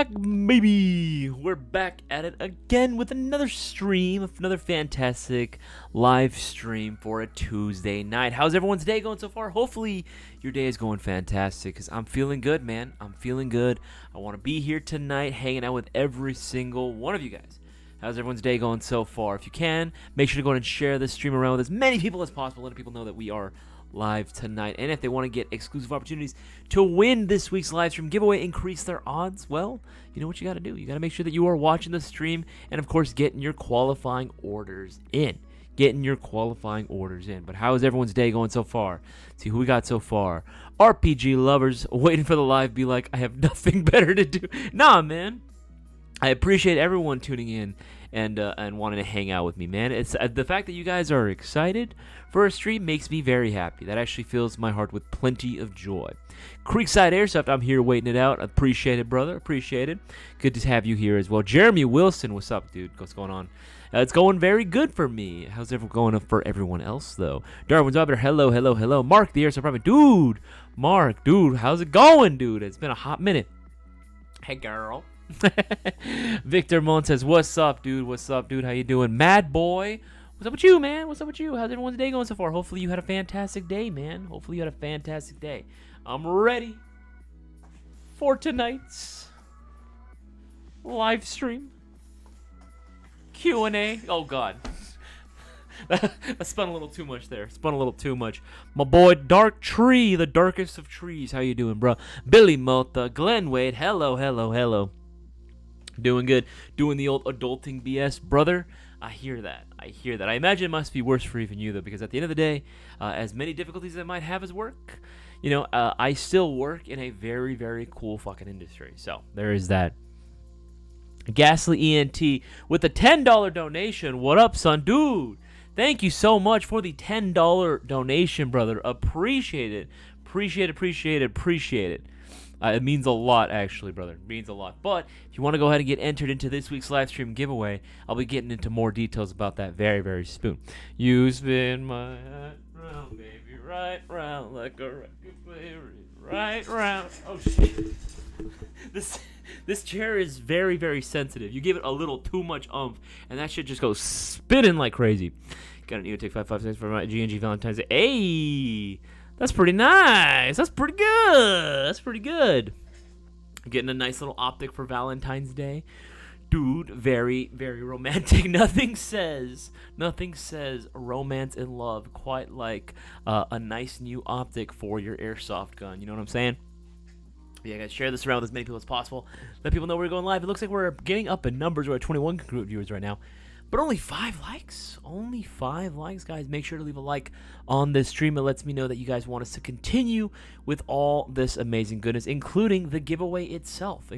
back, baby. We're back at it again with another stream, another fantastic live stream for a Tuesday night. How's everyone's day going so far? Hopefully your day is going fantastic, because I'm feeling good, man. I'm feeling good. I want to be here tonight hanging out with every single one of you guys. How's everyone's day going so far? If you can, make sure to go ahead and share this stream around with as many people as possible, letting people know that we are live tonight. And if they want to get exclusive opportunities to win this week's live stream giveaway, increase their odds, well, you know what you got to do. You got to make sure that you are watching the stream and, of course, getting your qualifying orders in. But how is everyone's day going so far? See who we got so far. RPG lovers waiting for the live be like, I have nothing better to do. Nah, man. I appreciate everyone tuning in and wanting to hang out with me, man. It's the fact that you guys are excited for a stream makes me very happy. That actually fills my heart with plenty of joy. Creekside Airsoft, I'm here waiting it out. Appreciate it, brother. Appreciate it. Good to have you here as well. Jeremy Wilson, what's up, dude? What's going on? It's going very good for me. How's it going for everyone else, though? Darwin's up there. Hello. Mark, the Airsoft Private. Dude, Mark, dude, how's it going, dude? It's been a hot minute. Hey, girl. Victor Mon says, what's up, dude? How you doing? Mad Boy, what's up with you, man? How's everyone's day going so far? Hopefully you had a fantastic day, man. I'm ready for tonight's live stream Q&A. Oh, God. I spun a little too much there. My boy Dark Tree, the darkest of trees. How you doing, bro? Billy Mota, Glenn Wade. Hello. Doing good. Doing the old adulting BS, brother. I hear that. I imagine it must be worse for even you, though, because at the end of the day, as many difficulties as I might have as work, I still work in a very, very cool fucking industry. So there is that. Ghastly ENT with a $10 donation. What up, son? Dude, thank you so much for the $10 donation, brother. Appreciate it. It means a lot, actually, brother. It means a lot. But if you want to go ahead and get entered into this week's live stream giveaway, I'll be getting into more details about that very, very soon. You spin my hat round, baby, right round like a record player, right round. Oh, shit. This chair is very, very sensitive. You give it a little too much oomph, and that shit just goes spinning like crazy. Got an EOTech 556 for my G&G Valentine's Day. Hey! That's pretty nice. That's pretty good. Getting a nice little optic for Valentine's Day. Dude, very, very romantic. Nothing says romance and love quite like a nice new optic for your airsoft gun. You know what I'm saying? Yeah, guys, share this around with as many people as possible. Let people know we're going live. It looks like we're getting up in numbers. We're at 21 congruent viewers right now. But only 5 likes. Only 5 likes, guys. Make sure to leave a like on this stream. It lets me know that you guys want us to continue with all this amazing goodness, including the giveaway itself.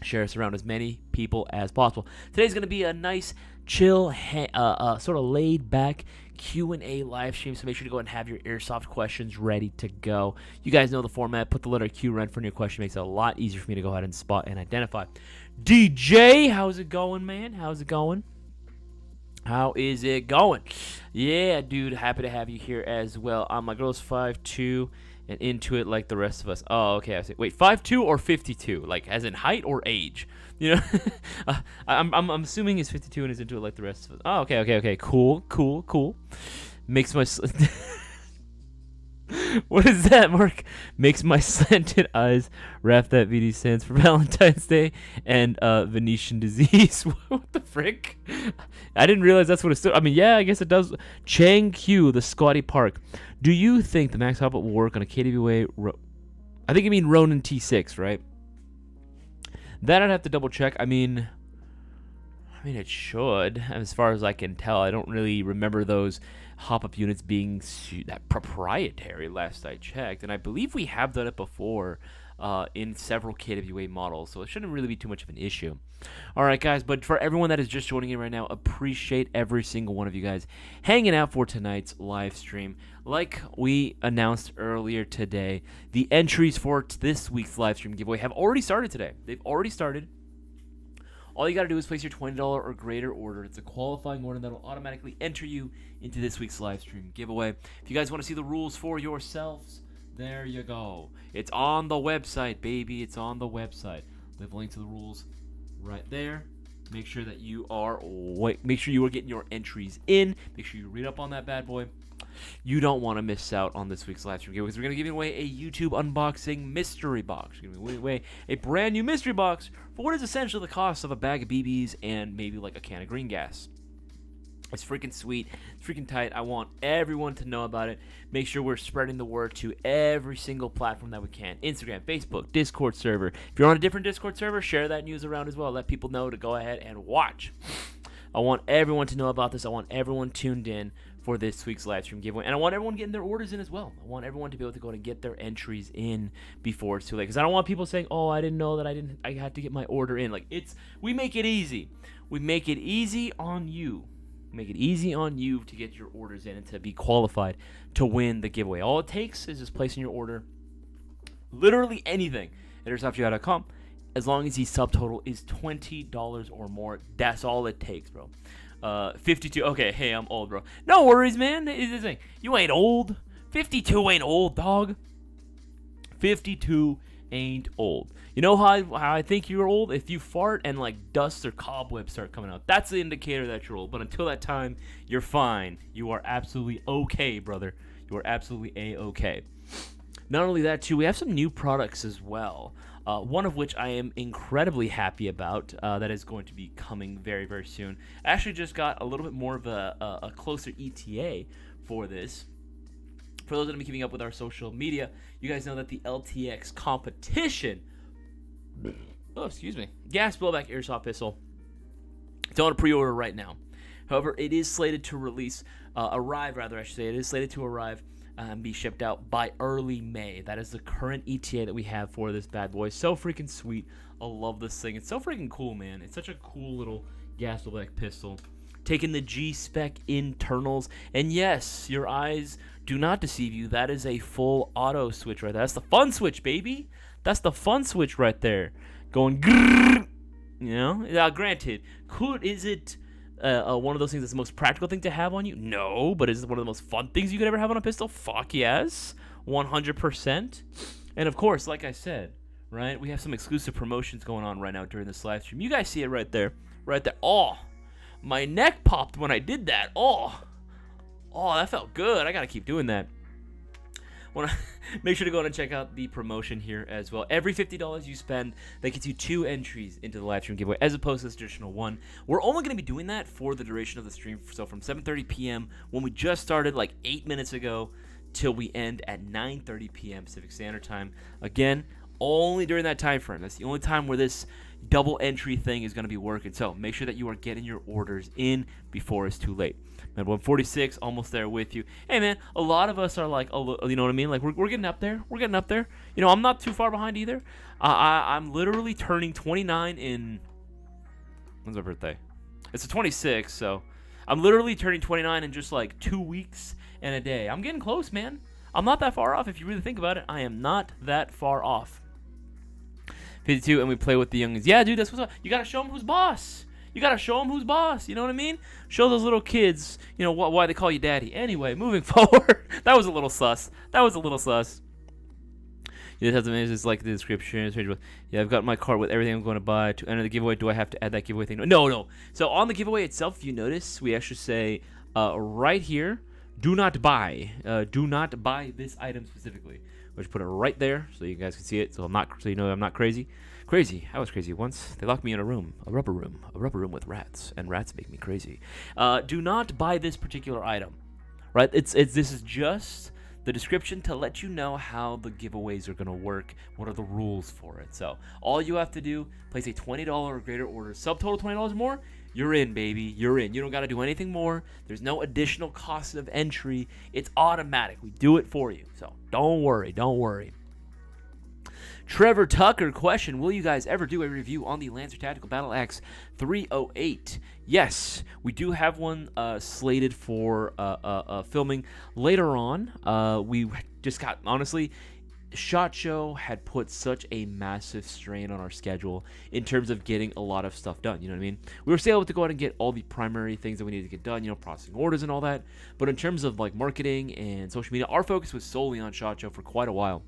Share us around as many people as possible. Today's going to be a nice, chill, sort of laid-back Q&A live stream, so make sure to go and have your airsoft questions ready to go. You guys know the format. Put the letter Q right in front of your question. Makes it a lot easier for me to go ahead and spot and identify. DJ, how's it going, man? How is it going? Yeah, dude, happy to have you here as well. My girl's 5'2" and into it like the rest of us. Oh, okay. I see. Wait, 5'2" or 52? Like, as in height or age? You know, I'm assuming he's 52 and is into it like the rest of us. Oh, okay. Cool. Makes my what is that, Mark? Makes my slanted eyes wrap that VD stands for Valentine's Day and Venetian disease. What the frick? I didn't realize that's what it stood. I mean, yeah, I guess it does. Chang Q, the Scotty Park. Do you think the max output will work on a KWA? I think you mean Ronin T6, right? That I'd have to double check. I mean, it should, as far as I can tell. I don't really remember those hop-up units being that proprietary last I checked, and I believe we have done it before in several KWA models, so it shouldn't really be too much of an issue. Alright, guys, but for everyone that is just joining in right now, appreciate every single one of you guys hanging out for tonight's live stream. Like we announced earlier today, the entries for this week's live stream giveaway have already started today. They've already started. All you got to do is place your $20 or greater order. It's a qualifying order that will automatically enter you into this week's live stream giveaway. If you guys want to see the rules for yourselves, There you go. It's on the website, baby. It's on the website. Leave a link to the rules right there. Make sure that you are make sure you are getting your entries in. Make sure you read up on that bad boy. You don't want to miss out on this week's live stream giveaway because we're going to give away a YouTube unboxing mystery box. We're going to give away a brand new mystery box for what is essentially the cost of a bag of BBs and maybe like a can of green gas. It's freaking sweet. It's freaking tight. I want everyone to know about it. Make sure we're spreading the word to every single platform that we can. Instagram, Facebook, Discord server. If you're on a different Discord server, share that news around as well. Let people know to go ahead and watch. I want everyone to know about this. I want everyone tuned in for this week's live stream giveaway. And I want everyone getting their orders in as well. I want everyone to be able to go and get their entries in before it's too late. Because I don't want people saying, oh, I didn't know that I had to get my order in. Like, we make it easy. We make it easy on you. Make it easy on you to get your orders in and to be qualified to win the giveaway. All it takes is just placing your order, literally anything, at airsofting.com. As long as the subtotal is $20 or more, that's all it takes, bro. 52. Okay, hey, I'm old, bro. No worries, man. You ain't old. 52 ain't old, dog. 52 ain't old. You know how I think you're old? If you fart and like dust or cobwebs start coming out, that's the indicator that you're old. But until that time, you're fine. You are absolutely okay, brother. You are absolutely a-okay. Not only that, too, we have some new products as well. One of which I am incredibly happy about. That is going to be coming very, very soon. I actually just got a little bit more of a closer ETA for this. For those that have been keeping up with our social media, you guys know that the LTX competition, gas blowback airsoft pistol, it's on a pre-order right now. However, it is slated to it is slated to arrive and be shipped out by early May. That is the current ETA that we have for this bad boy. So freaking sweet. I love this thing. It's so freaking cool, man. It's such a cool little gas blowback pistol. Taking the G-Spec internals. And yes, your eyes do not deceive you. That is a full auto switch right there. That's the fun switch, baby. That's the fun switch right there. Going grrr, you know? Granted, is it one of those things that's the most practical thing to have on you? No, but is it one of the most fun things you could ever have on a pistol? Fuck yes. 100%. And of course, like I said, right, we have some exclusive promotions going on right now during this live stream. You guys see it right there. Right there. Oh, my neck popped when I did that. Oh, that felt good. I got to keep doing that. Make sure to go and check out the promotion here as well. Every $50 you spend, that gets you 2 entries into the live stream giveaway, as opposed to the traditional 1. We're only going to be doing that for the duration of the stream. So from 7:30 p.m. when we just started like 8 minutes ago till we end at 9:30 p.m. Pacific Standard Time. Again, only during that time frame. That's the only time where this double entry thing is going to be working. So make sure that you are getting your orders in before it's too late. Man, 146, almost there with you. Hey, man, a lot of us are like, oh, you know what I mean? Like, we're getting up there. We're getting up there. You know, I'm not too far behind either. I'm literally turning 29 in... When's my birthday? It's the 26th, so... I'm literally turning 29 in just, like, 2 weeks and a day. I'm getting close, man. I'm not that far off. If you really think about it, I am not that far off. 52, and we play with the youngins. Yeah, dude, that's what's up. You got to show them who's boss. You got to show them who's boss. You know what I mean? Show those little kids, you know, why they call you daddy. Anyway, moving forward. That was a little sus. You just have to manage this, like the description. Yeah, I've got my cart with everything I'm going to buy. To enter the giveaway, do I have to add that giveaway thing? No. So on the giveaway itself, if you notice, we actually say right here, do not buy. Do not buy this item specifically. We'll just put it right there so you guys can see it. So you know I'm not crazy. I was crazy once. They locked me in a rubber room with rats, and rats make me crazy. Do not buy this particular item, right? This is just the description to let you know how the giveaways are gonna work. What are the rules for it? So all you have to do, place a $20 or greater order, subtotal $20 or more. You're in, baby. You're in. You don't got to do anything more. There's no additional cost of entry. It's automatic. We do it for you. So don't worry. Trevor Tucker question, will you guys ever do a review on the Lancer Tactical Battle Axe 308? Yes, we do have one slated for filming later on. We just got, honestly, SHOT Show had put such a massive strain on our schedule in terms of getting a lot of stuff done. You know what I mean? We were still able to go out and get all the primary things that we needed to get done, processing orders and all that. But in terms of like marketing and social media, our focus was solely on SHOT Show for quite a while.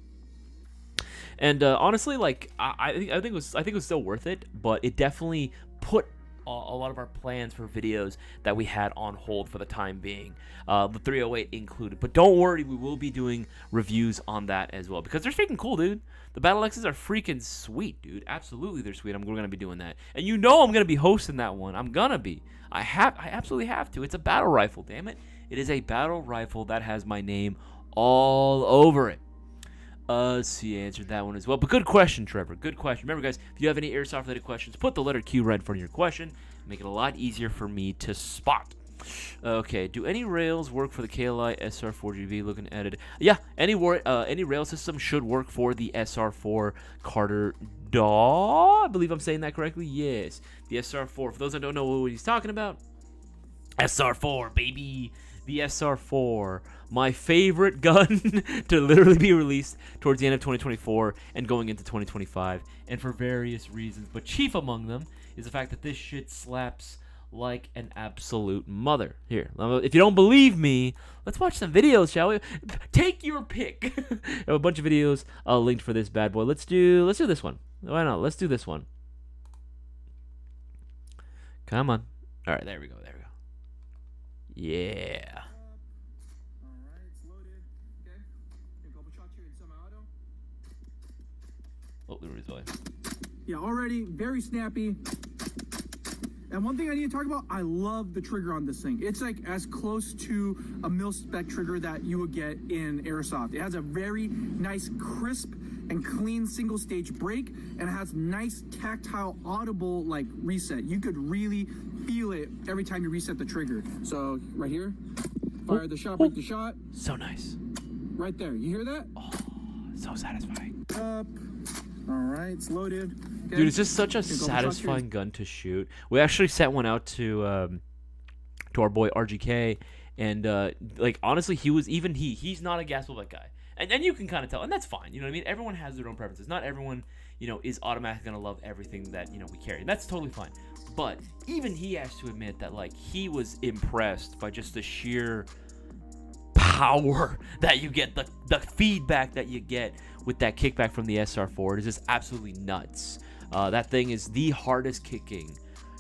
And honestly, like I think it was still worth it, but it definitely put a lot of our plans for videos that we had on hold for the time being, the 308 included. But don't worry, we will be doing reviews on that as well, because they're freaking cool, dude. The Battle X's are freaking sweet, dude. Absolutely, they're sweet. We're gonna be doing that, and I'm gonna be hosting that one. I'm gonna be. I absolutely have to. It's a battle rifle, damn it. It is a battle rifle that has my name all over it. Let's see, I answered that one as well. But good question, Trevor. Good question. Remember, guys, if you have any airsoft-related questions, put the letter Q right in front of your question. Make it a lot easier for me to spot. Okay, do any rails work for the KLI SR4GB? Looking at it. Yeah, any rail system should work for the SR4 Carter DAW. I believe I'm saying that correctly. Yes, the SR4. For those that don't know what he's talking about, SR4, baby. The SR4, my favorite gun to literally be released towards the end of 2024 and going into 2025, and for various reasons. But chief among them is the fact that this shit slaps like an absolute mother. Here, if you don't believe me, let's watch some videos, shall we? Take your pick. I have a bunch of videos linked for this bad boy. Let's do this one. Why not? Let's do this one. Come on. All right, there we go. Yeah. Alright, it's loaded. Okay. A couple shots here in semi-auto. Oh, there is light. Yeah, already very snappy. And one thing I need to talk about, I love the trigger on this thing. It's like as close to a mil-spec trigger that you would get in Airsoft. It has a very nice, crisp, and clean single-stage break, and it has nice, tactile, audible, like, reset. You could really feel it every time you reset the trigger. So, right here, fire the shot, break the shot. So nice. Right there, you hear that? Oh, so satisfying. Up. All right, it's loaded. Okay. Dude, it's just such a satisfying gun to shoot. We actually sent one out to our boy RGK, and like honestly, he's not a gas blowback guy, and you can kind of tell, and that's fine. You know what I mean? Everyone has their own preferences. Not everyone, is automatically gonna love everything that we carry, and that's totally fine. But even he has to admit that like he was impressed by just the sheer power that you get, the feedback that you get with that kickback from the SR4. It is just absolutely nuts. That thing is the hardest kicking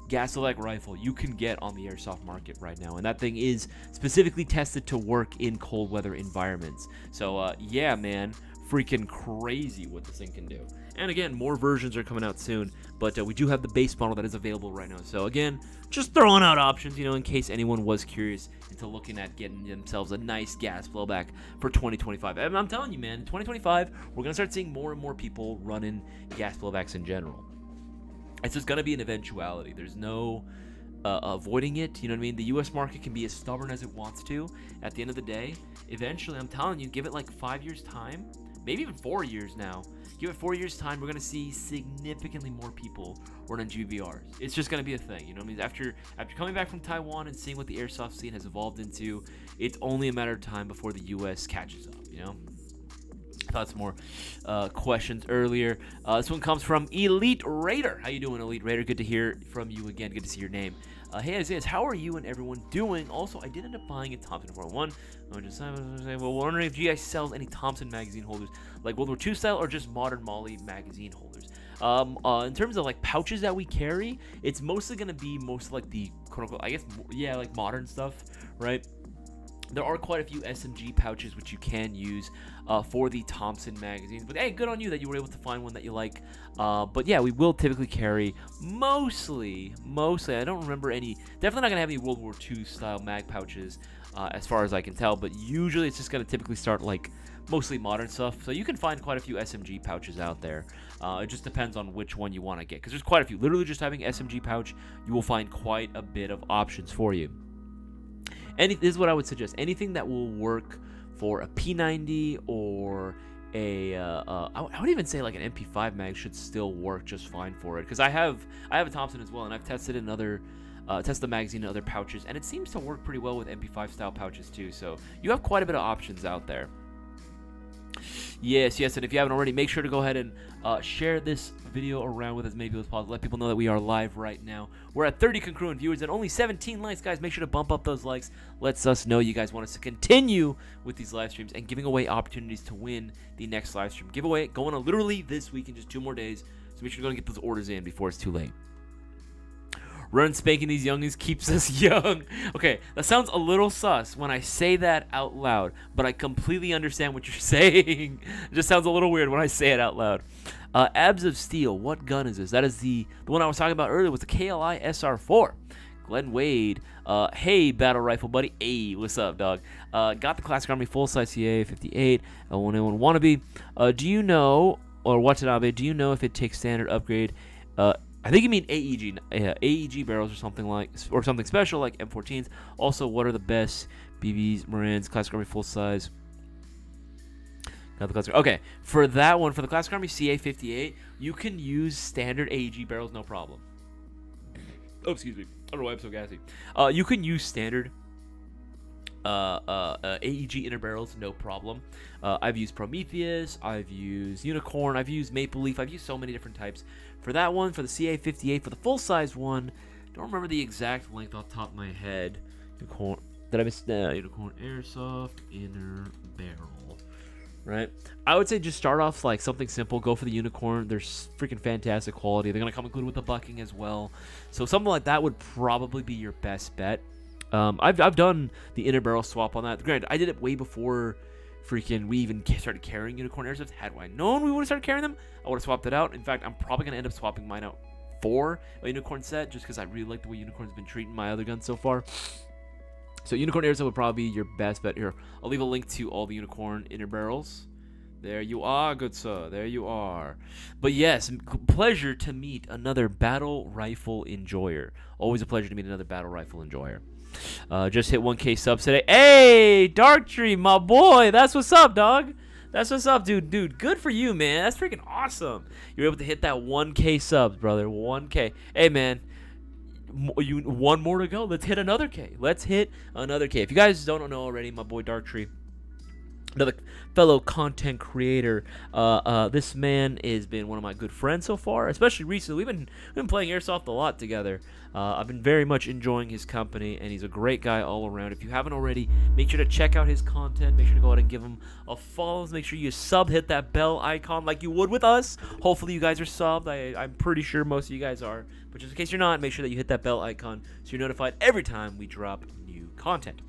gas-o-like rifle you can get on the airsoft market right now, and that thing is specifically tested to work in cold weather environments. So yeah, man, freaking crazy what this thing can do. And again, more versions are coming out soon, but we do have the base model that is available right now. So again, just throwing out options, in case anyone was curious into looking at getting themselves a nice gas blowback for 2025. And I'm telling you, man, 2025, we're going to start seeing more and more people running gas blowbacks in general. It's just going to be an eventuality. There's no avoiding it. You know what I mean? The U.S. market can be as stubborn as it wants to. At the end of the day, eventually, I'm telling you, give it like 5 years' time, maybe even 4 years now. Give it 4 years' time, we're going to see significantly more people running GVRs. It's just going to be a thing, you know what I mean? After coming back from Taiwan and seeing what the airsoft scene has evolved into, it's only a matter of time before the U.S. catches up, I thought some more questions earlier. This one comes from Elite Raider. How you doing, Elite Raider? Good to hear from you again. Good to see your name. Hey, Isaias, how are you and everyone doing? Also, I did end up buying a Thompson 401. We're wondering if you guys sells any Thompson magazine holders, like World War II style or just modern Molly magazine holders. In terms of like pouches that we carry, it's mostly going to be like the quote-unquote, I guess, yeah, like modern stuff, right? There are quite a few SMG pouches which you can use for the Thompson magazines. But hey, good on you that you were able to find one that you like. But yeah, we will typically carry mostly, I don't remember any, definitely not going to have any World War II style mag pouches as far as I can tell. But usually it's just going to typically start like mostly modern stuff. So you can find quite a few SMG pouches out there. It just depends on which one you want to get, because there's quite a few. Literally just having SMG pouch, you will find quite a bit of options for you. This is what I would suggest. Anything that will work for a P90 or I would even say like an MP5 mag should still work just fine for it. Because I have a Thompson as well, and I've tested tested the magazine in other pouches, and it seems to work pretty well with MP5 style pouches too. So you have quite a bit of options out there. Yes, and if you haven't already, make sure to go ahead and share this video around with as many people as possible. Let people know that we are live right now. We're at 30 congruent viewers and only 17 likes, guys. Make sure to bump up those likes. Lets us know you guys want us to continue with these live streams and giving away opportunities to win the next live stream giveaway going on literally this week in just 2 more days. So make sure to go and get those orders in before it's too late. Run spanking these youngins keeps us young. Okay, that sounds a little sus when I say that out loud, but I completely understand what you're saying. It just sounds a little weird when I say it out loud. Abs of Steel, what gun is this? That is the one I was talking about earlier, was the KLI SR4. Glenn Wade, hey, battle rifle buddy. Hey, what's up, dog? Got the Classic Army full-size CA 58, L1A1 wannabe. Do you know, or Watanabe, do you know if it takes standard upgrade? I think you mean AEG barrels or something special like M14s. Also, what are the best BBs, Marines, Classic Army full size? Got the Classic. Okay, for that one, for the Classic Army CA58, you can use standard AEG barrels, no problem. Oh, excuse me. I don't know why I'm so gassy. You can use standard AEG inner barrels, no problem. I've used Prometheus, I've used Unicorn, I've used Maple Leaf, I've used so many different types. For that one, for the CA58, for the full-size one, don't remember the exact length off the top of my head. Unicorn, did I miss? Unicorn Airsoft inner barrel, right? I would say just start off like something simple. Go for the Unicorn. They're freaking fantastic quality. They're gonna come included with the bucking as well. So something like that would probably be your best bet. I've done the inner barrel swap on that. Granted, I did it way before freaking we even started carrying Unicorn Airsofts. Had I known we would have started carrying them, I would have swapped it out. In fact, I'm probably going to end up swapping mine out for a Unicorn set just because I really like the way Unicorn's been treating my other guns so far. So Unicorn Airsoft would probably be your best bet here. I'll leave a link to all the Unicorn inner barrels. There you are, good sir. There you are. But yes, pleasure to meet another battle rifle enjoyer. Always a pleasure to meet another battle rifle enjoyer. Just hit 1K subs today. Hey, Darktree, my boy. That's what's up, dog. That's what's up, dude. Dude, good for you, man. That's freaking awesome. You're able to hit that 1K subs, brother. 1K. Hey, man. One more to go. Let's hit another K. Let's hit another K. If you guys don't know already, my boy Darktree, another fellow content creator. This man has been one of my good friends so far, especially recently. We've been playing Airsoft a lot together. I've been very much enjoying his company, and he's a great guy all around. If you haven't already, make sure to check out his content. Make sure to go ahead and give him a follow. Make sure you sub, hit that bell icon like you would with us. Hopefully you guys are subbed. I'm pretty sure most of you guys are. But just in case you're not, make sure that you hit that bell icon so you're notified every time we drop new content.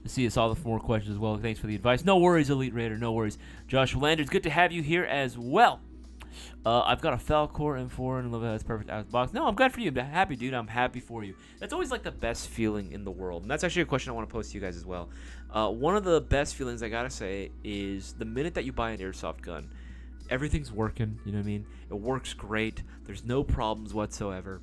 Let's see, I saw the 4 questions as well. Thanks for the advice. No worries, Elite Raider. No worries. Joshua Landers, good to have you here as well. I've got a Falcor M4 and I love how it's perfect out of the box. No, I'm glad for you. I'm happy, dude. I'm happy for you. That's always like the best feeling in the world. And that's actually a question I want to pose to you guys as well. One of the best feelings I gotta say is the minute that you buy an Airsoft gun, everything's working. You know what I mean? It works great. There's no problems whatsoever.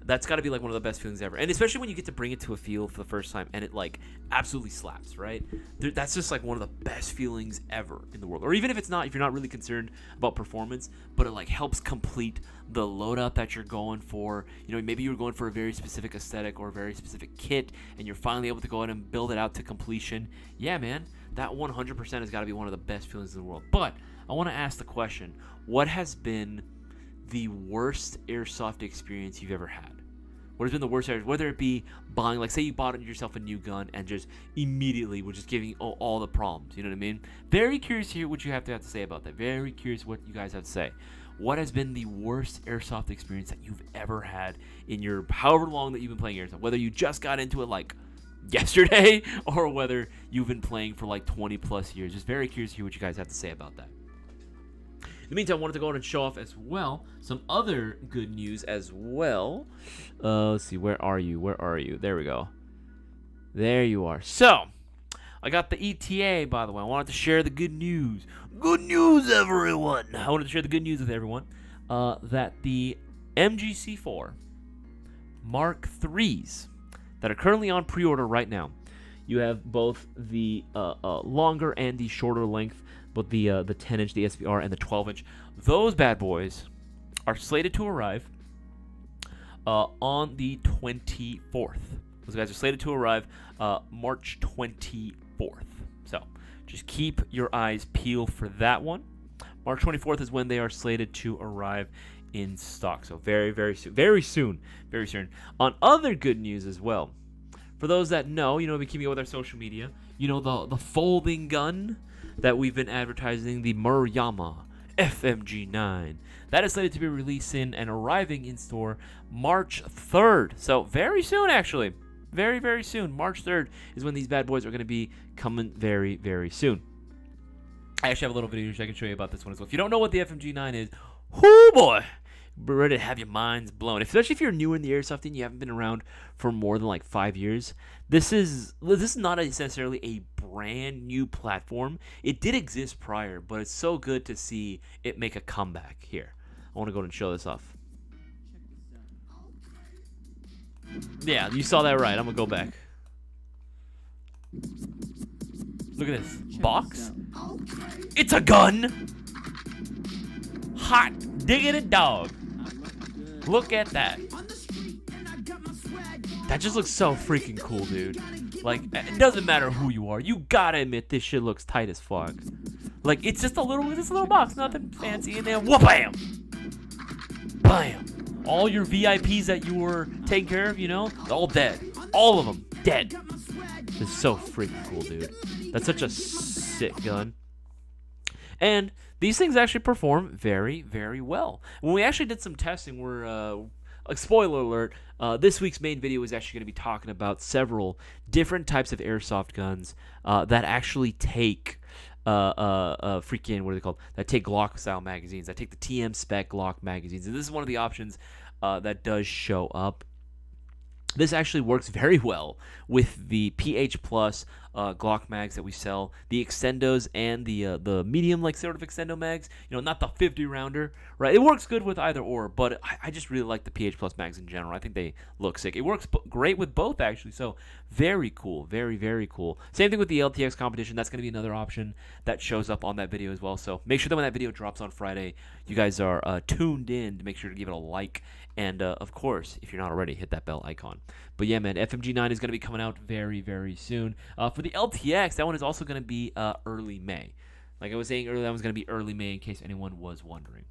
That's got to be like one of the best feelings ever, and especially when you get to bring it to a field for the first time and it like absolutely slaps, right? That's just like one of the best feelings ever in the world. Or even if you're not really concerned about performance, but it like helps complete the loadout that you're going for. You know, maybe you're going for a very specific aesthetic or a very specific kit, and you're finally able to go ahead and build it out to completion. Yeah, man, that 100% has got to be one of the best feelings in the world. But I want to ask the question: what has been the worst Airsoft experience you've ever had? What has been the worst, whether it be buying, like say you bought yourself a new gun and just immediately was just giving all the problems, you know what I mean? Very curious to hear what you have to say about that. Very curious what you guys have to say. What has been the worst Airsoft experience that you've ever had in your however long that you've been playing Airsoft? Whether you just got into it like yesterday or whether you've been playing for like 20 plus years. Just very curious to hear what you guys have to say about that. In the meantime, I wanted to go ahead and show off as well some other good news as well. Let's see, where are you? Where are you? There we go. There you are. So, I got the ETA, by the way. I wanted to share the good news. Good news, everyone! I wanted to share the good news with everyone that the MGC4 Mark IIIs that are currently on pre-order right now. You have both the longer and the shorter length, but the 10-inch, the SPR, and the 12-inch. Those bad boys are slated to arrive on the 24th. Those guys are slated to arrive March 24th. So just keep your eyes peeled for that one. March 24th is when they are slated to arrive in stock. So very, very soon. Very soon. Very soon. On other good news as well, for those that know, we've been keeping up with our social media, the folding gun that we've been advertising, the Murayama FMG9. That is slated to be releasing and arriving in store March 3rd. So very soon, actually. Very, very soon. March 3rd is when these bad boys are going to be coming very, very soon. I actually have a little video which I can show you about this one as well. If you don't know what the FMG9 is, whoo boy, be ready to have your minds blown. Especially if you're new in the airsoft and you haven't been around for more than like 5 years. This is not necessarily a brand new platform. It did exist prior, but it's so good to see it make a comeback here. I want to go ahead and show this off. Yeah, you saw that right. I'm gonna go back. Look at this box. It's a gun. Hot diggity dog. Look at that. That just looks so freaking cool, dude. Like, it doesn't matter who you are. You gotta admit this shit looks tight as fuck. Like, it's just a little box, nothing fancy in there. Whoop bam, bam. All your VIPs that you were taking care of, all dead. All of them dead. It's so freaking cool, dude. That's such a sick gun. And these things actually perform very, very well. When we actually did some testing, spoiler alert, this week's main video is actually going to be talking about several different types of airsoft guns that actually take freaking, what are they called? That take Glock style magazines. That take the TM spec Glock magazines. And this is one of the options that does show up. This actually works very well with the PH Plus Glock mags that we sell, the extendos and the medium sort of extendo mags. Not the 50 rounder, right? It works good with either or, but I just really like the PH Plus mags in general. I think they look sick. It works great with both actually. So very cool, very, very cool. Same thing with the LTX competition. That's going to be another option that shows up on that video as well. So make sure that when that video drops on Friday, you guys are tuned in to make sure to give it a like. And, of course, if you're not already, hit that bell icon. But, yeah, man, FMG9 is going to be coming out very, very soon. For the LTX, that one is also going to be early May. Like I was saying earlier, that one's going to be early May in case anyone was wondering.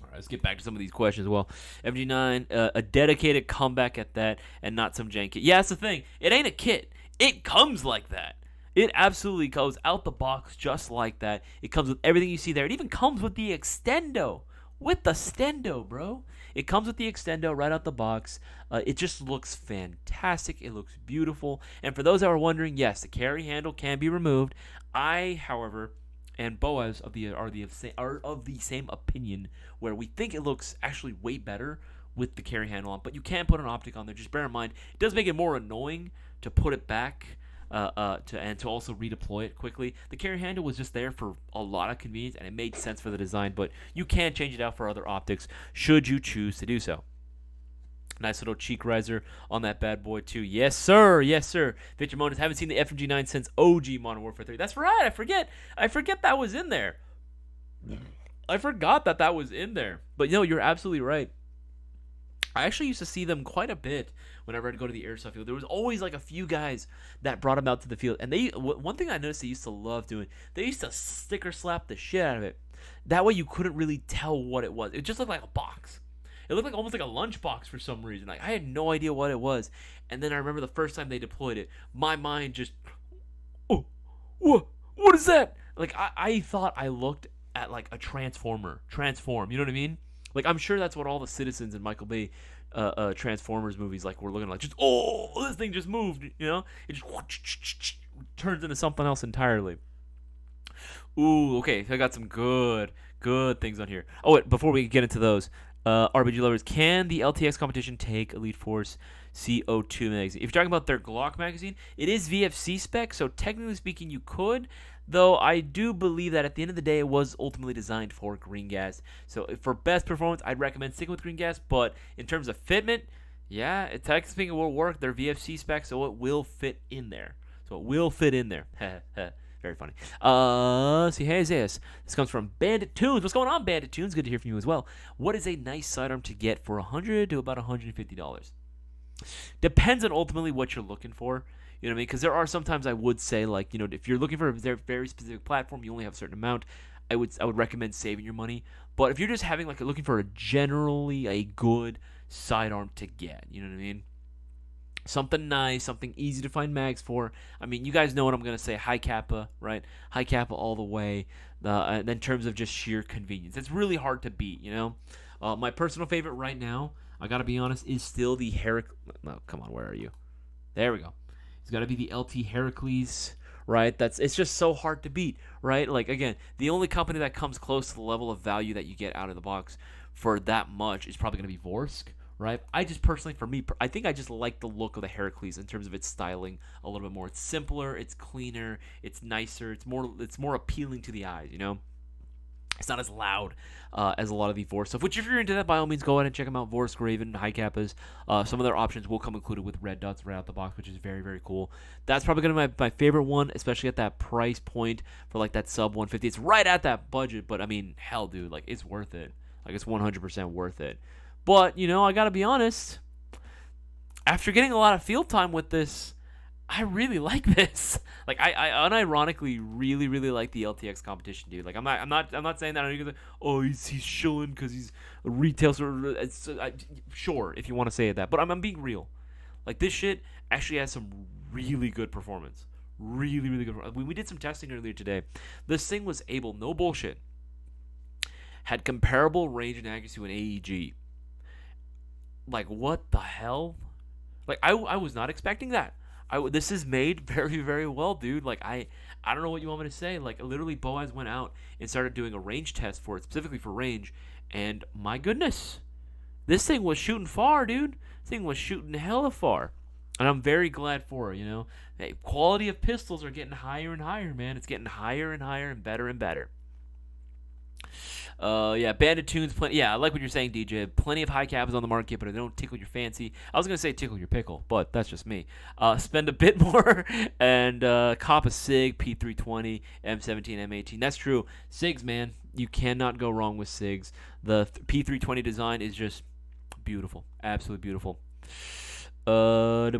All right, let's get back to some of these questions. Well, FMG9, a dedicated comeback at that and not some jank kit. Yeah, that's the thing. It ain't a kit. It comes like that. It absolutely goes out the box just like that. It comes with everything you see there. It even comes with the extendo. With the stendo, bro. It comes with the extendo right out the box. It just looks fantastic. It looks beautiful. And for those that are wondering, yes, the carry handle can be removed. I, however, and Boaz are of the same opinion, where we think it looks actually way better with the carry handle on. But you can put an optic on there. Just bear in mind, it does make it more annoying to put it back. To also redeploy it quickly. The carry handle was just there for a lot of convenience, and it made sense for the design, but you can change it out for other optics should you choose to do so. Nice little cheek riser on that bad boy too. Yes, sir. Yes, sir. Victor Monas, haven't seen the FMG9 since OG Modern Warfare 3. That's right. I forget that was in there. I forgot that was in there. But you're absolutely right. I actually used to see them quite a bit whenever I'd go to the airsoft field. There was always a few guys that brought them out to the field. And one thing I noticed they used to love doing, they used to sticker slap the shit out of it. That way you couldn't really tell what it was. It just looked like a box. It looked almost like a lunchbox for some reason. I had no idea what it was. And then I remember the first time they deployed it, my mind just, oh, what is that? I thought I looked at a transform, you know what I mean? I'm sure that's what all the citizens in Michael Bay Transformers movies were looking like. Just, this thing just moved, It just turns into something else entirely. Ooh, okay, I got some good things on here. Oh, wait, before we get into those, RBG lovers, can the LTX competition take Elite Force CO2 magazine? If you're talking about their Glock magazine, it is VFC spec, so technically speaking, you could. Though I do believe that at the end of the day, it was ultimately designed for green gas. So for best performance, I'd recommend sticking with green gas. But in terms of fitment, yeah, technically speaking, it will work. They're VFC specs, so it will fit in there. Very funny. See, hey, Isaias. This comes from Bandit Tunes. What's going on, Bandit Tunes? Good to hear from you as well. What is a nice sidearm to get for $100 to about $150? Depends on ultimately what you're looking for. You know what I mean? Because there are sometimes I would say, like, you know, if you're looking for a very specific platform, you only have a certain amount. I would recommend saving your money. But if you're just having like looking for generally a good sidearm to get, you know what I mean? Something nice, something easy to find mags for. I mean, you guys know what I'm gonna say. High Kappa, right? High Kappa all the way. And in terms of just sheer convenience, it's really hard to beat. You know, my personal favorite right now, I gotta be honest, is still the Heracles. No, come on, where are you? There we go. It's gotta be the LT Heracles, right? It's just so hard to beat, right? Like again, the only company that comes close to the level of value that you get out of the box for that much is probably gonna be Vorsk. Right? I just personally, for me, I think I just like the look of the Heracles in terms of its styling a little bit more. It's simpler, it's cleaner, it's nicer, it's more appealing to the eyes. You know, it's not as loud as a lot of the Vorsk stuff. Which, if you're into that, by all means, go ahead and check them out. Vorsk, Raven, High Kappas. Some of their options will come included with red dots right out the box, which is very, very cool. That's probably gonna be my favorite one, especially at that price point for like that sub 150. It's right at that budget, but I mean, hell, dude, like it's worth it. Like it's 100% worth it. But, you know, I gotta be honest, after getting a lot of field time with this, I really like this. Like, I unironically really, really like the LTX competition, dude. Like, I'm not saying that. He's shilling because he's a retail store. Sure, if you want to say that, but I'm being real. Like, this shit actually has some really good performance. Really, really good. When we did some testing earlier today, this thing was able, no bullshit, had comparable range and accuracy to an AEG. Like, what the hell? Like, I was not expecting that. This is made very, very well, dude. Like, I don't know what you want me to say. Like, literally, Boaz went out and started doing a range test for it, specifically for range, and my goodness, this thing was shooting far, dude. This thing was shooting hella far, and I'm very glad for it, you know? Hey, quality of pistols are getting higher and higher, man. It's getting higher and higher and better and better. Yeah, Bandit Tunes, I like what you're saying, DJ. Plenty of high caps on the market, but they don't tickle your fancy. I was going to say tickle your pickle, but that's just me. Spend a bit more and cop a SIG, P320, M17, M18. That's true. SIGs, man, you cannot go wrong with SIGs. The P320 design is just beautiful. Absolutely beautiful. I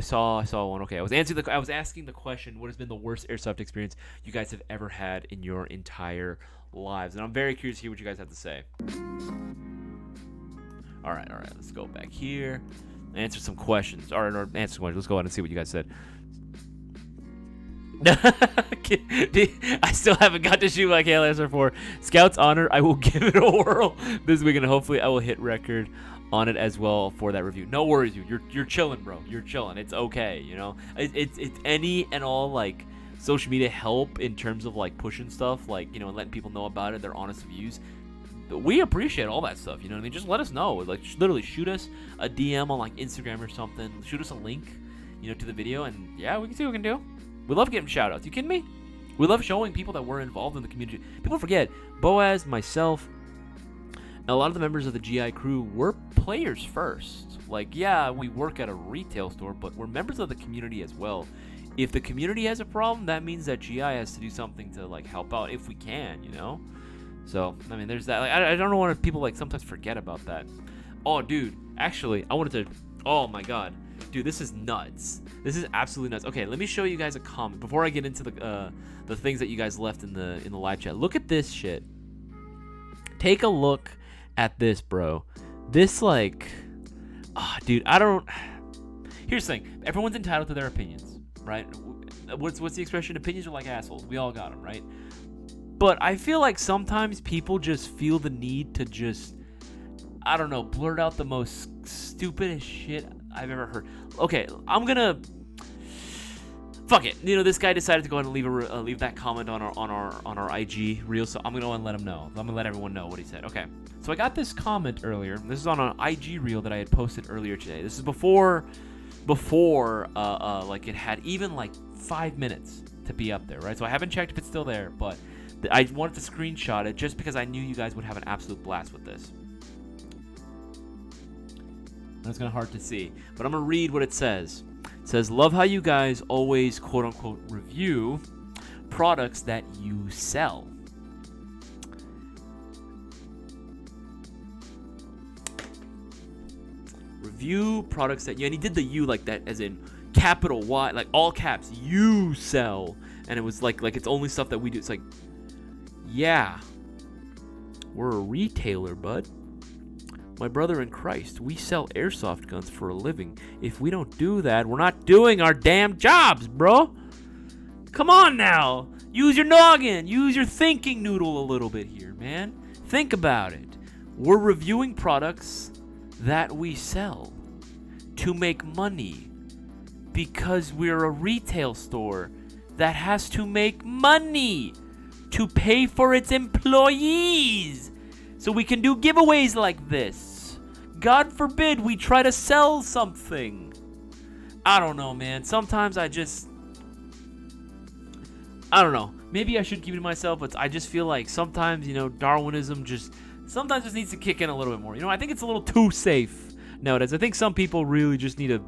saw one. Okay, I was asking the question, what has been the worst airsoft experience you guys have ever had in your entire lives? And I'm very curious to hear what you guys have to say. All right, let's go back here, answer some questions. All right, answer some questions. Let's go ahead and see what you guys said. I still haven't got to shoot like KLSR 4. Scout's Honor, I will give it a whirl this weekend, and hopefully I will hit record on it as well for that review. No worries, dude. You're chilling, bro. You're chilling. It's okay, you know. It's any and all like social media help in terms of like pushing stuff, like, you know, and letting people know about it, their honest views. We appreciate all that stuff, you know what I mean? Just let us know. Like, literally shoot us a DM on like Instagram or something. Shoot us a link, you know, to the video, and yeah, we can see what we can do. We love getting shout outs. You kidding me? We love showing people that we're involved in the community. People forget, Boaz, myself, and a lot of the members of the GI crew, we're players first. Like, yeah, we work at a retail store, but we're members of the community as well. If the community has a problem, that means that GI has to do something to like help out if we can, you know? So, I mean, there's that. Like, I don't know why people like sometimes forget about that. Oh, dude, actually, I wanted to, oh my god. Dude, this is nuts. This is absolutely nuts. Okay, let me show you guys a comment before I get into the things that you guys left in the live chat. Look at this shit. Take a look at this, bro. This, like, dude, I don't. Here's the thing. Everyone's entitled to their opinions, right? What's the expression? Opinions are like assholes. We all got them, right? But I feel like sometimes people just feel the need to just, I don't know, blurt out the most stupidest shit I've ever heard. Okay, I'm gonna fuck it. You know, this guy decided to go ahead and leave that comment on our IG reel, so I'm gonna go and let him know. I'm gonna let everyone know what he said. Okay, so I got this comment earlier. This is on an IG reel that I had posted earlier today. This is before like it had even like 5 minutes to be up there, right? So I haven't checked if it's still there, but I wanted to screenshot it just because I knew you guys would have an absolute blast with this. It's kind of hard to see, but I'm going to read what it says. It says, love how you guys always, quote-unquote, review products that you sell. Review products that you, and he did the you like that as in capital Y, like all caps, you sell. And it was like it's only stuff that we do. It's like, yeah, we're a retailer, bud. My brother in Christ, we sell airsoft guns for a living. If we don't do that, we're not doing our damn jobs, bro. Come on now. Use your noggin. Use your thinking noodle a little bit here, man. Think about it. We're reviewing products that we sell to make money because we're a retail store that has to make money to pay for its employees so we can do giveaways like this. God forbid we try to sell something. I don't know, man. Sometimes I don't know. Maybe I should keep it to myself, but I just feel like sometimes, Darwinism sometimes just needs to kick in a little bit more. I think it's a little too safe nowadays. I think some people really just need to,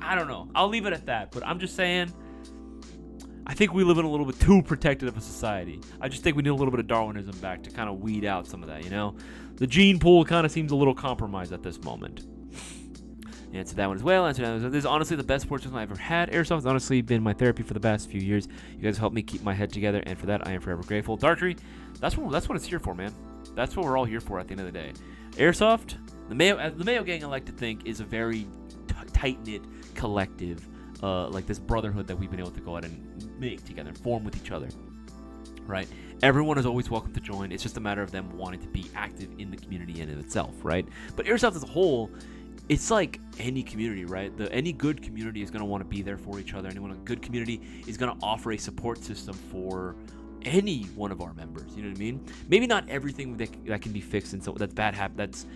I don't know. I'll leave it at that, but I'm just saying, I think we live in a little bit too protected of a society. I just think we need a little bit of Darwinism back to kind of weed out some of that, The gene pool kind of seems a little compromised at this moment. Answer that one as well. This is honestly the best sports I've ever had. Airsoft has honestly been my therapy for the past few years. You guys helped me keep my head together, and for that I am forever grateful. Dartry, that's what it's here for, man. That's what we're all here for at the end of the day. Airsoft, the Mayo Gang, I like to think, is a very tight-knit collective, like this brotherhood that we've been able to go out and make together and form with each other. Right? Everyone is always welcome to join. It's just a matter of them wanting to be active in the community in itself, right? But Airsoft as a whole, it's like any community, right? Any good community is going to want to be there for each other. A good community is going to offer a support system for any one of our members. You know what I mean? Maybe not everything that can be fixed and so that's bad that's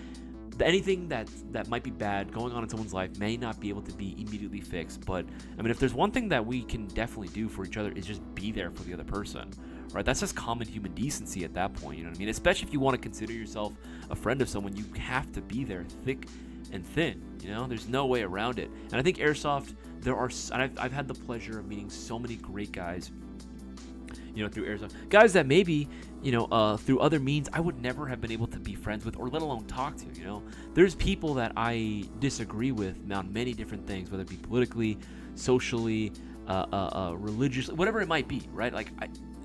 anything that might be bad going on in someone's life may not be able to be immediately fixed. But if there's one thing that we can definitely do for each other is just be there for the other person, right? That's just common human decency at that point. You know what I mean? Especially if you want to consider yourself a friend of someone, you have to be there thick and thin. There's no way around it. And I think Airsoft, I've had the pleasure of meeting so many great guys, through Airsoft, guys that maybe through other means I would never have been able to be friends with or let alone talk to. There's people that I disagree with on many different things, whether it be politically, socially, religiously, whatever it might be, right? Like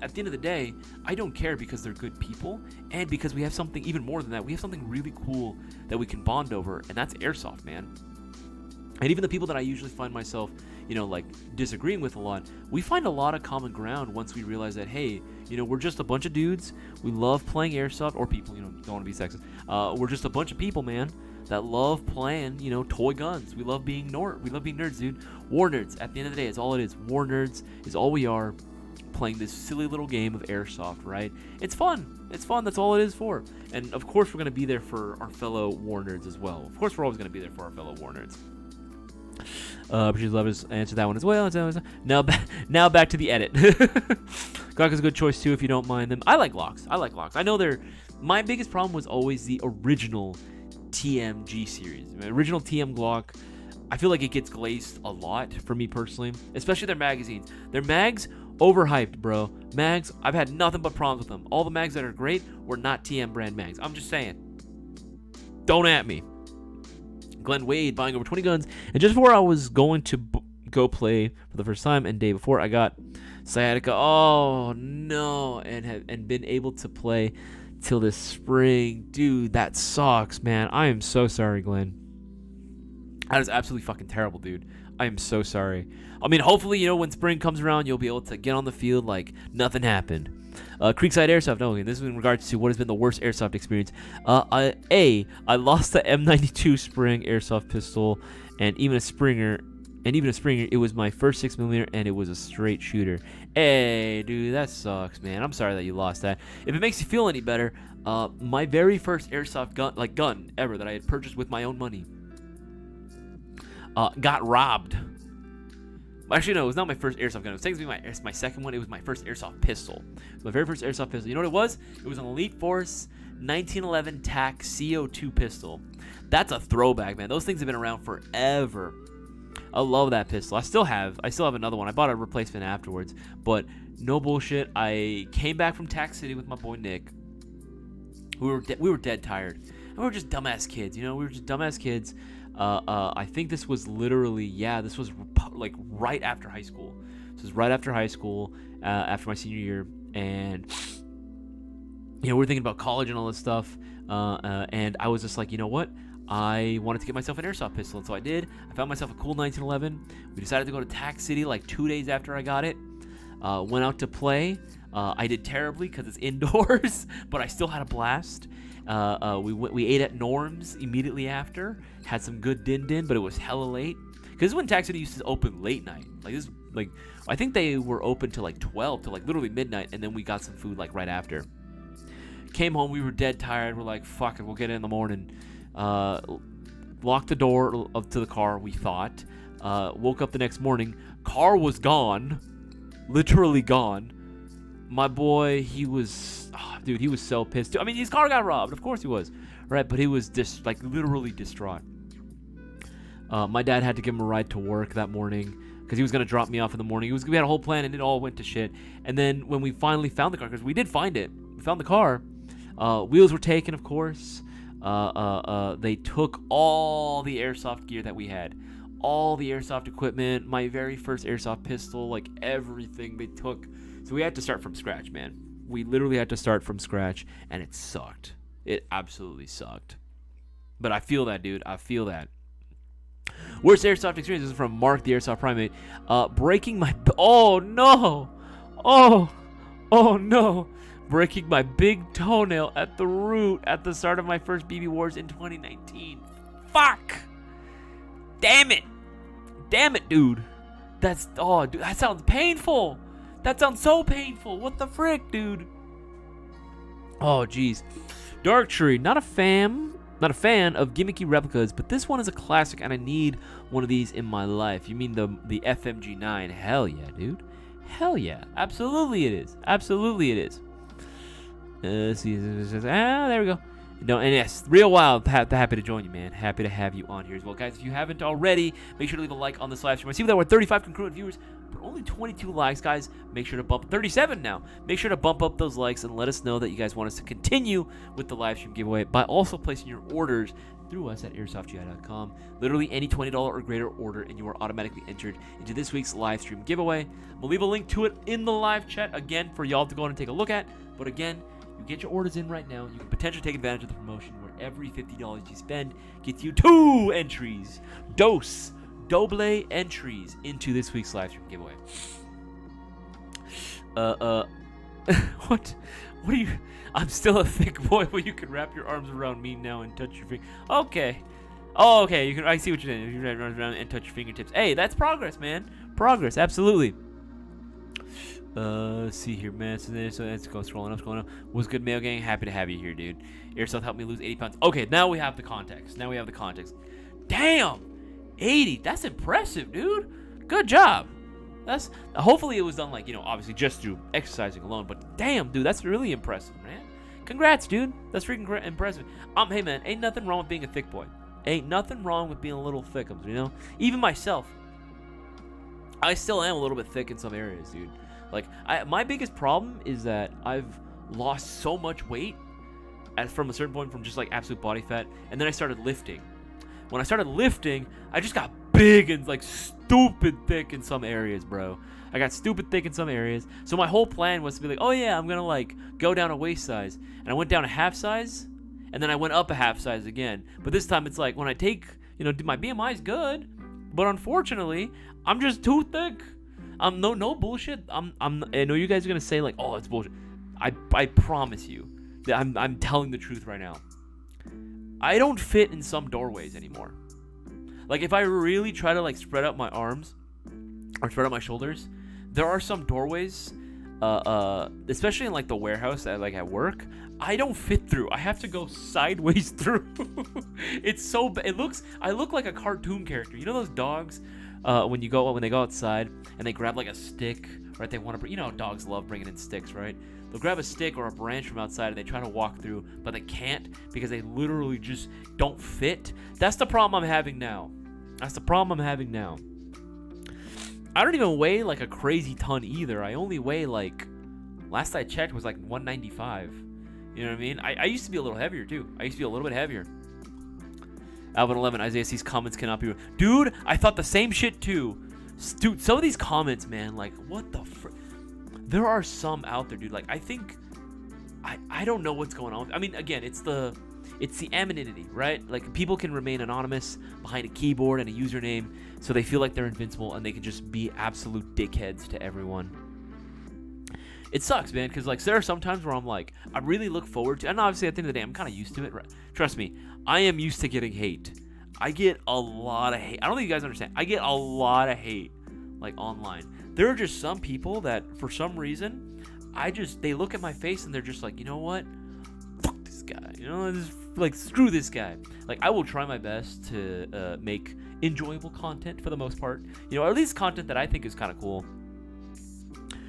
at the end of the day, I don't care because they're good people, and because we have something even more than that. We have something really cool that we can bond over, and that's Airsoft, man. And even the people that I usually find myself, disagreeing with a lot, we find a lot of common ground once we realize that, hey, we're just a bunch of dudes. We love playing Airsoft, or people, don't want to be sexist. We're just a bunch of people, man, that love playing, toy guns. We love being nerds, dude. War nerds. At the end of the day, it's all it is. War nerds is all we are, playing this silly little game of Airsoft, right? It's fun. That's all it is for. And of course, we're going to be there for our fellow war nerds as well. Of course, we're always going to be there for our fellow war nerds. She's love us answer that one as well. Now back to the edit. Glock is a good choice too if you don't mind them. I like locks. I know my biggest problem was always the original TMG series. The original TM Glock, I feel like it gets glazed a lot for me personally, especially their magazines. Their mags, overhyped, bro. Mags, I've had nothing but problems with them. All the mags that are great were not TM brand mags. I'm just saying. Don't at me. Glenn Wade buying over 20 guns, and just before I was going to go play for the first time, and day before I got sciatica. Oh no, and been able to play till this spring, dude. That sucks, man. I am so sorry, Glenn. That is absolutely fucking terrible, dude. I am so sorry. Hopefully, when spring comes around, you'll be able to get on the field like nothing happened. Creekside Airsoft. No, this is in regards to what has been the worst Airsoft experience. I lost the M92 Spring Airsoft pistol, and even a Springer. It was my first 6mm, and it was a straight shooter. Hey, dude, that sucks, man. I'm sorry that you lost that. If it makes you feel any better, my very first Airsoft gun ever that I had purchased with my own money, got robbed. Actually, no, it was not my first Airsoft gun. It was technically my second one. It was my first Airsoft pistol. My very first Airsoft pistol. You know what it was? It was an Elite Force 1911 TAC CO2 pistol. That's a throwback, man. Those things have been around forever. I love that pistol. I still have another one. I bought a replacement afterwards. But no bullshit. I came back from Tac City with my boy Nick. We were dead tired. And we were just dumbass kids, We were just dumbass kids. I think this was literally, this was like right after high school. This was right after high school, after my senior year, and we're thinking about college and all this stuff. And I was just like, you know what? I wanted to get myself an airsoft pistol, and so I did. I found myself a cool 1911. We decided to go to Tac City like 2 days after I got it. Went out to play. I did terribly because it's indoors, but I still had a blast. We ate at Norm's immediately after. Had some good din, but it was hella late. Because this is when Tac City used to open late night. I think they were open till like 12, till like literally midnight, and then we got some food like right after. Came home, we were dead tired. We're like, fuck it, we'll get it in the morning. Locked the door up to the car, we thought. Woke up the next morning. Car was gone. Literally gone. My boy, he was so pissed. I mean, his car got robbed. Of course he was. Right? But he was just literally distraught. My dad had to give him a ride to work that morning because he was going to drop me off in the morning. We had a whole plan and it all went to shit. And then when we finally found the car, because we did find it, we found the car, wheels were taken, of course. They took all the airsoft gear that we had. All the airsoft equipment, my very first airsoft pistol, like everything they took. So we had to start from scratch, man. We literally had to start from scratch, and it sucked. It absolutely sucked. But I feel that, dude. I feel that. Worst airsoft experience is from Mark, the Airsoft Primate. Breaking my... Oh, no. Oh, no. Breaking my big toenail at the root at the start of my first BB Wars in 2019. Fuck. Damn it, dude. Dude, that sounds painful. That sounds so painful. What the frick, dude? Oh, jeez. Dark Tree, not a fan of gimmicky replicas, but this one is a classic, and I need one of these in my life. You mean the FMG9? Hell yeah, dude. Hell yeah. Absolutely it is. Absolutely it is. There we go. No, and yes, real wild. Happy to join you, man. Happy to have you on here as well, guys. If you haven't already, make sure to leave a like on this live stream. I see that we're 35 congruent viewers, but only 22 likes, guys. Make sure to bump 37 now. Make sure to bump up those likes and let us know that you guys want us to continue with the live stream giveaway by also placing your orders through us at airsofti.com. Literally any $20 or greater order, and you are automatically entered into this week's live stream giveaway. We'll leave a link to it in the live chat again for y'all to go and take a look at. But again, you get your orders in right now. You can potentially take advantage of the promotion where every $50 you spend gets you 2 entries. Double entries into this week's live stream giveaway. What are you? I'm still a thick boy, but you can wrap your arms around me now and touch your finger. Okay. Oh, okay. You can. I see what you're saying. You can wrap your arms around and touch your fingertips. Hey, that's progress, man. Progress, absolutely. See here, man. So let's go scrolling up. What's good, Mayo Gang? Happy to have you here, dude. Airsoft helped me lose 80 pounds. Okay, now we have the context. Damn, 80. That's impressive, dude. Good job. That's hopefully it was done obviously just through exercising alone. But damn, dude, that's really impressive, man. Congrats, dude. That's freaking impressive. Hey, man, ain't nothing wrong with being a thick boy. Ain't nothing wrong with being a little thick, Even myself, I still am a little bit thick in some areas, dude. My biggest problem is that I've lost so much weight from a certain point from just absolute body fat, and then I started lifting. When I started lifting, I just got big and stupid thick in some areas, bro. I got stupid thick in some areas. So my whole plan was to be oh yeah, I'm gonna go down a waist size, and I went down a half size, and then I went up a half size again. But this time it's when I take, my BMI is good, but unfortunately I'm just too thick. No bullshit. I know you guys are gonna say oh, it's bullshit. I promise you that I'm telling the truth right now. I don't fit in some doorways anymore. If I really try to spread out my arms or spread out my shoulders, there are some doorways, especially in the warehouse at work, I don't fit through. I have to go sideways through. It's so bad. I look like a cartoon character. You know those dogs? When they go outside and they grab a stick, right? They want to, dogs love bringing in sticks, right? They'll grab a stick or a branch from outside and they try to walk through, but they can't because they literally just don't fit. That's the problem I'm having now. I don't even weigh a crazy ton either. I only weigh last I checked was 195. You know what I mean? I used to be a little heavier too. I used to be a little bit heavier. Alvin 11, Isaias, these comments cannot be. Dude, I thought the same shit too. Dude, some of these comments, man, like, what the there are some out there, dude. Like, I think I don't know what's going on. I mean, again, it's the anonymity, right? Like, people can remain anonymous behind a keyboard and a username, so they feel like they're invincible and they can just be absolute dickheads to everyone. It sucks, man, because, like, there are some times where I'm like, I really look forward to, and obviously at the end of the day, I'm kind of used to it. Right? Trust me, I am used to getting hate. I get a lot of hate. I don't think you guys understand. I get a lot of hate, like, online. There are just some people that, for some reason, they look at my face and they're just like, you know what? Fuck this guy. You know, just, like, screw this guy. Like, I will try my best to make enjoyable content for the most part. You know, or at least content that I think is kind of cool.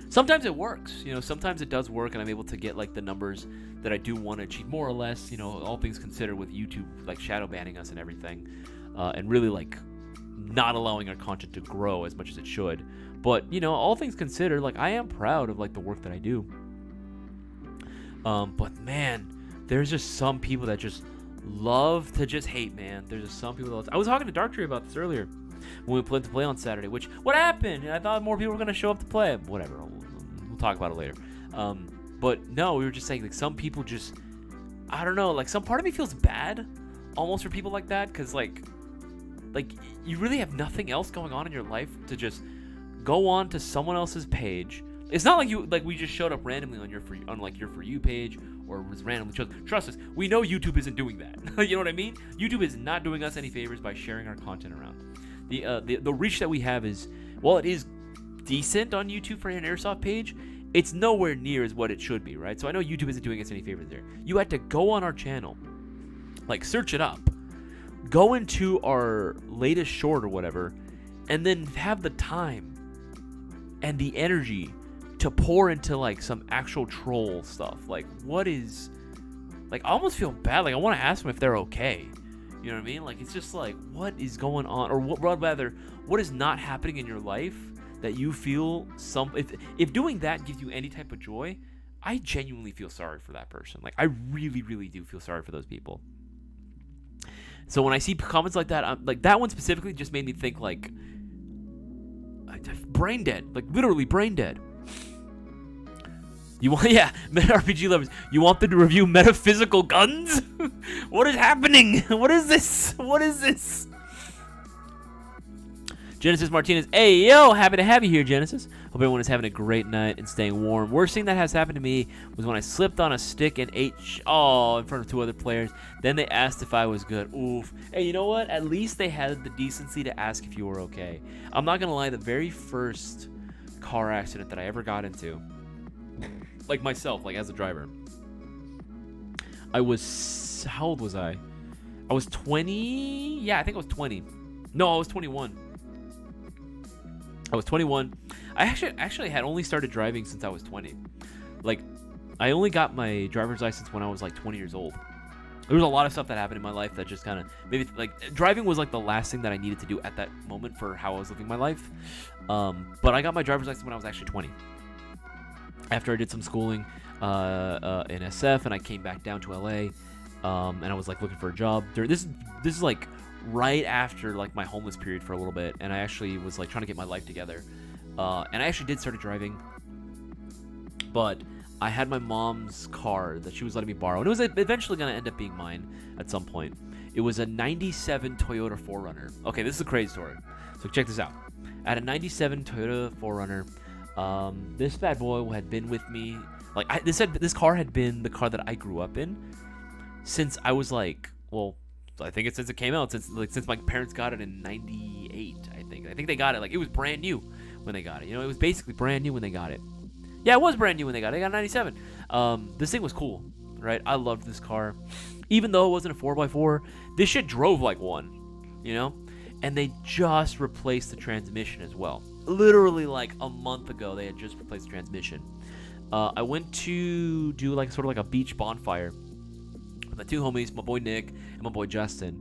Sometimes it works, you know, sometimes it does work and I'm able to get, like, the numbers that I do want to achieve, more or less, you know, all things considered, with YouTube, like, shadow banning us and everything, and really, like, not allowing our content to grow as much as it should. But, you know, all things considered, like, I am proud of, like, the work that I do. But, man, there's just some people that just love to just hate, man. There's just some people that I was talking to Dark Tree about this earlier when we planned to play on Saturday, what happened? I thought more people were going to show up to play. Whatever. We'll talk about it later. But no, we were just saying, like, some people just, I don't know, like, some part of me feels bad almost for people like that, because, like you really have nothing else going on in your life to just go on to someone else's page. It's not like we just showed up randomly on your For You page, or was randomly chosen. Trust us, we know YouTube isn't doing that. You know what I mean? YouTube is not doing us any favors by sharing our content around. The reach that we have is, while it is decent on YouTube for an Airsoft page, it's nowhere near as what it should be, right? So I know YouTube isn't doing us any favors there. You had to go on our channel, like, search it up, go into our latest short or whatever, and then have the time and the energy to pour into, like, some actual troll stuff. Like, what is, like, I almost feel bad. Like, I want to ask them if they're okay. You know what I mean? Like, it's just like, what is going on? Or what is not happening in your life that you feel if doing that gives you any type of joy? I genuinely feel sorry for that person. Like, I really, really do feel sorry for those people. So when I see comments like that, like, that one specifically just made me think, like, brain dead. Like, literally brain dead. You want, yeah, RPG lovers, you want them to review metaphysical guns? What is happening? What is this? Genesis Martinez, hey, yo, happy to have you here, Genesis. Hope everyone is having a great night and staying warm. Worst thing that has happened to me was when I slipped on a stick and ate in front of 2 other players. Then they asked if I was good. Oof. Hey, you know what? At least they had the decency to ask if you were okay. I'm not going to lie, the very first car accident that I ever got into, like, myself, like, as a driver, how old was I? I was 20. Yeah, I think I was 20. No, I was 21. I was 21. I actually had only started driving since I was 20. Like, I only got my driver's license when I was, like, 20 years old. There was a lot of stuff that happened in my life that just kind of maybe, like, driving was, like, the last thing that I needed to do at that moment for how I was living my life. But I got my driver's license when I was actually 20. After I did some schooling in SF, and I came back down to LA, and I was, like, looking for a job. This is like right after, like, my homeless period for a little bit, and I actually was, like, trying to get my life together. And I actually did start driving, but I had my mom's car that she was letting me borrow, and it was eventually going to end up being mine at some point. It was a 97 Toyota 4Runner. Okay, this is a crazy story. So check this out. I had a 97 Toyota 4Runner. This bad boy had been with me, like, this car had been the car that I grew up in since I was, like, well, I think it's since it came out, since my parents got it in 98. I think they got it, like, it was brand new when they got it. You know, it was basically brand new when they got it. Yeah, it was brand new when they got it. They got 97. This thing was cool, right? I loved this car, even though it wasn't a 4x4. This shit drove like one, you know. And they just replaced the transmission as well. Literally, like, a month ago, they had just replaced the transmission. I went to do, like, sort of like a beach bonfire with my 2 homies, my boy Nick and my boy Justin,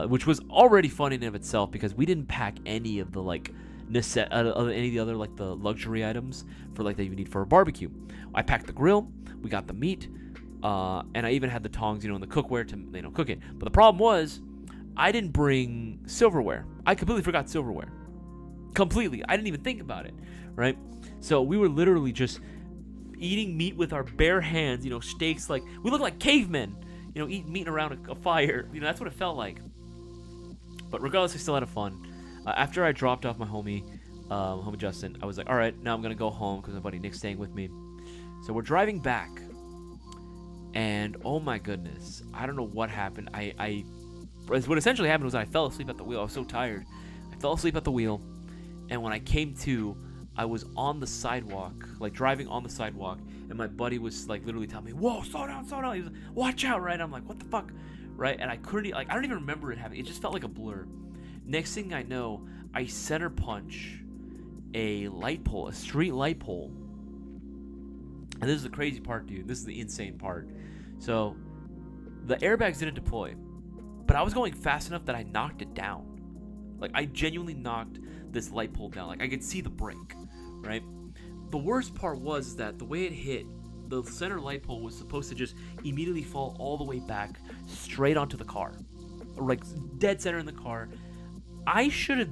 which was already fun in and of itself because we didn't pack any of the, like, any of the other, like, the luxury items for, like, that you need for a barbecue. I packed the grill, we got the meat, and I even had the tongs, you know, and the cookware to, you know, cook it. But the problem was, I didn't bring silverware. I completely forgot silverware. Completely. I didn't even think about it, right? So we were literally just eating meat with our bare hands, steaks. Like, we look like cavemen, eating meat around a fire. That's what it felt like. But regardless, I still had fun. After I dropped off my homie Justin, I was like, all right, now I'm going to go home because my buddy Nick's staying with me. So we're driving back. And oh my goodness, I don't know what happened. What essentially happened was I fell asleep at the wheel. I was so tired. I fell asleep at the wheel. And when I came to, I was on the sidewalk, like driving on the sidewalk, and my buddy was like literally telling me, "Whoa, slow down, slow down." He was like, "Watch out!" Right? I'm like, "What the fuck?" Right? And I couldn't, I don't even remember it happening. It just felt like a blur. Next thing I know, I center punch a light pole, a street light pole. And this is the crazy part, dude. This is the insane part. So, the airbags didn't deploy, but I was going fast enough that I knocked it down. Like, I genuinely knocked this light pole down. Like, I could see the break, right? The worst part was that the way it hit, the center light pole was supposed to just immediately fall all the way back straight onto the car. Like, dead center in the car. I should have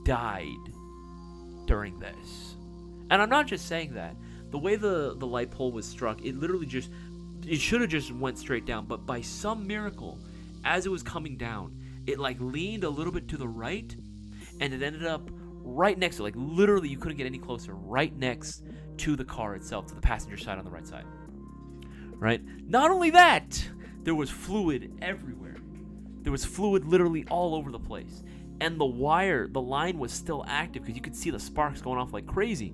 died during this. And I'm not just saying that. The way the light pole was struck, it literally just, it should have just went straight down. But by some miracle, as it was coming down, it like leaned a little bit to the right, and it ended up right next to, like literally you couldn't get any closer, right next to the car itself, to the passenger side on the right side. Right? Not only that, there was fluid everywhere. There was fluid literally all over the place. And the line was still active because you could see the sparks going off like crazy.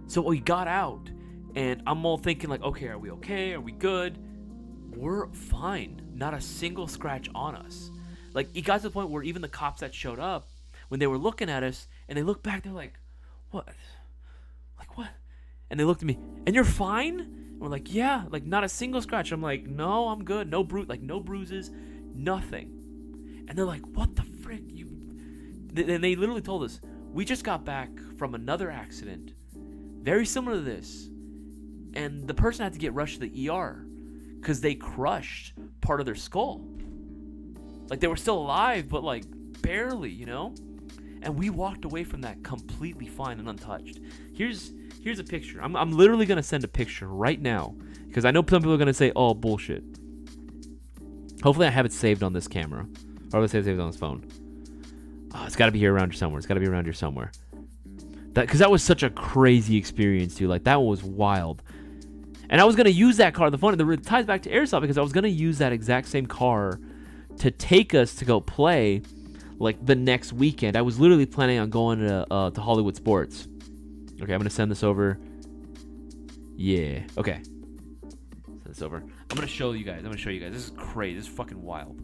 So we got out, and I'm all thinking like, okay, are we okay? Are we good? We're fine. Not a single scratch on us. Like, it got to the point where even the cops that showed up, when they were looking at us, and they looked back, they're like, what? Like, what? And they looked at me, and you're fine? And we're like, yeah, like, not a single scratch. I'm like, no, I'm good. No bruises, nothing. And they're like, what the frick? And they literally told us, we just got back from another accident, very similar to this. And the person had to get rushed to the ER because they crushed part of their skull. Like, they were still alive, but like barely, And we walked away from that completely fine and untouched. Here's a picture. I'm literally gonna send a picture right now because I know some people are gonna say, "Oh, bullshit." Hopefully, I have it saved on this camera, or let's say it's saved on this phone. Oh, it's got to be here around here somewhere. Because that was such a crazy experience, dude. Like, that one was wild. And I was gonna use that car. The fun, it ties back to Airsoft because I was gonna use that exact same car to take us to go play, like, the next weekend. I was literally planning on going to Hollywood Sports. Okay, I'm gonna send this over. Yeah. Okay. Send this over. I'm gonna show you guys. This is crazy. This is fucking wild.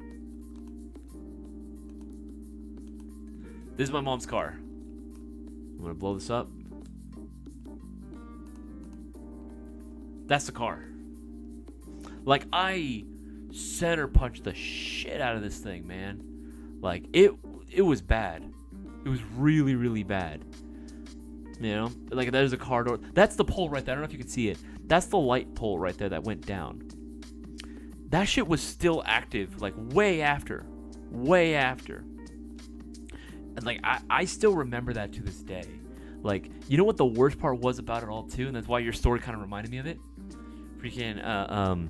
This is my mom's car. I'm gonna blow this up. That's the car. Like, I center punched the shit out of this thing, man. Like, it was bad. It was really, really bad. Like, there's a car door. That's the pole right there. I don't know if you can see it. That's the light pole right there that went down. That shit was still active, like, way after. And, like, I still remember that to this day. Like, you know what the worst part was about it all, too? And that's why your story kind of reminded me of it? Freaking,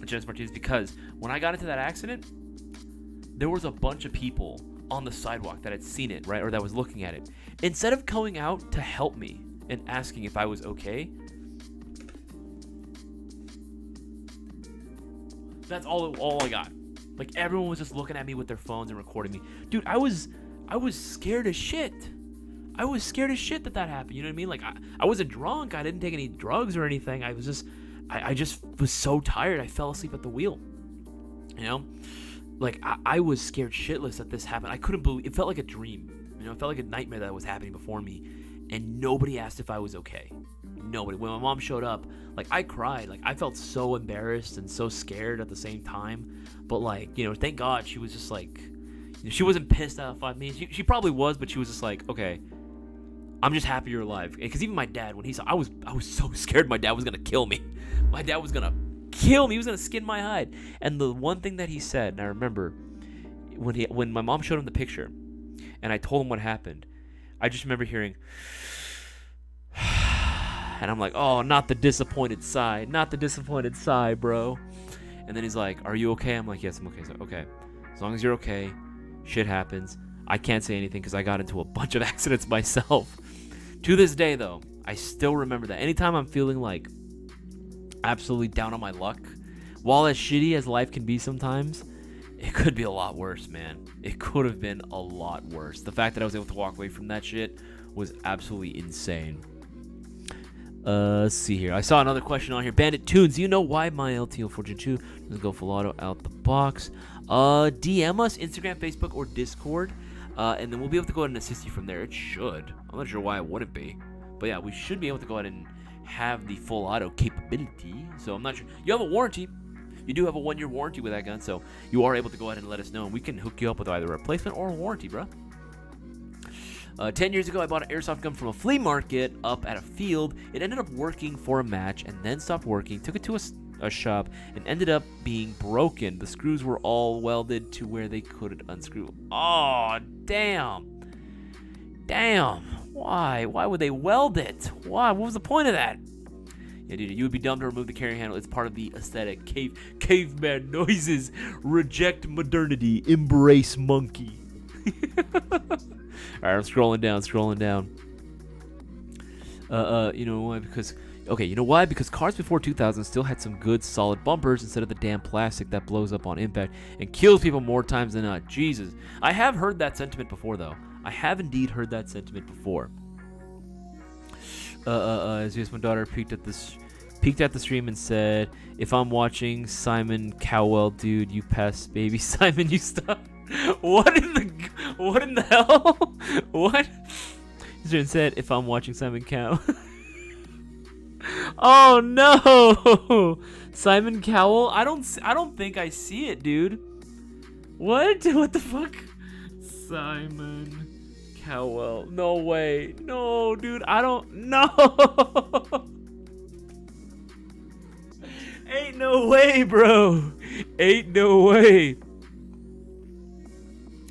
Jen's Martinez, because when I got into that accident, there was a bunch of people on the sidewalk that had seen it, right? Or that was looking at it. Instead of going out to help me and asking if I was okay, that's all I got. Like, everyone was just looking at me with their phones and recording me. Dude, I was scared as shit. I was scared as shit that happened. You know what I mean? Like, I wasn't drunk. I didn't take any drugs or anything. I just was so tired. I fell asleep at the wheel. Like, I was scared shitless that this happened. I couldn't believe it. Felt like a dream. It felt like a nightmare that was happening before me. And nobody asked if I was okay. Nobody. When my mom showed up, like, I cried. Like, I felt so embarrassed and so scared at the same time. But, like, thank God she was just like, she wasn't pissed off at me. She probably was, but she was just like, okay, I'm just happy you're alive. Because even my dad, when he saw, I was so scared my dad was gonna kill me. My dad was gonna kill me. He was gonna skin my hide. And the one thing that he said, and I remember, when my mom showed him the picture, and I told him what happened, I just remember hearing, and I'm like, oh, not the disappointed sigh, bro. And then he's like, are you okay? I'm like, yes, I'm okay. He's like, okay, as long as you're okay, shit happens. I can't say anything because I got into a bunch of accidents myself. To this day, though, I still remember that. Anytime I'm feeling like absolutely down on my luck, while as shitty as life can be sometimes, it could be a lot worse, man. It could have been a lot worse. The fact that I was able to walk away from that shit was absolutely insane. Let's see here. I saw another question on here. Bandit Tunes, do you know why my LTO4 Gen 2 doesn't go full auto out the box? DM us, Instagram, Facebook, or Discord, and then we'll be able to go ahead and assist you from there. It should. I'm not sure why it wouldn't be. But yeah, we should be able to go ahead and have the full auto capability. So I'm not sure. You have a warranty. You do have a 1-year warranty with that gun, so you are able to go ahead and let us know, and we can hook you up with either a replacement or a warranty, bro. 10 years ago, I bought an airsoft gun from a flea market up at a field. It ended up working for a match and then stopped working. Took it to a shop and ended up being broken. The screws were all welded to where they couldn't unscrew. Oh, damn. Damn. Why? Why would they weld it? Why? What was the point of that? Yeah, dude, you would be dumb to remove the carry handle. It's part of the aesthetic. Caveman noises. Reject modernity. Embrace monkey. Alright, I'm scrolling down. You know why? You know why? Because cars before 2000 still had some good solid bumpers instead of the damn plastic that blows up on impact and kills people more times than not. Jesus. I have heard that sentiment before, though. I have indeed heard that sentiment before. As my daughter peeked at the stream and said, if I'm watching Simon Cowell, dude, you pest, baby. Simon, you stop. What in the hell? What? He said, if I'm watching Simon Cowell. Oh no! Simon Cowell? I don't think I see it, dude. What? What the fuck? Simon Cowell. No way. No, dude, I don't know. Ain't no way, bro. Ain't no way.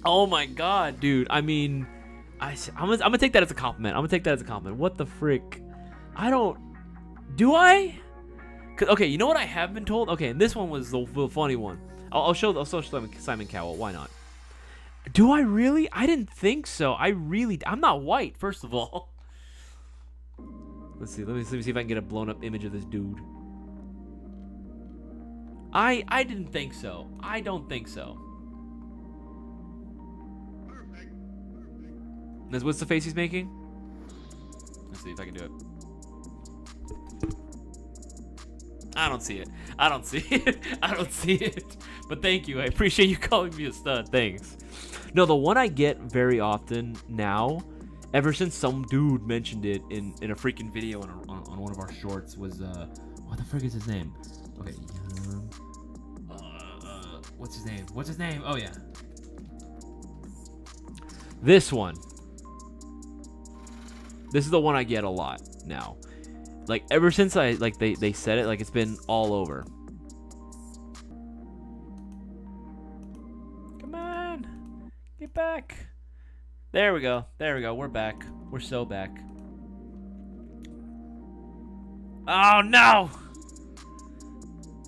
Oh my god, dude. I mean, I'm gonna take that as a compliment. What the frick? Do I? Okay, you know what I have been told? Okay, and this one was the funny one. I'll show Simon Cowell. Why not? Do I really? I didn't think so. I'm not white, first of all. Let's see. Let me see if I can get a blown up image of this dude. I didn't think so. I don't think so. What's the face he's making? Let's see if I can do it. I don't see it. But thank you. I appreciate you calling me a stud. Thanks. No, the one I get very often now, ever since some dude mentioned it in a freaking video on one of our shorts, was what the frick is his name? Okay. What's his name? Oh yeah. This one. This is the one I get a lot now. Like, ever since they said it, like, it's been all over. Come on. Get back. There we go. We're back. We're so back. Oh, no.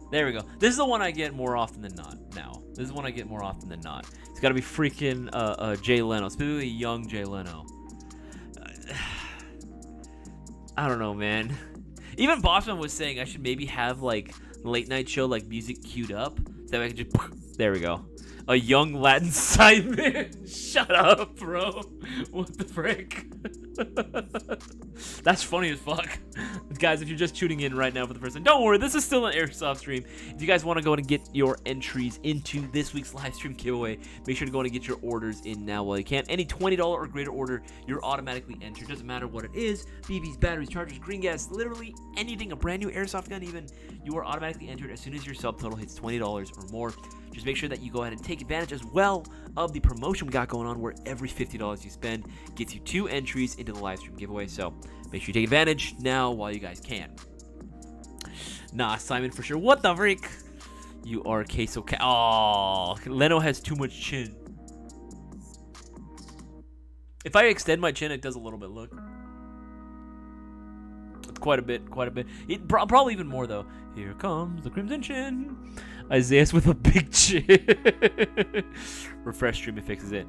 There we go. This is the one I get more often than not now. It's got to be freaking Jay Leno. Specifically young Jay Leno. I don't know, man. Even Bossman was saying I should maybe have, like, late night show, like, music queued up. So that I could just... There we go. A young Latin Simon. Shut up, bro. What the frick? That's funny as fuck. Guys, if you're just tuning in right now for the first time, don't worry, this is still an Airsoft stream. If you guys want to go and get your entries into this week's live stream giveaway, make sure to go and get your orders in now while you can. Any $20 or greater order, you're automatically entered. Doesn't matter what it is. BBs, batteries, chargers, green gas, literally anything, a brand new Airsoft gun even, you are automatically entered as soon as your subtotal hits $20 or more. Just make sure that you go ahead and take advantage as well of the promotion we got going on, where every $50 you spend gets you 2 entries into the live stream giveaway. So make sure you take advantage now while you guys can. Nah, Simon for sure. What the freak? You are queso. Oh, Leno has too much chin. If I extend my chin, it does a little bit. Look. It's quite a bit. Probably even more, though. Here comes the crimson chin. Isaias with a big chin. Refresh stream, it fixes it.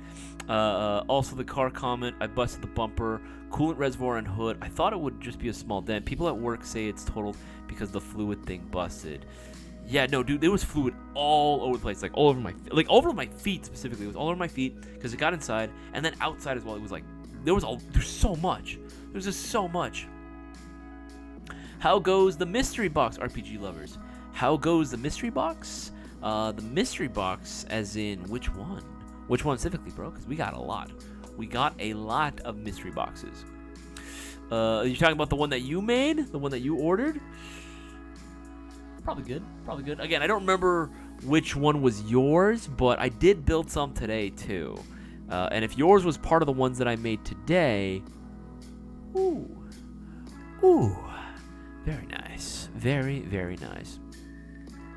Also, the car comment. I busted the bumper, coolant reservoir, and hood. I thought it would just be a small dent. People at work say it's totaled because the fluid thing busted. Yeah, no, dude, there was fluid all over the place, like all over my feet specifically. It was all over my feet because it got inside, and then outside as well. It was like there's so much. There's just so much. How goes the mystery box, RPG lovers? How goes the mystery box? The mystery box, as in which one? Which one specifically, bro? Because we got a lot. We got a lot of mystery boxes. Are you talking about the one that you made? The one that you ordered? Probably good. Again, I don't remember which one was yours, but I did build some today too. And if yours was part of the ones that I made today, ooh, very nice, very, very nice.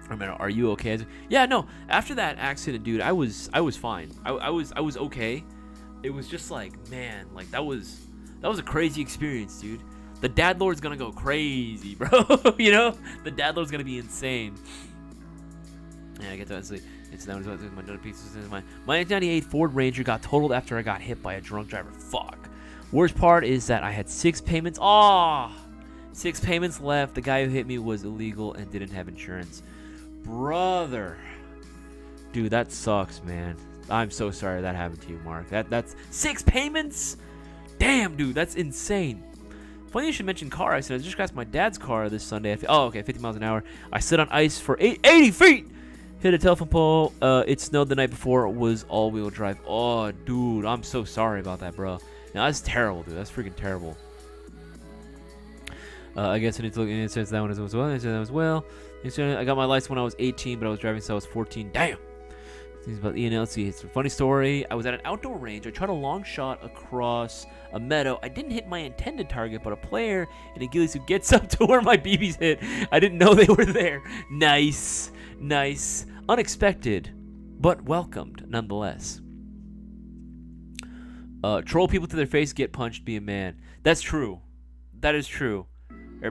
Remember, are you okay? Yeah, no. After that accident, dude, I was fine. I was okay. It was just like, man, like that was a crazy experience, dude. The dad lord's gonna go crazy, bro. You know, the dad lord's gonna be insane. Yeah, I get that. It's now my another pieces. My 1998 Ford Ranger got totaled after I got hit by a drunk driver. Fuck. Worst part is that I had 6 payments. 6 payments left. The guy who hit me was illegal and didn't have insurance. Brother, dude, that sucks, man. I'm so sorry that happened to you, Mark. That's 6 payments. Damn, dude, that's insane. Funny you should mention car accident. I just crashed my dad's car this Sunday. 50 miles an hour. I slid on ice for 80 feet. Hit a telephone pole. It snowed the night before. It was all-wheel drive. Oh, dude, I'm so sorry about that, bro. Now, that's terrible, dude. That's freaking terrible. I guess I need to look into that one as well. I got my license when I was 18, but I was driving since I was 14. Damn. Things about E&L. See, it's a funny story. I was at an outdoor range. I tried a long shot across a meadow. I didn't hit my intended target, but a player in a ghillie suit gets up to where my BBs hit. I didn't know they were there. Nice. Unexpected, but welcomed nonetheless. Troll people to their face, get punched, be a man. That's true. That is true.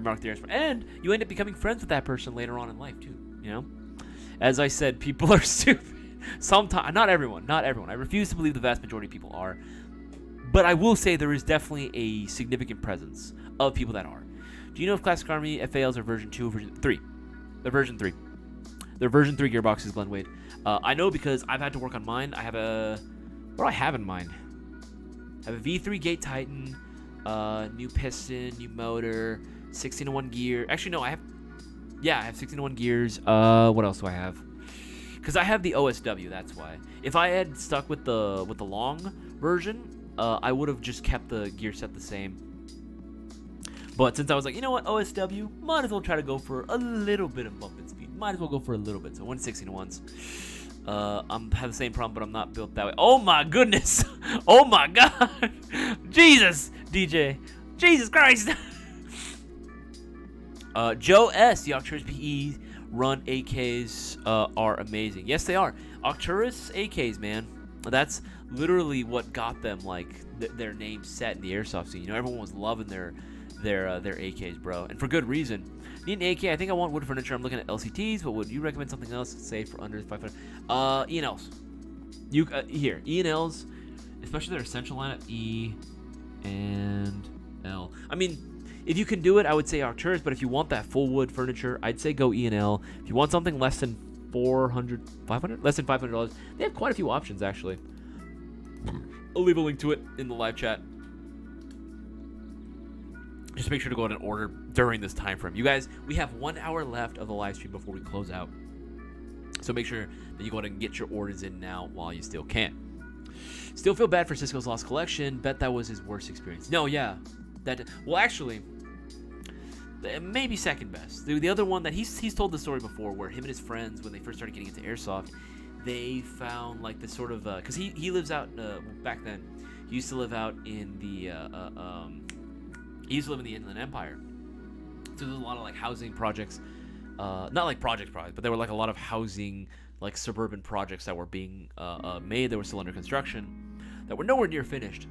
Mark the Airsoft. And you end up becoming friends with that person later on in life, too. You know? As I said, people are stupid. Sometimes, not everyone. I refuse to believe the vast majority of people are. But I will say there is definitely a significant presence of people that are. Do you know if Classic Army FALs are version 2 or version 3? They're version 3. They're version 3 gearboxes, Glenn Wade. I know because I've had to work on mine. I have a... What do I have in mine? I have a V3 Gate Titan, new piston, new motor, 16-to-1 gear. Actually, no, I have 16-to-1 gears. What else do I have? Because I have the OSW, that's why. If I had stuck with the long version, I would have just kept the gear set the same. But since I was like, you know what, OSW, might as well try to go for a little bit of bump and speed. Might as well go for a little bit. So 116-to-1s. I have the same problem, but I'm not built that way. Oh my goodness! Oh my god! Jesus, DJ, Jesus Christ! Joe S. The Arcturus PE run AKs are amazing. Yes, they are. Arcturus AKs, man. That's literally what got them like their name set in the airsoft scene. You know, everyone was loving their AKs, bro, and for good reason. Need an AK? I think I want wood furniture. I'm looking at LCTs, but would you recommend something else? Say for under 500. E&Ls. Here E&Ls, especially their essential lineup E and L. I mean, if you can do it, I would say Arcturus, but if you want that full wood furniture, I'd say go E&L. If you want something less than 400, 500, less than $500, they have quite a few options actually. I'll leave a link to it in the live chat. Just make sure to go ahead and order during this time frame. You guys, we have 1 hour left of the live stream before we close out. So make sure that you go ahead and get your orders in now while you still can. Still feel bad for Cisco's lost collection. Bet that was his worst experience. No, yeah. Well, actually, maybe second best. The other one that he's told the story before where him and his friends, when they first started getting into airsoft, they found like this sort of... Because he lives out... back then, he used to live out in the... he used to live in the Inland Empire. So there's a lot of like housing projects, not like projects, but there were like a lot of housing, like suburban projects that were being made. That were still under construction, that were nowhere near finished.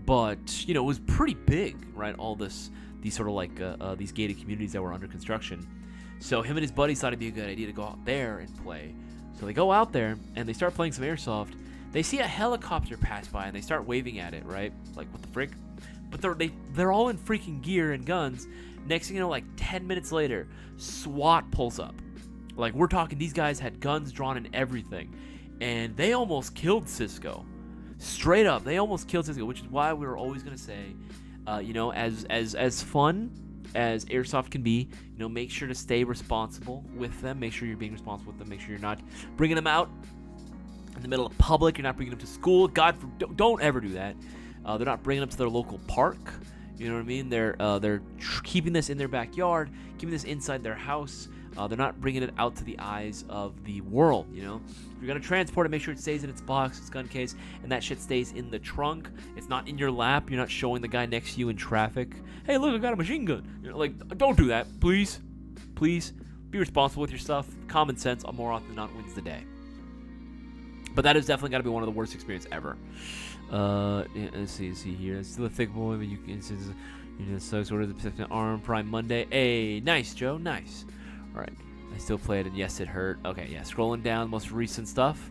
but it was pretty big, right? All these sort of like these gated communities that were under construction. So him and his buddies thought it'd be a good idea to go out there and play. So they go out there and they start playing some airsoft. They see a helicopter pass by and they start waving at it, right? Like, what the frick? But they're all in freaking gear and guns. Next thing you know, like 10 minutes later, SWAT pulls up. Like, we're talking, these guys had guns drawn and everything. And they almost killed Cisco. Straight up, they almost killed Cisco, which is why we were always going to say, as fun as airsoft can be, make sure to stay responsible with them. Make sure you're being responsible with them. Make sure you're not bringing them out in the middle of public. You're not bringing them to school. Don't ever do that. They're not bringing them to their local park. You know what I mean? They're keeping this in their backyard, keeping this inside their house. They're not bringing it out to the eyes of the world. If you're gonna transport it, make sure it stays in its box, its gun case, and that shit stays in the trunk. It's not in your lap. You're not showing the guy next to you in traffic. Hey, look, I got a machine gun. Don't do that, please. Please be responsible with your stuff. Common sense, more often than not, wins the day. But that is definitely got to be one of the worst experiences ever. Let's see here. It's still a thick boy, but you can. Sucks. Order the arm Prime Monday. Hey, nice, Joe. Nice. All right. I still played, and yes, it hurt. Okay, yeah. Scrolling down, most recent stuff.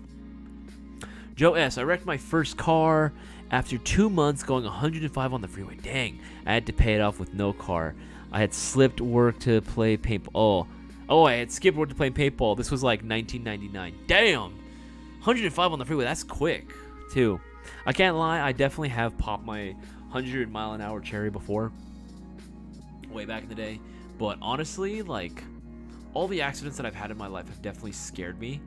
Joe S. I wrecked my first car after 2 months going 105 on the freeway. Dang. I had to pay it off with no car. I had slipped work to play paintball. Oh, I had skipped work to play paintball. This was like 1999. Damn. 105 on the freeway. That's quick, too. I can't lie. I definitely have popped my 100-mile-an-hour cherry before. Way back in the day. But honestly, like, all the accidents that I've had in my life have definitely scared me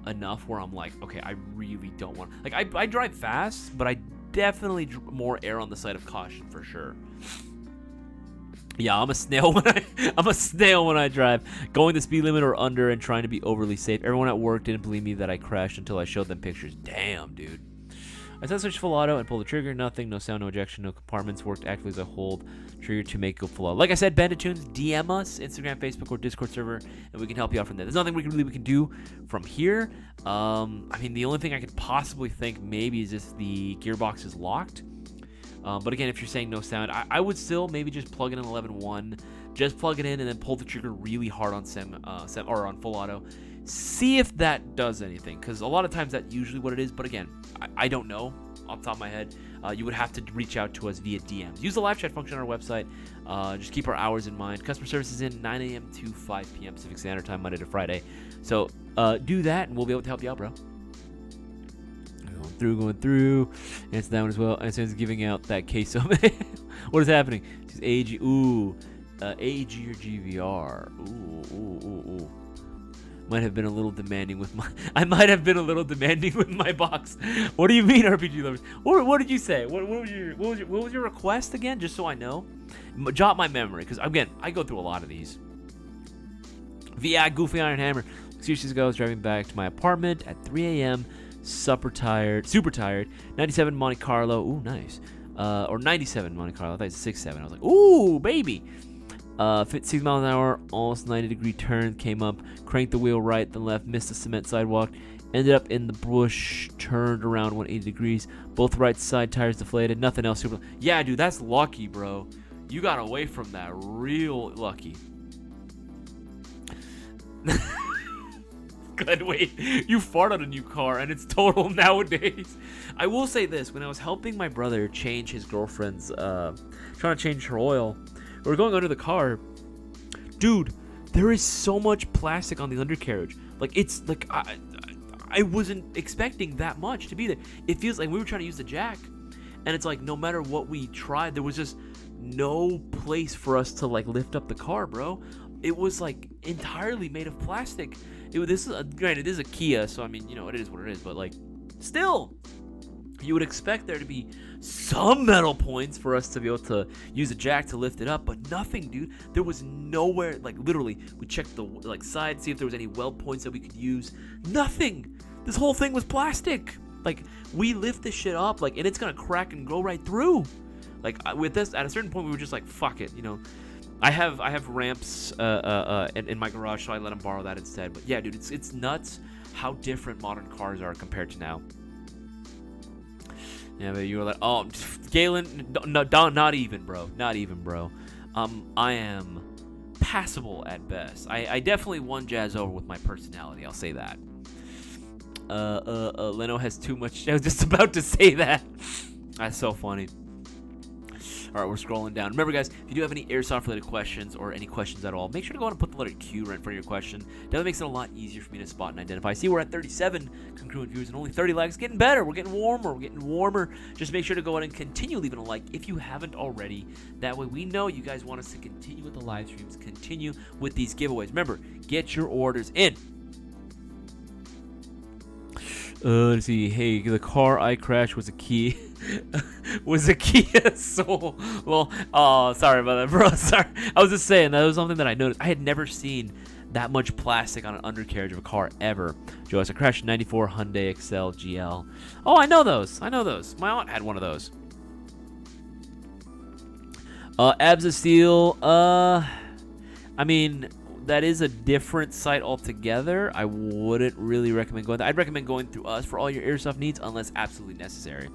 enough where I'm like, okay, I really don't want... Like, I drive fast, but I definitely more err on the side of caution for sure. Yeah, I'm a snail when I drive, going the speed limit or under and trying to be overly safe. Everyone at work didn't believe me that I crashed until I showed them pictures. Damn, dude. I said switch full auto and pull the trigger. Nothing, no sound, no ejection, no compartments. Worked actively as a hold trigger to make it go full auto. Like I said, Bandit Tunes, DM us, Instagram, Facebook, or Discord server, and we can help you out from there. There's nothing we can do from here. I mean, the only thing I could possibly think maybe is if the gearbox is locked. But again, if you're saying no sound, I would still maybe just plug in an 11.1, just plug it in and then pull the trigger really hard on or on full auto. See if that does anything, because a lot of times that's usually what it is. But again, I don't know off the top of my head. You would have to reach out to us via DMs. Use the live chat function on our website. Just keep our hours in mind. Customer service is in 9 a.m. to 5 p.m. Pacific Standard Time, Monday to Friday. So do that, and we'll be able to help you out, bro. Going through. Answer that one as well. And since giving out that case of what is happening? Just AG. Ooh. AG or GVR. Ooh. Might have been a little demanding with my. I might have been a little demanding with my box. What do you mean, RPG lovers? What did you say? What was your request again? Just so I know. Jot my memory, because again, I go through a lot of these. VI Goofy Iron Hammer. 6 years ago, I was driving back to my apartment at 3 a.m. Super tired. 97 Monte Carlo. Ooh, nice. Or 97 Monte Carlo. I thought it was 6.7. I was like, ooh, baby. 6 miles an hour, almost 90-degree turn, came up, cranked the wheel right, then left, missed the cement sidewalk, ended up in the bush, turned around 180 degrees, both right side tires deflated, nothing else. Yeah, dude, that's lucky, bro. You got away from that real lucky. Good, wait, you fart on a new car and it's total nowadays. I will say this, when I was helping my brother change his girlfriend's, trying to change her oil, we were going under the car. Dude, there is so much plastic on the undercarriage. Like, it's like, I wasn't expecting that much to be there. It feels like we were trying to use the jack, and it's like no matter what we tried, there was just no place for us to like lift up the car, bro. It was like entirely made of plastic. Granted, this is a Kia, so I mean, you know, it is what it is, but like, still, you would expect there to be some metal points for us to be able to use a jack to lift it up, but nothing, dude. There was nowhere. Like, literally, we checked the like side, see if there was any weld points that we could use. Nothing. This whole thing was plastic. Like, we lift this shit up, like, and it's gonna crack and go right through. Like, with this, at a certain point, we were just like, fuck it, you know. I have ramps in my garage, so I let him borrow that instead. But yeah, dude, it's nuts how different modern cars are compared to now. Yeah, but you were like, oh, Galen, no, not even, bro. Not even, bro. I am passable at best. I definitely won Jazz over with my personality. I'll say that. Leno has too much. I was just about to say that. That's so funny. All right, we're scrolling down. Remember, guys, if you do have any airsoft-related questions or any questions at all, make sure to go ahead and put the letter Q right in front of your question. That makes it a lot easier for me to spot and identify. See, we're at 37 congruent viewers and only 30 likes. Getting better. We're getting warmer. We're getting warmer. Just make sure to go ahead and continue leaving a like if you haven't already. That way we know you guys want us to continue with the live streams, continue with these giveaways. Remember, get your orders in. Let's see. Hey, the car I crashed was a key. Was a Kia Soul. Well, oh, sorry about that, bro. Sorry. I was just saying that was something that I noticed. I had never seen that much plastic on an undercarriage of a car ever. Joe, I crashed 94 Hyundai Excel GL. Oh, I know those. I know those. My aunt had one of those. Abs of Steel. I mean, that is a different site altogether. I wouldn't really recommend going there. I'd recommend going through us for all your airsoft needs unless absolutely necessary.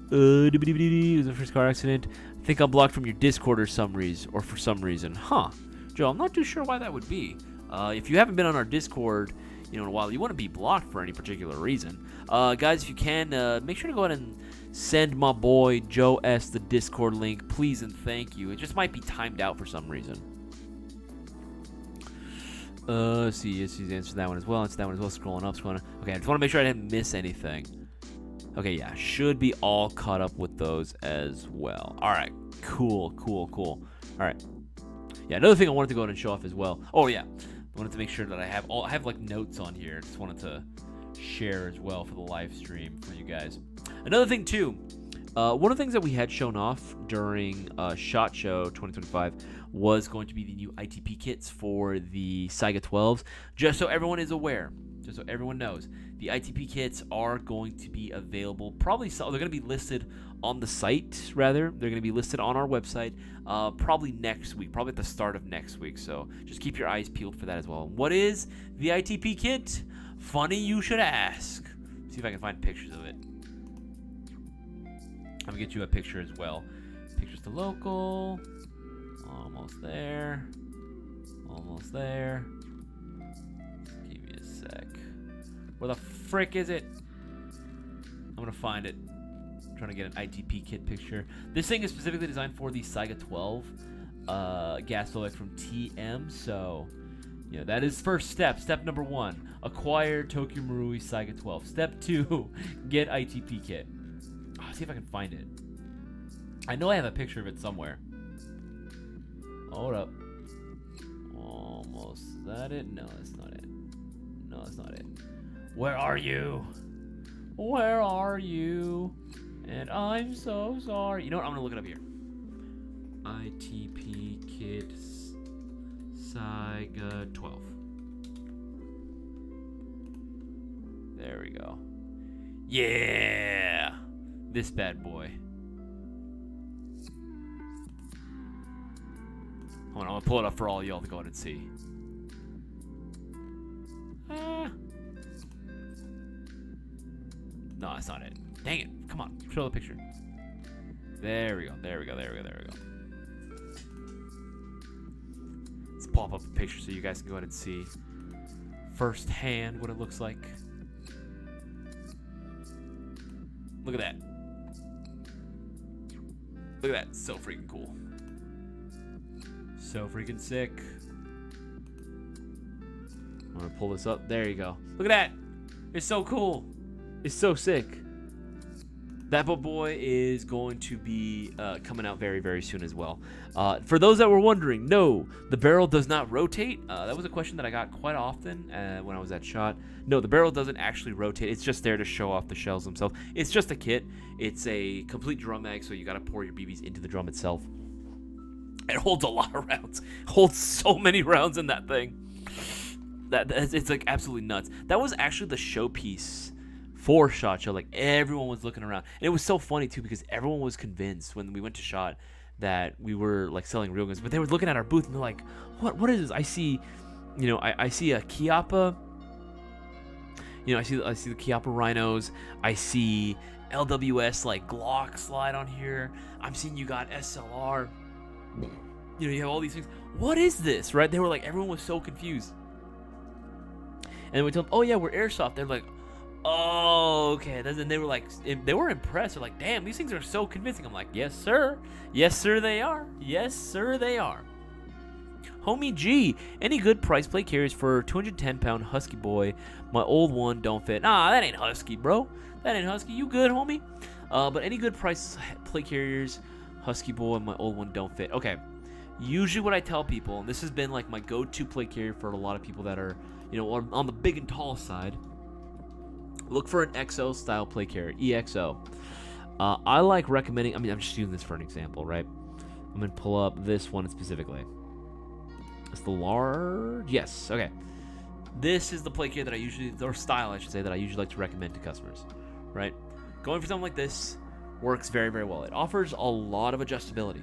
It was the first car accident. I think I'm blocked from your Discord or for some reason. Huh. Joe, I'm not too sure why that would be. If you haven't been on our Discord, in a while, you wouldn't be blocked for any particular reason. Guys, if you can, make sure to go ahead and send my boy Joe S the Discord link, please and thank you. It just might be timed out for some reason. Let's see. Yes, he's answered that one as well. Answered that one as well. Scrolling up. Okay, I just want to make sure I didn't miss anything. Okay, yeah, should be all caught up with those as well. All right, cool. All right. Yeah, another thing I wanted to go ahead and show off as well. Oh yeah, I wanted to make sure that I have like notes on here. Just wanted to share as well for the live stream for you guys. Another thing too, one of the things that we had shown off during SHOT Show 2025 was going to be the new ITP kits for the Saiga 12s. Just so everyone is aware, just so everyone knows, the ITP kits are going to be available. They're going to be listed on the site, rather. They're going to be listed on our website probably next week, probably at the start of next week. So just keep your eyes peeled for that as well. What is the ITP kit? Funny you should ask. See if I can find pictures of it. I'm going to get you a picture as well. Pictures to local. Almost there. Almost there. Give me a sec. Where the frick is it? I'm going to find it. I'm trying to get an ITP kit picture. This thing is specifically designed for the Saiga 12 gas solid from TM. So, that is first step. Step number 1, acquire Tokyo Marui Saiga 12. Step 2, get ITP kit. See if I can find it. I know I have a picture of it somewhere. Hold up. Almost. Is that it? No, that's not it. No, that's not it. Where are you? Where are you? And I'm so sorry. You know what? I'm going to look it up here. ITP kit Saiga 12. There we go. Yeah! This bad boy. Hold on, I'm going to pull it up for all y'all to go ahead and see. No, that's not it. Dang it. Come on. Show the picture. There we go. Let's pop up a picture so you guys can go ahead and see firsthand what it looks like. Look at that. Look at that. So freaking cool. So freaking sick. I'm going to pull this up. There you go. Look at that. It's so cool. It's so sick. That boy is going to be coming out very, very soon as well. For those that were wondering, no, the barrel does not rotate. That was a question that I got quite often when I was at SHOT. No, the barrel doesn't actually rotate. It's just there to show off the shells themselves. It's just a kit. It's a complete drum mag, so you got to pour your BBs into the drum itself. It holds a lot of rounds. It holds so many rounds in that thing. It's like absolutely nuts. That was actually the showpiece for SHOT Show. Like, everyone was looking around, and it was so funny too because everyone was convinced when we went to SHOT that we were like selling real guns, but they were looking at our booth and they're like, what is this? I see, I see a Chiappa. I see the Chiappa Rhinos. I see LWS like Glock slide on here. I'm seeing you got SLR. You know, you have all these things. What is this, right? They were like, everyone was so confused. And we told them, oh yeah, we're Airsoft. They're like, oh, okay. Then they were like, they were impressed. They're like, damn, these things are so convincing. I'm like, yes, sir. Yes, sir, they are. Yes, sir, they are. Homie G, any good price play carriers for 210-pound Husky boy? My old one don't fit. Nah, that ain't Husky, bro. That ain't Husky. You good, homie? But any good price play carriers, Husky boy, my old one don't fit. Okay. Usually what I tell people, and this has been like my go-to play carrier for a lot of people that are, you know, on the big and tall side, look for an XO style play carrier, EXO. I like recommending, I mean, I'm just using this for an example, right? I'm going to pull up this one specifically. It's the large, yes, okay. This is the play carrier that I usually, or style I should say, that I usually like to recommend to customers, right? Going for something like this works very, very well. It offers a lot of adjustability,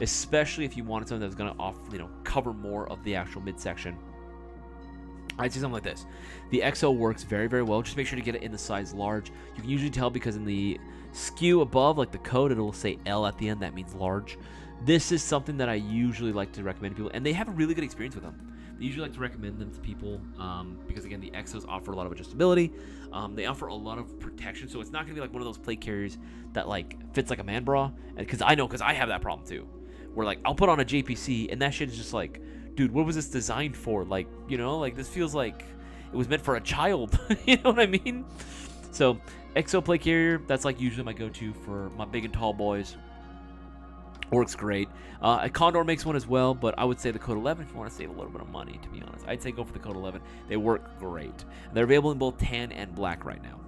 especially if you wanted something that's going to offer, you know, cover more of the actual midsection. I'd say something like this. The XO works very, very well. Just make sure to get it in the size large. You can usually tell because in the SKU above, like the code, it'll say L at the end. That means large. This is something that I usually like to recommend to people, and they have a really good experience with them. They usually like to recommend them to people because, again, the XOs offer a lot of adjustability. They offer a lot of protection, so it's not going to be like one of those plate carriers that like fits like a man bra. Because I have that problem too. Where like I'll put on a JPC and that shit is just like, dude, what was this designed for? Like, you know, like this feels like it was meant for a child. You know what I mean? So XO plate carrier, that's like usually my go-to for my big and tall boys. Works great. A Condor makes one as well, but I would say the Code 11 if you want to save a little bit of money, to be honest. I'd say go for the Code 11. They work great. They're available in both tan and black right now.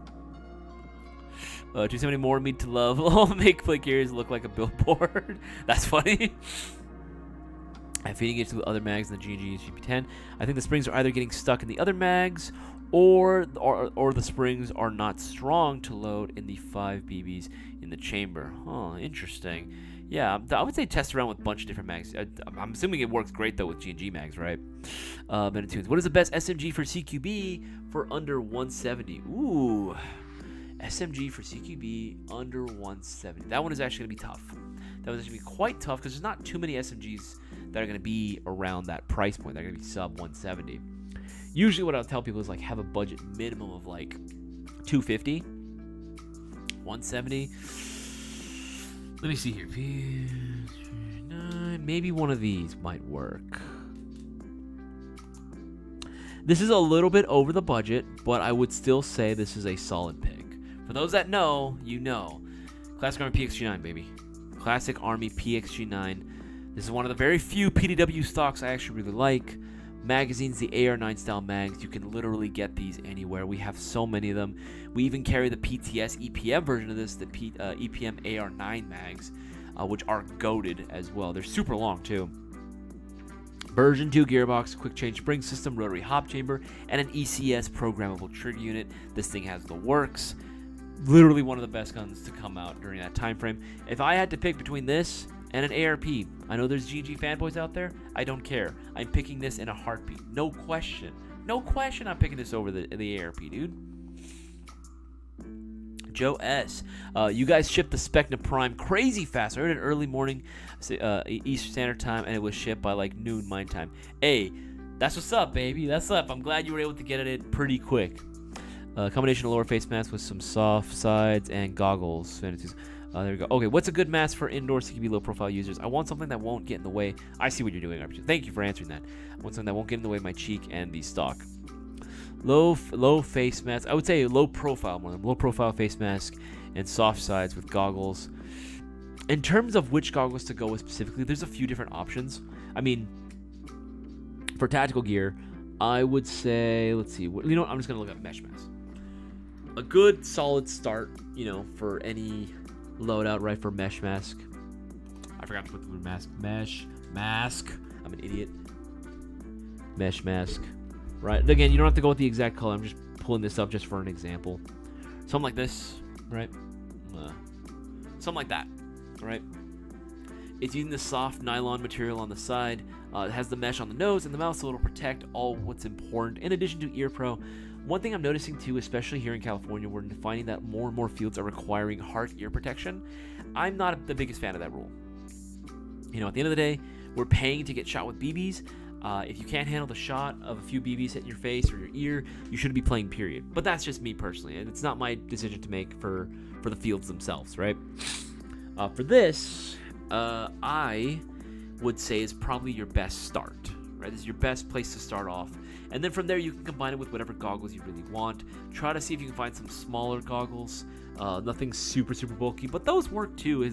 270 more meat to love. All make play carriers look like a billboard. That's funny. I'm feeding it to the other mags in the GG GP10. I think the springs are either getting stuck in the other mags or the springs are not strong to load in the 5 BBs in the chamber. Oh, interesting. Yeah, I would say test around with a bunch of different mags. I'm assuming it works great, though, with G&G mags, right? Benettunes. What is the best SMG for CQB for under 170? Ooh. SMG for CQB under 170. That one is actually going to be tough. That one's going to be quite tough because there's not too many SMGs that are going to be around that price point. They're going to be sub 170. Usually what I'll tell people is like have a budget minimum of like 250, 170. Let me see here. Maybe one of these might work. This is a little bit over the budget, but I would still say this is a solid pick. For those that know, you know. Classic Army PXG9, baby. Classic Army PXG9. This is one of the very few PDW stocks I actually really like. Magazines, the AR9 style mags, you can literally get these anywhere. We have so many of them. We even carry the PTS EPM version of this, the EPM AR9 mags, which are goated as well. They're super long too. Version 2 gearbox, quick change spring system, rotary hop chamber, and an ECS programmable trigger unit. This thing has the works. Literally one of the best guns to come out during that time frame. If I had to pick between this and an ARP, I know there's GG fanboys out there. I don't care. I'm picking this in a heartbeat. No question. No question I'm picking this over the ARP, dude. Joe S. You guys shipped the Specna Prime crazy fast. I heard it early morning Eastern Standard Time, and it was shipped by like noon my time. Hey, that's what's up, baby. That's up. I'm glad you were able to get it in pretty quick. Combination of lower face mask with some soft sides and goggles. There we go. Okay, what's a good mask for indoor CQB low profile users? I want something that won't get in the way. I see what you're doing, RPG. Thank you for answering that. I want something that won't get in the way of my cheek and the stock. Low face mask. I would say low profile more than low profile face mask and soft sides with goggles. In terms of which goggles to go with specifically, there's a few different options. I mean, for tactical gear, I would say, let's see. You know what? I'm just gonna look at mesh mask. A good solid start, you know, for any loadout, right? For mesh mask. I forgot to put the word mask. Mesh mask. I'm an idiot. Mesh mask. Right. Again, you don't have to go with the exact color. I'm just pulling this up just for an example. Something like this, right? Something like that, right? It's using the soft nylon material on the side. It has the mesh on the nose and the mouth, so it'll protect all what's important. In addition to Ear Pro, one thing I'm noticing too, especially here in California, we're finding that more and more fields are requiring hard ear protection. I'm not the biggest fan of that rule. You know, at the end of the day, we're paying to get shot with BBs. If you can't handle the shot of a few BBs hitting your face or your ear, you shouldn't be playing, period. But that's just me personally, and it's not my decision to make for the fields themselves, right? For this, I would say is probably your best start, right? This is your best place to start off. And then from there, you can combine it with whatever goggles you really want. Try to see if you can find some smaller goggles. Nothing super bulky, but those work too.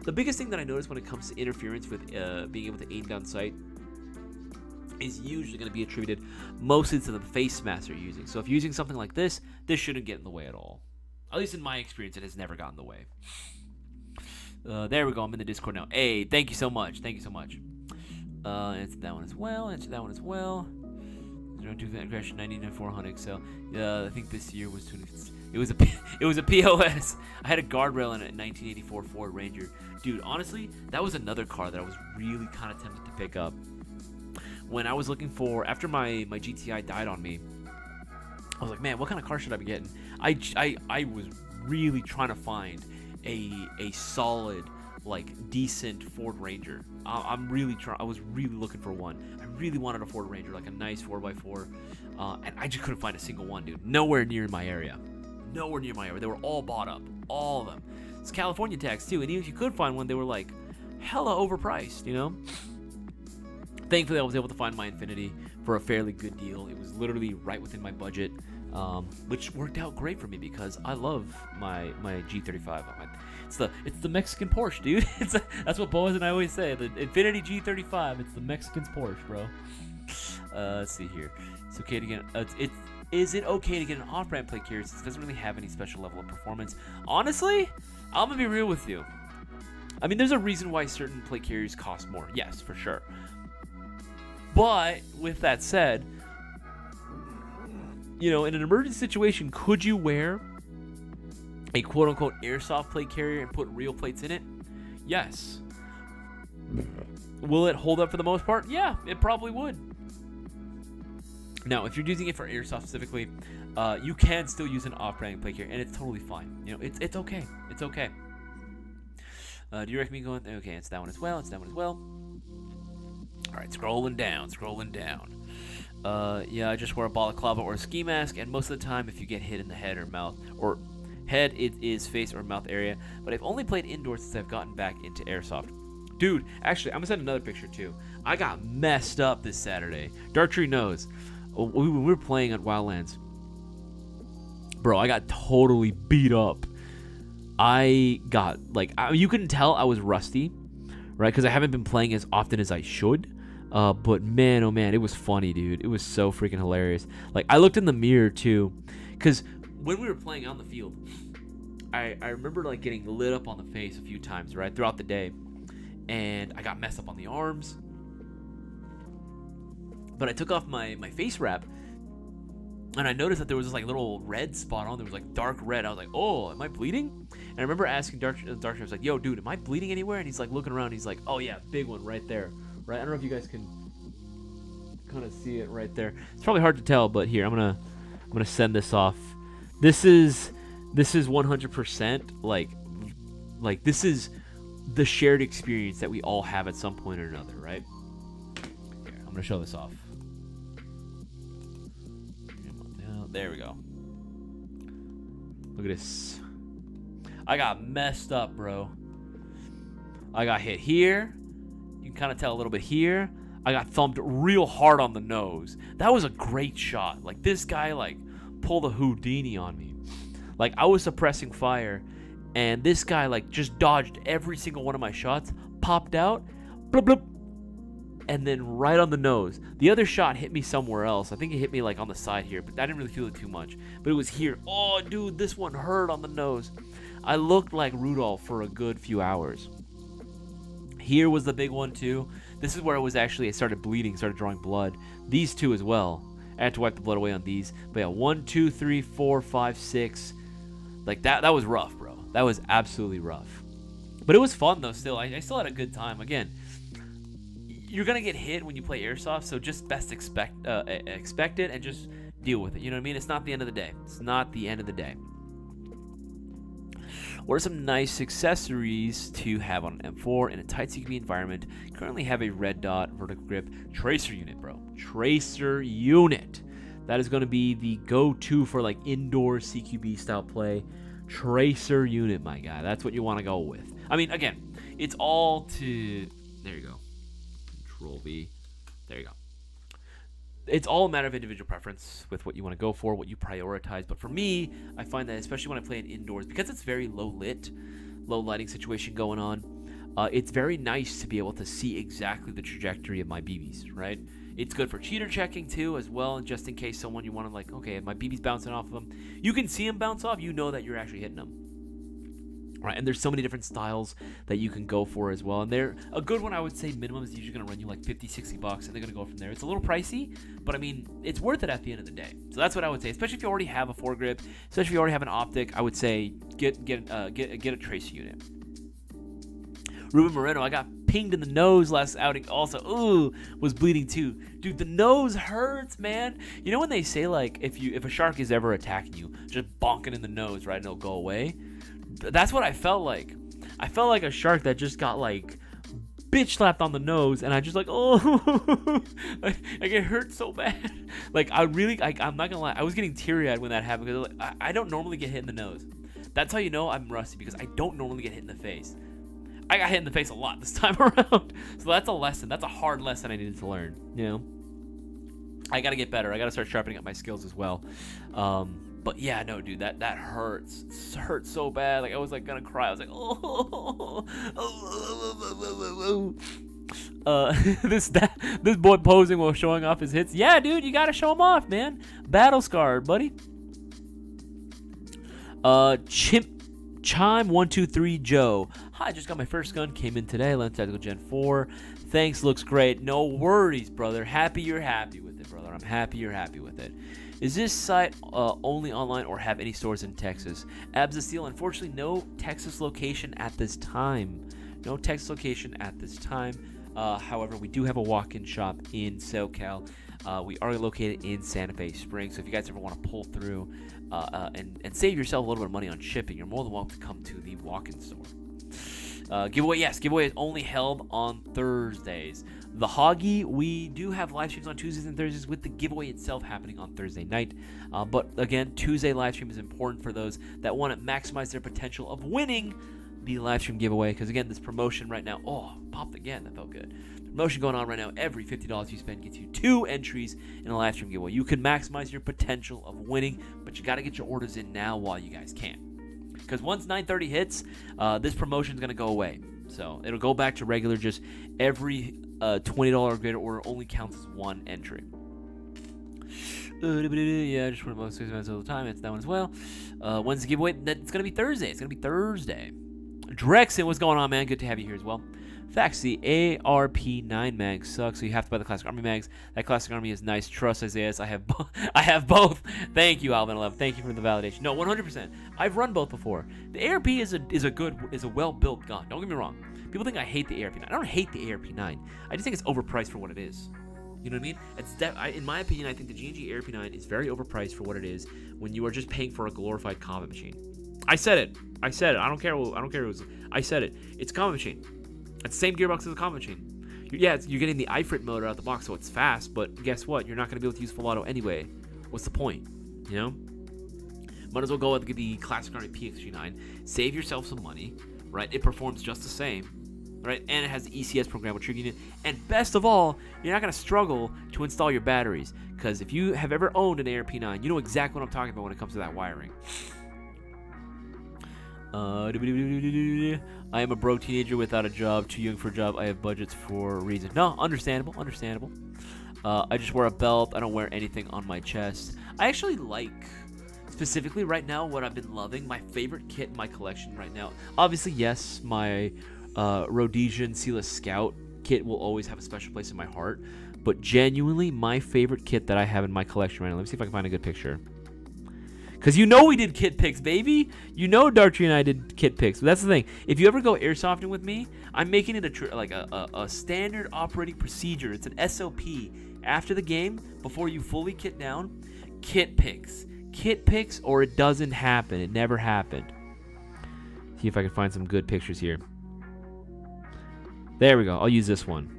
The biggest thing that I notice when it comes to interference with being able to aim down sight is usually going to be attributed mostly to the face mask you're using. So if you're using something like this shouldn't get in the way at all. At least in my experience, it has never gotten in the way. There we go. I'm in the Discord now. Hey, thank you so much. Answer that one as well. Crash 99-400 Excel. I think this year was 20. It was a POS. I had a guardrail in a 1984 Ford Ranger. Dude, honestly, that was another car that I was really kind of tempted to pick up. When I was looking for, after my GTI died on me, I was like, man, what kind of car should I be getting? I was really trying to find a solid, like, decent Ford Ranger. I was really looking for one. I really wanted a Ford Ranger, like a nice 4x4, and I just couldn't find a single one, dude. Nowhere near my area. They were all bought up, all of them. It's California tax too, and even if you could find one, they were like hella overpriced, you know. Thankfully, I was able to find my Infinity for a fairly good deal. It was literally right within my budget, which worked out great for me because I love my G35. It's the Mexican Porsche, dude. That's what Boaz and I always say. The Infinity G35. It's the Mexican's Porsche, bro. Let's see here. It's okay to get. Is it okay to get an off-brand plate carrier since it doesn't really have any special level of performance? Honestly, I'm gonna be real with you. I mean, there's a reason why certain plate carriers cost more. Yes, for sure. But with that said, you know, in an emergency situation, could you wear a quote-unquote airsoft plate carrier and put real plates in it? Yes. Will it hold up for the most part? Yeah, it probably would. Now, if you're using it for airsoft specifically, you can still use an off-brand plate carrier, and it's totally fine. You know, it's okay. It's okay. Do you recommend going? Okay, it's that one as well. All right, scrolling down. Yeah, I just wear a balaclava or a ski mask, and most of the time, if you get hit in the head or mouth, or head, it is face or mouth area. But I've only played indoors since I've gotten back into airsoft. Dude, actually, I'm gonna send another picture too. I got messed up this Saturday. Darktree knows. When we were playing at Wildlands, bro, I got totally beat up. I got, like, you couldn't tell I was rusty, right? Because I haven't been playing as often as I should. But man, oh man, it was funny, dude. It was so freaking hilarious. Like, I looked in the mirror too, because when we were playing on the field, I remember, like, getting lit up on the face a few times, right, throughout the day, and I got messed up on the arms. But I took off my face wrap, and I noticed that there was this, like, little red spot on. There was, like, dark red. I was like, oh, am I bleeding? And I remember asking Dark, I was like, yo, dude, am I bleeding anywhere? And he's, like, looking around. He's like, oh, yeah, big one right there. Right? I don't know if you guys can kind of see it right there. It's probably hard to tell, but here, I'm gonna send this off. This is 100% like this is the shared experience that we all have at some point or another, right? Here, I'm gonna show this off. There we go. Look at this. I got messed up, bro. I got hit here. You can kind of tell a little bit here. I got thumped real hard on the nose. That was a great shot. Like, this guy, like, pulled a Houdini on me. Like, I was suppressing fire, and this guy, like, just dodged every single one of my shots, popped out, bloop, bloop, and then right on the nose. The other shot hit me somewhere else. I think it hit me, like, on the side here, but I didn't really feel it too much. But it was here. Oh, dude, this one hurt on the nose. I looked like Rudolph for a good few hours. Here was the big one, too. This is where I started bleeding, started drawing blood. These two as well. I had to wipe the blood away on these. But yeah, 1, 2, 3, 4, 5, 6. Like, that was rough, bro. That was absolutely rough. But it was fun though. Still, I still had a good time. Again, you're gonna get hit when you play airsoft, so just best expect it and just deal with it. You know what I mean? It's not the end of the day. It's not the end of the day. What are some nice accessories to have on an M4 in a tight CQB environment? Currently have a red dot vertical grip tracer unit, bro. Tracer unit. That is going to be the go-to for like indoor CQB style play. Tracer unit, my guy. That's what you want to go with. I mean, again, it's all to... There you go. Control V. There you go. It's all a matter of individual preference with what you want to go for, what you prioritize. But for me, I find that especially when I play in indoors, because it's very low lighting situation going on, it's very nice to be able to see exactly the trajectory of my BBs, right? It's good for cheater checking too, as well, just in case someone you want to like, okay, if my BB's bouncing off of them, you can see them bounce off, you know that you're actually hitting them. Right, and there's so many different styles that you can go for as well. And they're a good one, I would say minimum is usually going to run you like $50-$60, and they're going to go from there. It's a little pricey, but I mean, it's worth it at the end of the day. So that's what I would say, especially if you already have a foregrip, especially if you already have an optic. I would say get a tracer unit. Ruben Moreno, I got pinged in the nose last outing also. Ooh, was bleeding too. Dude, the nose hurts, man. You know when they say like if a shark is ever attacking you, just bonk it in the nose, right, and it'll go away? That's what I felt like. I felt like a shark that just got like bitch slapped on the nose, and I just like, oh, like it hurt so bad. Like I'm not gonna lie, I was getting teary eyed when that happened because like, I don't normally get hit in the nose. That's how you know I'm rusty, because I don't normally get hit in the face. I got hit in the face a lot this time around, so that's a lesson. That's a hard lesson I needed to learn. You know, I gotta get better. I gotta start sharpening up my skills as well. But yeah, no, dude, that hurts. It hurts so bad. Like I was like gonna cry. I was like, this boy posing while showing off his hits. Yeah, dude, you gotta show them off, man. Battle scarred, buddy. Chime 123 Joe. Hi, just got my first gun. Came in today. Lens Tactical Gen 4. Thanks, looks great. No worries, brother. Happy you're happy with it, brother. I'm happy you're happy with it. Is this site only online or have any stores in Texas? Abs of Steel, unfortunately, no Texas location at this time. No Texas location at this time. However, we do have a walk-in shop in SoCal. We are located in Santa Fe Springs, so if you guys ever want to pull through and save yourself a little bit of money on shipping, you're more than welcome to come to the walk-in store. Giveaway, yes. Giveaway is only held on Thursdays. The Hoggy, we do have live streams on Tuesdays and Thursdays with the giveaway itself happening on Thursday night. But again, Tuesday live stream is important for those that want to maximize their potential of winning the live stream giveaway. Because again, this promotion right now, popped again. That felt good. Promotion going on right now. Every $50 you spend gets you 2 entries in a live stream giveaway. You can maximize your potential of winning, but you got to get your orders in now while you guys can. Because once 9:30 hits, this promotion is going to go away. So it'll go back to regular, just every $20 or greater order only counts as 1 entry. Yeah, just one of the most events all the time. It's that one as well. When's the giveaway? It's going to be Thursday. It's going to be Thursday. Drexen, what's going on, man? Good to have you here as well. Facts, the ARP9 mag sucks, so you have to buy the Classic Army mags. That Classic Army is nice. Trust Isaias. I have both. Thank you, Alvin 11. Thank you for the validation. No, 100%. I've run both before. The ARP is a well-built gun. Don't get me wrong. People think I hate the ARP9. I don't hate the ARP9. I just think it's overpriced for what it is. You know what I mean? In my opinion, I think the G&G ARP9 is very overpriced for what it is when you are just paying for a glorified combat machine. I said it. I don't care. I said it. It's a combat machine. It's the same gearbox as a combat machine. You're getting the IFRIT motor out of the box, so it's fast, but guess what? You're not going to be able to use full auto anyway. What's the point? You know? Might as well go with the Classic Army PXG9. Save yourself some money, right? It performs just the same, right? And it has the ECS programmable trigger unit. And best of all, you're not going to struggle to install your batteries, because if you have ever owned an ARP9, you know exactly what I'm talking about when it comes to that wiring. I am a broke teenager without a job, too young for a job. I have budgets for a reason. No, understandable. I just wear a belt. I don't wear anything on my chest. I actually like, specifically right now, what I've been loving. My favorite kit in my collection right now. Obviously, yes, my Rhodesian Sealess Scout kit will always have a special place in my heart. But genuinely, my favorite kit that I have in my collection right now. Let me see if I can find a good picture. Because you know we did kit picks, baby. You know Dartree and I did kit picks. But that's the thing. If you ever go airsofting with me, I'm making it a standard operating procedure. It's an SOP. After the game, before you fully kit down, kit picks. Kit picks or it doesn't happen. It never happened. See if I can find some good pictures here. There we go. I'll use this one.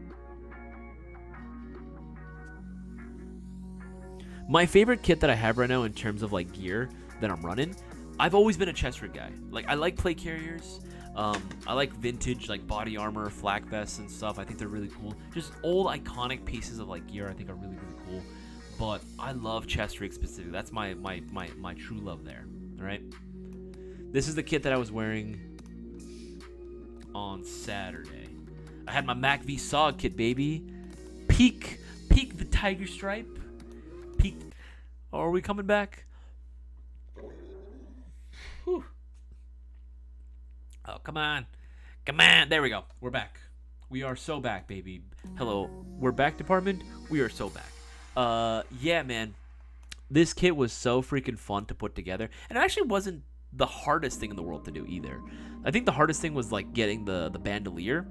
My favorite kit that I have right now in terms of like gear that I'm running, I've always been a chest rig guy. Like I like plate carriers. I like vintage like body armor, flak vests and stuff. I think they're really cool. Just old iconic pieces of like gear I think are really, really cool. But I love chest rigs specifically. That's my true love there. All right. This is the kit that I was wearing on Saturday. I had my Mac V SOG kit, baby. Peak the tiger stripe. Peak. Oh, are we coming back? Whew. Oh, come on. Come on. There we go. We're back. We are so back, baby. Hello. We're back, department. We are so back. Yeah, man. This kit was so freaking fun to put together. And it actually wasn't the hardest thing in the world to do either. I think the hardest thing was like getting the bandolier.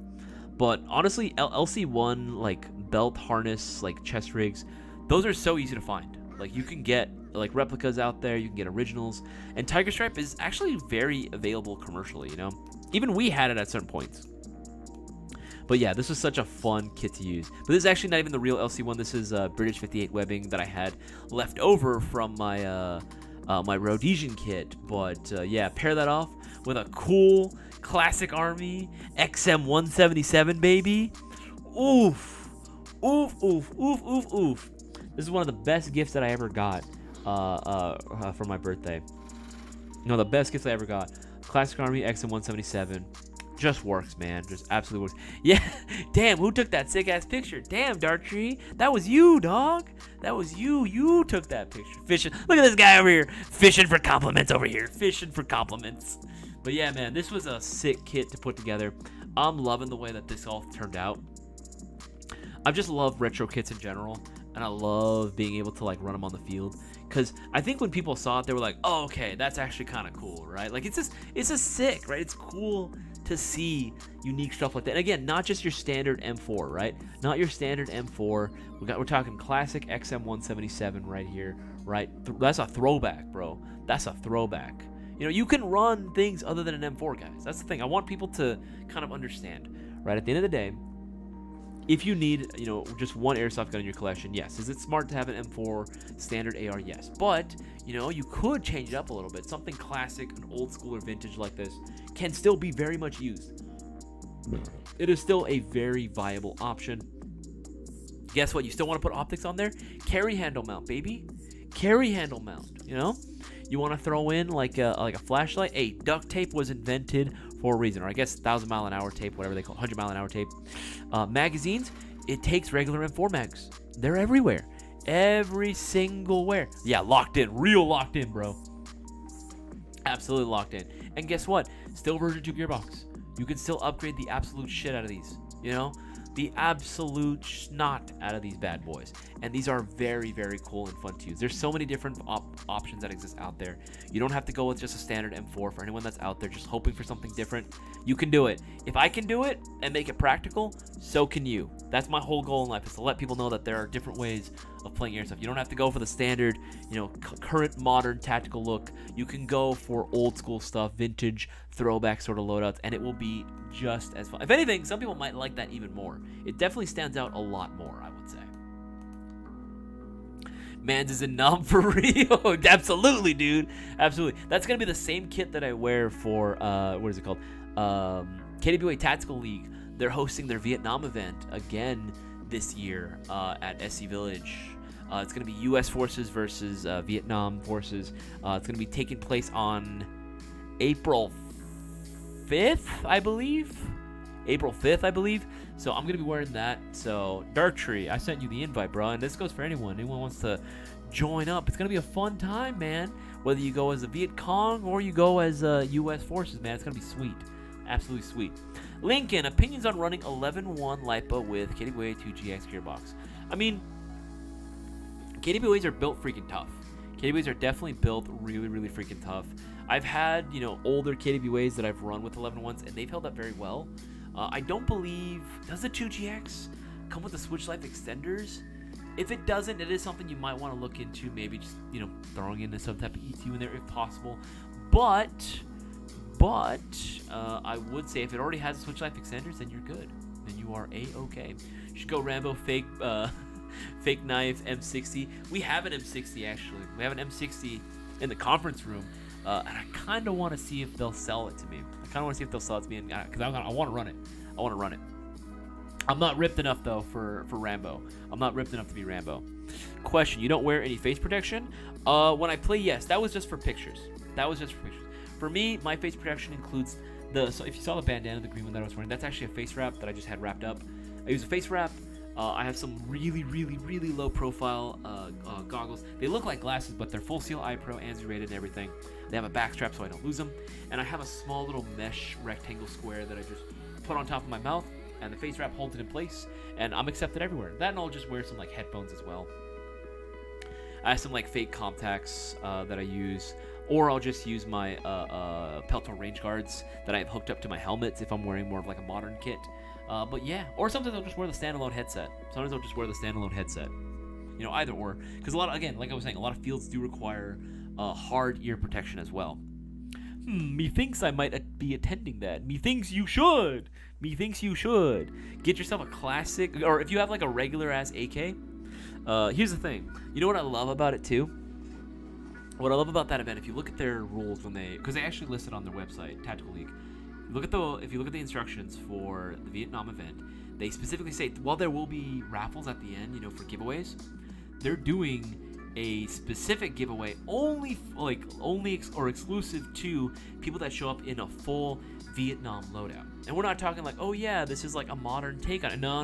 But honestly, LC1, like belt harness, like chest rigs, those are so easy to find. Like you can get like replicas out there, you can get originals, and Tiger Stripe is actually very available commercially, you know? Even we had it at certain points. But yeah, this was such a fun kit to use. But this is actually not even the real LC1. This is British 58 webbing that I had left over from my my Rhodesian kit. But yeah, pair that off with a cool classic Army XM177, baby. Oof. Oof, oof, oof, oof, oof. This is one of the best gifts that I ever got for my birthday. No, the best gifts I ever got. Classic Army XM177. Just works, man. Just absolutely works. Yeah. Damn, who took that sick-ass picture? Damn, Dartree. That was you, dog. That was you. You took that picture. Fishing. Look at this guy over here. Fishing for compliments over here. Fishing for compliments. But yeah, man, this was a sick kit to put together. I'm loving the way that this all turned out. I've just loved retro kits in general. And I love being able to like run them on the field, because I think when people saw it, they were like, "Oh, okay, that's actually kind of cool, right?" Like it's just sick, right? It's cool to see unique stuff like that. And again, not just your standard M4, right? Not your standard M4. We're talking classic XM177 right here, right? That's a throwback, bro. That's a throwback. You know, you can run things other than an M4, guys. That's the thing. I want people to kind of understand, right? At the end of the day, if you need, you know, just one airsoft gun in your collection, yes. Is it smart to have an M4 standard AR? Yes. But, you know, you could change it up a little bit. Something classic, an old school or vintage like this can still be very much used. It is still a very viable option. Guess what? You still want to put optics on there? Carry handle mount, baby. Carry handle mount, you know? You want to throw in like a flashlight? Hey, duct tape was invented for a reason, or I guess 1,000-mile-an-hour tape, whatever they call it, 100-mile-an-hour tape. Magazines, it takes regular M4 mags. They're everywhere. Every single where. Yeah, locked in. Real locked in, bro. Absolutely locked in. And guess what? Still version 2 gearbox. You can still upgrade the absolute shit out of these, you know? The absolute snot out of these bad boys. And these are very, very cool and fun to use. There's so many different options that exist out there. You don't have to go with just a standard M4. For anyone that's out there just hoping for something different, you can do it. If I can do it and make it practical, so can you. That's my whole goal in life, is to let people know that there are different ways of playing airsoft. You don't have to go for the standard, you know, current modern tactical look. You can go for old school stuff, vintage, throwback sort of loadouts, and it will be just as fun. If anything, some people might like that even more. It definitely stands out a lot more, I would say. Mans is a numb for real. Absolutely, dude. Absolutely. That's going to be the same kit that I wear for, what is it called? KWA Tactical League. They're hosting their Vietnam event again this year at SC Village. It's going to be U.S. forces versus Vietnam forces. It's going to be taking place on April 5th, I believe. April 5th, I believe. So I'm going to be wearing that. So, Dartree, I sent you the invite, bro. And this goes for anyone. Anyone wants to join up. It's going to be a fun time, man. Whether you go as a Viet Cong or you go as U.S. forces, man. It's going to be sweet. Absolutely sweet. Lincoln, opinions on running 11-1 LiPo with KWA 2GX gearbox. I mean, KWAs are built freaking tough. KWAs are definitely built really, really freaking tough. I've had, older KWAs that I've run with 11-1s, and they've held up very well. I don't believe, does the 2GX come with the switch life extenders? If it doesn't, it is something you might want to look into, maybe just, throwing in some type of ETU in there if possible. But I would say if it already has the switch life extenders, then you're good. Then you are A-okay. You should go Rambo fake knife M60. We have an M60 actually. We have an M60 in the conference room, and I kind of want to see if they'll sell it to me. I want to me, because I want to run it. I'm not ripped enough though for Rambo. I'm not ripped enough to be Rambo. Question: you don't wear any face protection? When I play, yes. That was just for pictures. For me, my face protection includes so if you saw the bandana, the green one that I was wearing, that's actually a face wrap that I just had wrapped up. I use a face wrap. I have some really, really, really low profile goggles. They look like glasses, but they're full seal eye pro, ANSI rated and everything. They have a back strap so I don't lose them. And I have a small little mesh rectangle square that I just put on top of my mouth, and the face wrap holds it in place, and I'm accepted everywhere. That, and I'll just wear some like headphones as well. I have some like fake contacts that I use, or I'll just use my Peltor range guards that I have hooked up to my helmets if I'm wearing more of like a modern kit. But yeah, or sometimes I'll just wear the standalone headset. Either or. Because like I was saying, a lot of fields do require hard ear protection as well. Methinks I might be attending that. Methinks you should. Get yourself a classic, or if you have like a regular ass AK. Here's the thing. You know what I love about it too? What I love about that event, if you look at their rules because they actually listed on their website, Tactical League. If you look at the instructions for the Vietnam event, they specifically say while there will be raffles at the end, for giveaways, they're doing a specific giveaway only exclusive to people that show up in a full Vietnam loadout. And we're not talking like, oh yeah, this is like a modern take on it. No.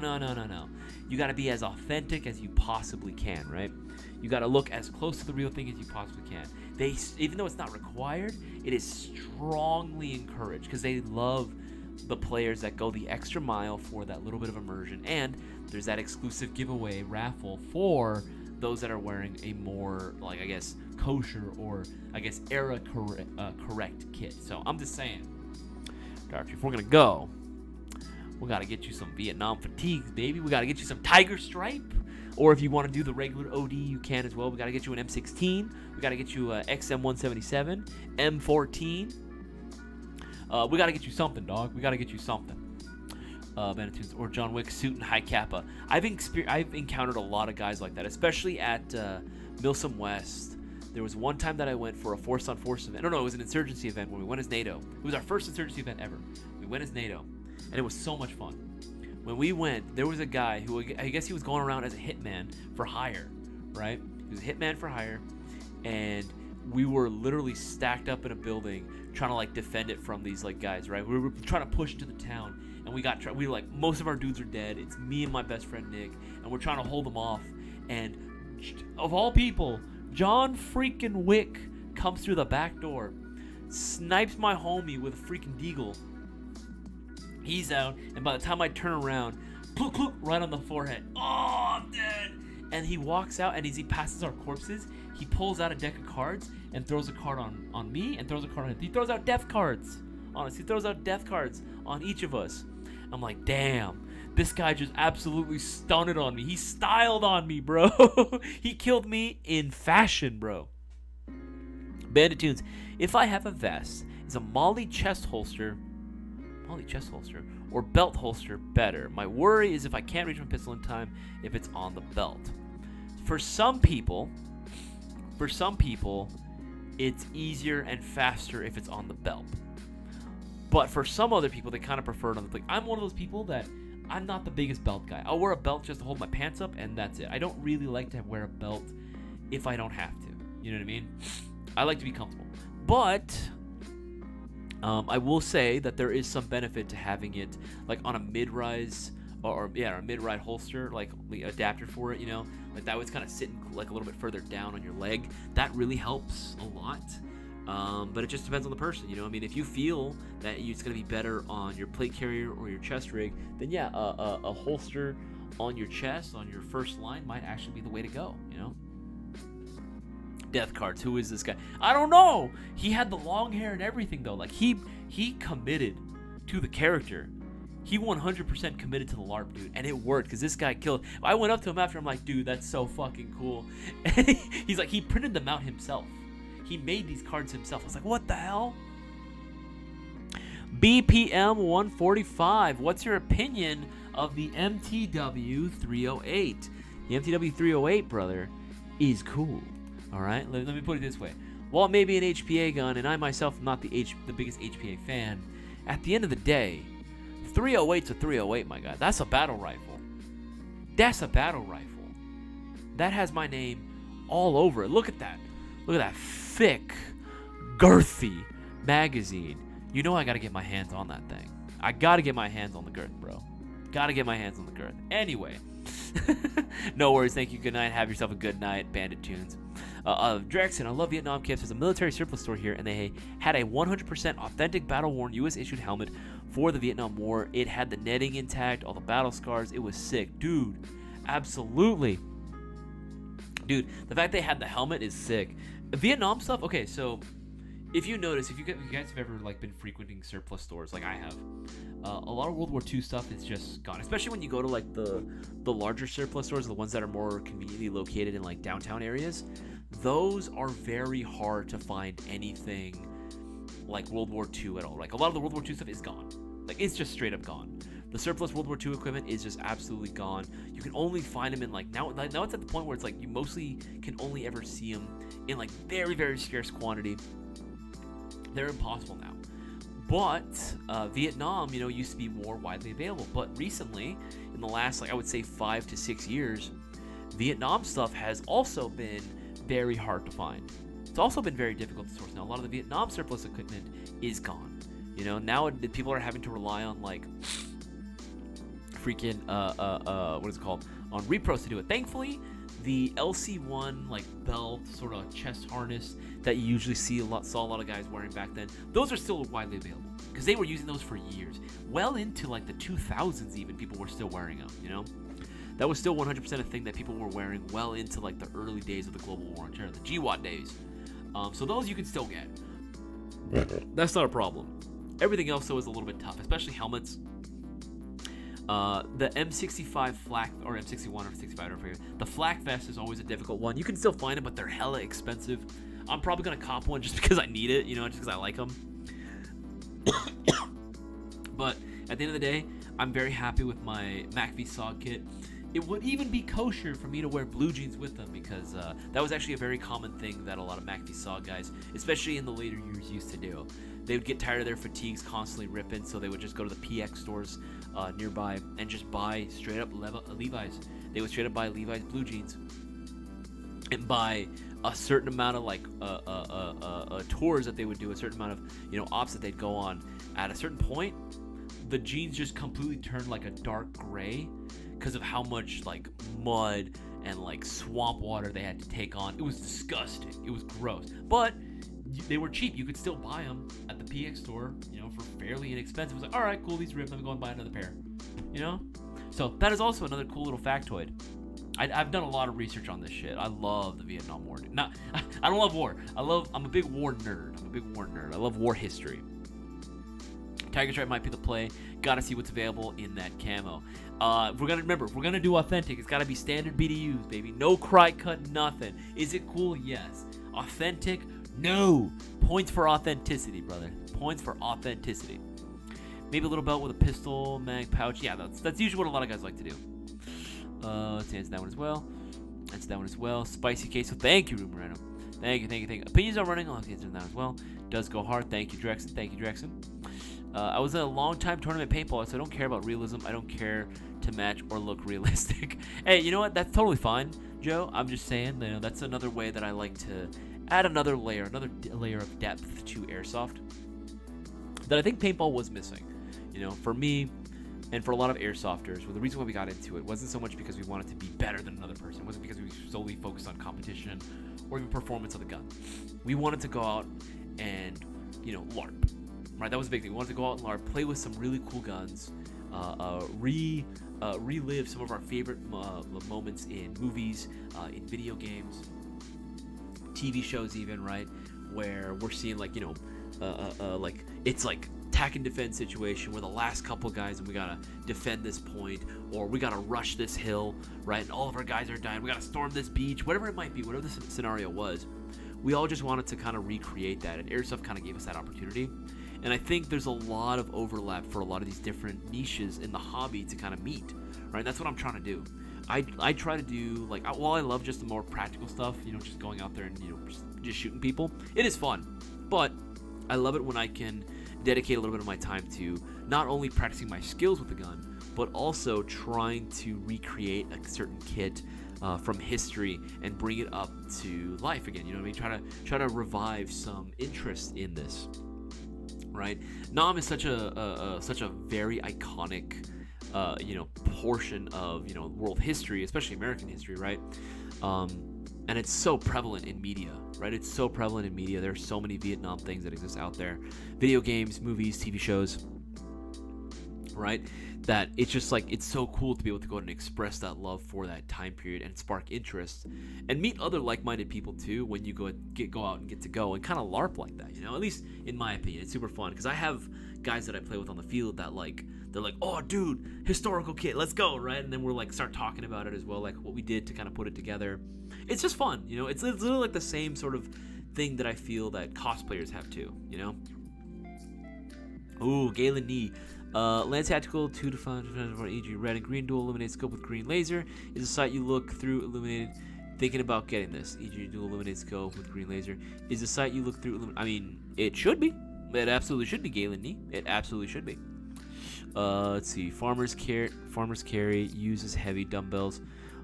You got to be as authentic as you possibly can, right? You got to look as close to the real thing as you possibly can. Even though it's not required, it is strongly encouraged because they love the players that go the extra mile for that little bit of immersion. And there's that exclusive giveaway raffle for those that are wearing a more, kosher or, era correct kit. So I'm just saying, Dark, if we're going to go, we got to get you some Vietnam fatigues, baby. We got to get you some Tiger Stripe. Or if you want to do the regular OD, you can as well. We got to get you an M16. We got to get you a XM177, M14. We got to get you something, dog. We got to get you something. Benetons or John Wick suit and high kappa. I've encountered a lot of guys like that, especially at Milsom West. There was one time that I went for a Force on Force event. No, it was an insurgency event where we went as NATO. It was our first insurgency event ever. We went as NATO, and it was so much fun. When we went, there was a guy who, I guess he was going around as a hitman for hire, right? He was a hitman for hire, and we were literally stacked up in a building trying to defend it from these guys, right? We were trying to push into the town, and we were most of our dudes are dead. It's me and my best friend Nick, and we're trying to hold them off. And of all people, John freaking Wick comes through the back door, snipes my homie with a freaking deagle. He's out, and by the time I turn around, right on the forehead. Oh, I'm dead. And he walks out, and as he passes our corpses, he pulls out a deck of cards and throws a card on me and throws a card on him. He throws out death cards on us. He throws out death cards on each of us. I'm like, damn, this guy just absolutely stunned on me. He styled on me, bro. He killed me in fashion, bro. Bandit Tunes, if I have a vest, is a Molly chest holster or belt holster better? My worry is if I can't reach my pistol in time, if it's on the belt. For some people, it's easier and faster if it's on the belt. But for some other people, they kind of prefer it on the. I'm one of those people that I'm not the biggest belt guy. I'll wear a belt just to hold my pants up, and that's it. I don't really like to wear a belt if I don't have to. You know what I mean? I like to be comfortable. But I will say that there is some benefit to having it on a mid-rise or a mid-ride holster, the adapter for it, that way it's kind of sitting a little bit further down on your leg. That really helps a lot. But it just depends on the person, if you feel that it's going to be better on your plate carrier or your chest rig, then yeah, a holster on your chest, on your first line, might actually be the way to go, death cards. Who is this guy? I don't know. He had the long hair and everything though. Like he committed to the character. He 100% committed to the LARP, dude, and it worked because this guy killed. I went up to him after. I'm like, dude, that's so fucking cool. And he's like, he printed them out himself. He made these cards himself. I was like, what the hell? BPM 145. What's your opinion of the MTW 308? The MTW 308, brother, is cool. All right, let me put it this way. While it may be an HPA gun, and I myself am not the biggest HPA fan, at the end of the day, 308's a 308, my guy. That's a battle rifle. That's a battle rifle. That has my name all over it. Look at that. Look at that thick, girthy magazine. You know I gotta get my hands on that thing. I gotta get my hands on the girth, bro. Gotta get my hands on the girth. Anyway. No worries. Thank you. Good night. Have yourself a good night. Bandit Tunes. Drexen, I love Vietnam Camps. There's a military surplus store here, and they had a 100% authentic battle-worn U.S. issued helmet for the Vietnam War. It had the netting intact, all the battle scars. It was sick. Dude, absolutely. Dude, the fact they had the helmet is sick. Vietnam stuff, okay, so if you notice, if you guys have ever like been frequenting surplus stores like I have, a lot of World War II stuff is just gone. Especially when you go to like the larger surplus stores, the ones that are more conveniently located in like downtown areas. Those are very hard to find anything like World War II at all. Like a lot of the World War II stuff is gone. Like it's just straight up gone. The surplus World War II equipment is just absolutely gone. You can only find them in like now it's at the point where it's like you mostly can only ever see them in like very, very scarce quantity. They're impossible now. But Vietnam, used to be more widely available. But recently, in the last, like I would say 5 to 6 years, Vietnam stuff has also been very hard to find. It's also been very difficult to source. Now, a lot of the Vietnam surplus equipment is gone. Now people are having to rely on like freaking what is it called? On repros to do it. Thankfully, the LC1 like belt sort of chest harness that you usually saw a lot of guys wearing back then, those are still widely available because they were using those for years. Well into like the 2000s even, people were still wearing them, That was still 100% a thing that people were wearing well into like the early days of the global war on terror, the GWAT days. So those you can still get. That's not a problem. Everything else though is a little bit tough, especially helmets. The M65 flak, or M61 or 65, I don't forget. The flak vest is always a difficult one. You can still find them, but they're hella expensive. I'm probably gonna cop one just because I need it, just because I like them. But at the end of the day, I'm very happy with my MACV SOG kit. It would even be kosher for me to wear blue jeans with them because that was actually a very common thing that a lot of MACV SOG guys, especially in the later years, used to do. They would get tired of their fatigues constantly ripping, so they would just go to the PX stores nearby and just buy straight up Levi's. They would straight up buy Levi's blue jeans and buy a certain amount of like tours that they would do, a certain amount of ops that they'd go on. At a certain point, the jeans just completely turned like a dark gray because of how much like mud and like swamp water they had to take on. It was disgusting. It was gross, but they were cheap. You could still buy them at the PX store, for fairly inexpensive. It was like, all right, cool, these ripped. Let me go and buy another pair. So that is also another cool little factoid. I've done a lot of research on this shit. I love the Vietnam War. I don't love war. I'm a big war nerd. I love war history. Tiger Stripe might be the play. Gotta see what's available in that camo. If we're gonna do authentic, it's gotta be standard BDUs, baby. No cry cut, nothing. Is it cool? Yes. Authentic? No. Points for authenticity, brother. Points for authenticity. Maybe a little belt with a pistol, mag, pouch. Yeah, that's usually what a lot of guys like to do. Let's answer that one as well. Spicy queso. Thank you, Rumerano. Thank you. Opinions are running. I'll answer that as well. Does go hard. Thank you, Drexen. I was in a long-time tournament paintball, so I don't care about realism. I don't care to match or look realistic. Hey, you know what? That's totally fine, Joe. I'm just saying, that's another way that I like to add another layer of depth to Airsoft that I think paintball was missing. For me and for a lot of Airsofters, the reason why we got into it wasn't so much because we wanted to be better than another person. It wasn't because we solely focused on competition or even performance of the gun. We wanted to go out and, LARP. Right, that was a big thing. We wanted to go out and LARP, play with some really cool guns, relive some of our favorite moments in movies, in video games, TV shows even, right, where we're seeing like, like it's like attack and defense situation where the last couple guys and we gotta defend this point, or we gotta rush this hill, right, and all of our guys are dying, we gotta storm this beach, whatever it might be, whatever the scenario was. We all just wanted to kind of recreate that, and Airsoft kind of gave us that opportunity. And I think there's a lot of overlap for a lot of these different niches in the hobby to kind of meet, right? That's what I'm trying to do. I try to do, like, while I love just the more practical stuff, just going out there and, just shooting people, it is fun. But I love it when I can dedicate a little bit of my time to not only practicing my skills with the gun, but also trying to recreate a certain kit from history and bring it up to life again. You know what I mean? Try to revive some interest in this, right? Nam is such a very iconic portion of world history, especially American history, right? And it's so prevalent in media, right? It's so prevalent in media. There's so many Vietnam things that exist out there, video games, movies, TV shows, right? That it's just like, it's so cool to be able to go and express that love for that time period and spark interest and meet other like-minded people too when you go out and get to go and kind of LARP like that, at least in my opinion. It's super fun because I have guys that I play with on the field that they're like, oh dude, historical kit, let's go, right? And then we're like start talking about it as well, like what we did to kind of put it together. It's just fun, it's literally like the same sort of thing that I feel that cosplayers have too, Ooh, Galen Knee. Land Tactical 2 to 5 EG red and green dual illuminated scope with green laser is a sight you look through illuminated. Thinking about getting this EG dual illuminated scope with green laser is a sight you look through. I mean, it should be. It absolutely should be, Galen Knee. It absolutely should be. Let's see. Farmer's carry uses heavy dumbbells.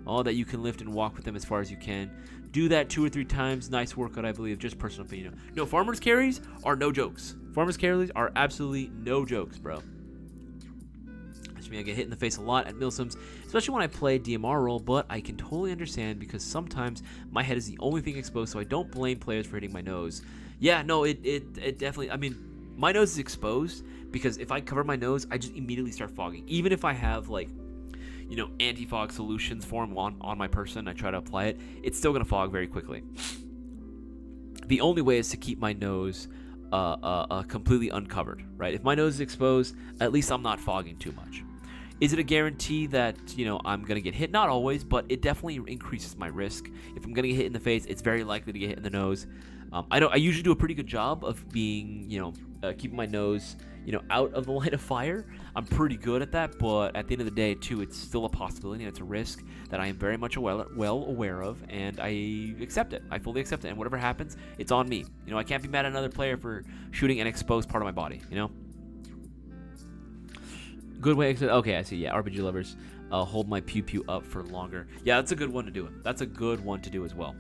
All that you can lift and walk with them as far as you can. Do that 2 or 3 times. Nice workout, I believe. Just personal opinion. No, farmer's carries are no jokes. Farmer's carries are absolutely no jokes, bro. I get hit in the face a lot at Milsims, especially when I play DMR role, but I can totally understand because sometimes my head is the only thing exposed, so I don't blame players for hitting my nose. Yeah, no, it definitely, I mean, my nose is exposed because if I cover my nose, I just immediately start fogging. Even if I have, like, anti-fog solutions for them on my person, I try to apply it, it's still going to fog very quickly. The only way is to keep my nose completely uncovered, right? If my nose is exposed, at least I'm not fogging too much. Is it a guarantee that, I'm going to get hit? Not always, but it definitely increases my risk. If I'm going to get hit in the face, it's very likely to get hit in the nose. I usually do a pretty good job of being, keeping my nose, out of the line of fire. I'm pretty good at that, but at the end of the day, too, it's still a possibility, and it's a risk that I am very much well aware of, and I accept it. I fully accept it, and whatever happens, it's on me. I can't be mad at another player for shooting an exposed part of my body, Good way. Okay, I see. Yeah, RPG lovers hold my pew pew up for longer. Yeah, that's a good one to do it. That's a good one to do as well.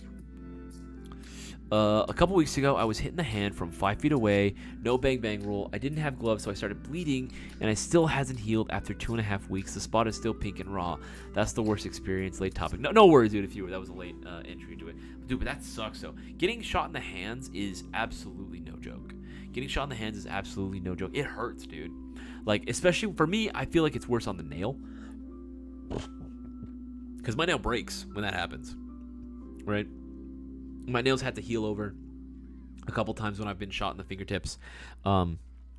A couple weeks ago, I was hit in the hand from 5 feet away. No bang bang rule. I didn't have gloves, so I started bleeding, and it still hasn't healed after 2.5 weeks. The spot is still pink and raw. That's the worst experience. Late topic. No worries, dude. That was a late entry to it, dude. But that sucks. though. Getting shot in the hands is absolutely no joke. Getting shot in the hands is absolutely no joke. It hurts, dude. Like, especially for me, I feel like it's worse on the nail. Because my nail breaks when that happens. Right? My nails had to heal over a couple times when I've been shot in the fingertips.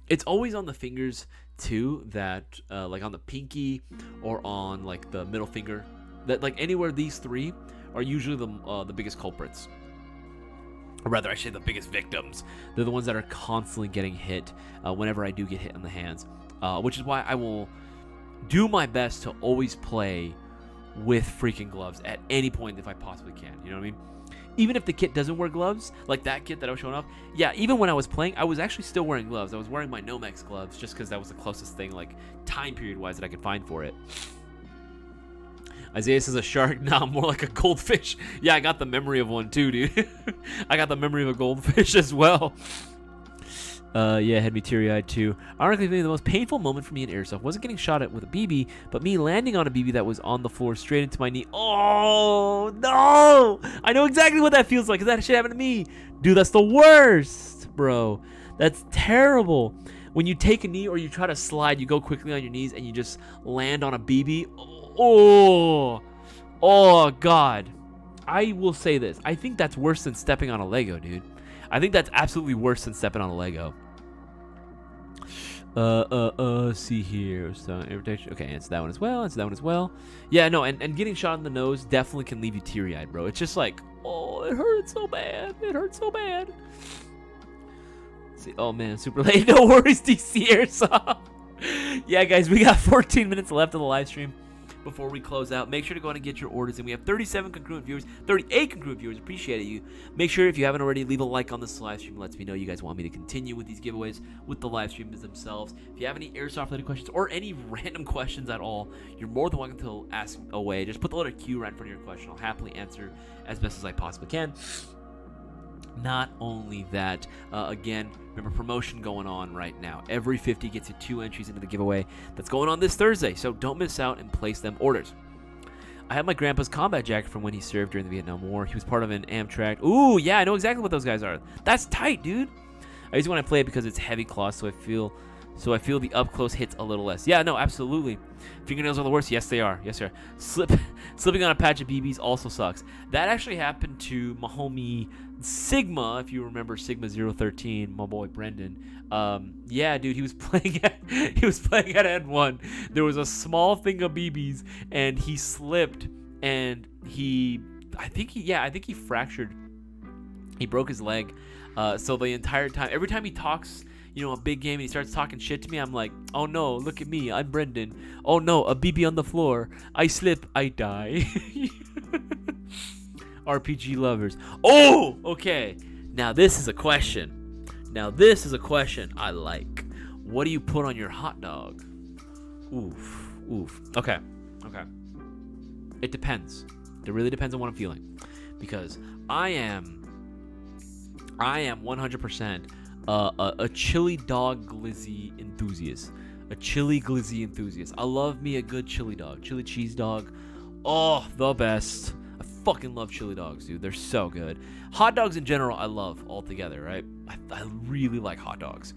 It's always on the fingers, too, that, like on the pinky or on, like, the middle finger. That, like, anywhere these three are usually the biggest culprits. Or rather, I should say the biggest victims. They're the ones that are constantly getting hit whenever I do get hit on the hands. Which is why I will do my best to always play with freaking gloves at any point if I possibly can. You know what I mean? Even if the kit doesn't wear gloves, like that kit that I was showing off, yeah, even when I was playing, I was actually still wearing gloves. I was wearing my Nomex gloves just because that was the closest thing, like, time period-wise that I could find for it. Isaias is a shark. Nah, more like a goldfish. Yeah, I got the memory of one too, dude. I got the memory of a goldfish as well. Yeah, had me teary-eyed too. Ironically, the most painful moment for me in Airsoft wasn't getting shot at with a BB, but me landing on a BB that was on the floor straight into my knee. Oh, no! I know exactly what that feels like, because that shit happened to me. Dude, that's the worst, bro. That's terrible. When you take a knee or you try to slide, you go quickly on your knees and you just land on a BB. Oh, God. I will say this. I think that's worse than stepping on a Lego, dude. I think that's absolutely worse than stepping on a Lego. See here. So, invitation. Okay, answer that one as well. Answer that one as well. Yeah, no, and getting shot in the nose definitely can leave you teary-eyed, bro. It's just like, oh, it hurts so bad. It hurts so bad. Let's see. Oh, man, super late. No worries, DC Airsoft. Yeah, guys, we got 14 minutes left of the live stream before we close out. Make sure to go ahead and get your orders in. We have 37 congruent viewers, 38 congruent viewers. Appreciate it, you. Make sure if you haven't already, leave a like on this live stream. It lets me know you guys want me to continue with these giveaways with the live streams themselves. If you have any airsoft related questions or any random questions at all, you're more than welcome to ask away. Just put the letter Q right in front of your question. I'll happily answer as best as I possibly can. Not only that, again, remember, promotion going on right now. Every 50 gets you 2 entries into the giveaway that's going on this Thursday, so don't miss out and place them orders. I have my grandpa's combat jacket from when he served during the Vietnam War. He was part of an Amtrak. Ooh, yeah, I know exactly what those guys are. That's tight, dude. I usually want to play it because it's heavy cloth, so I feel the up close hits a little less. Yeah, no, absolutely. Fingernails are the worst. Yes, they are. Yes, sir. Slipping on a patch of BBs also sucks. That actually happened to my homie Sigma, if you remember Sigma 013, my boy Brendan. Yeah, dude, he was playing at N1. There was a small thing of BBs, and he slipped, and I think he fractured. He broke his leg. So the entire time, every time he talks, a big game, and he starts talking shit to me, I'm like, oh no, look at me, I'm Brendan. Oh no, a BB on the floor. I slip, I die. RPG lovers. Oh, okay. Now this is a question. I like. What do you put on your hot dog? Oof. Okay. It depends. It really depends on what I'm feeling, because I am 100% a chili dog glizzy enthusiast. I love me a good chili dog, chili cheese dog. Oh, the best. I fucking love chili dogs, dude. They're so good. Hot dogs in general, I love altogether, right? I really like hot dogs.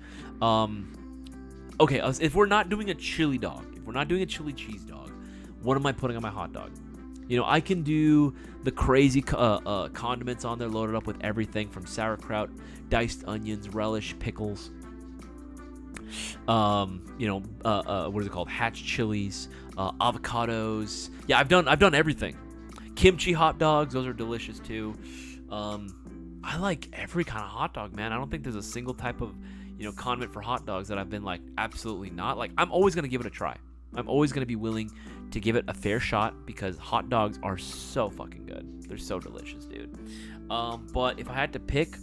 Okay, if we're not doing a chili dog, if we're not doing a chili cheese dog, what am I putting on my hot dog? I can do the crazy condiments on there, loaded up with everything from sauerkraut, diced onions, relish, pickles. What is it called? Hatch chilies, avocados. Yeah, I've done everything. Kimchi hot dogs, those are delicious too. I like every kind of hot dog, man. I don't think there's a single type of, condiment for hot dogs that I've been like, absolutely not. Like, I'm always gonna give it a try. I'm always gonna be willing to give it a fair shot, because hot dogs are so fucking good. They're so delicious, dude. But if I had to pick,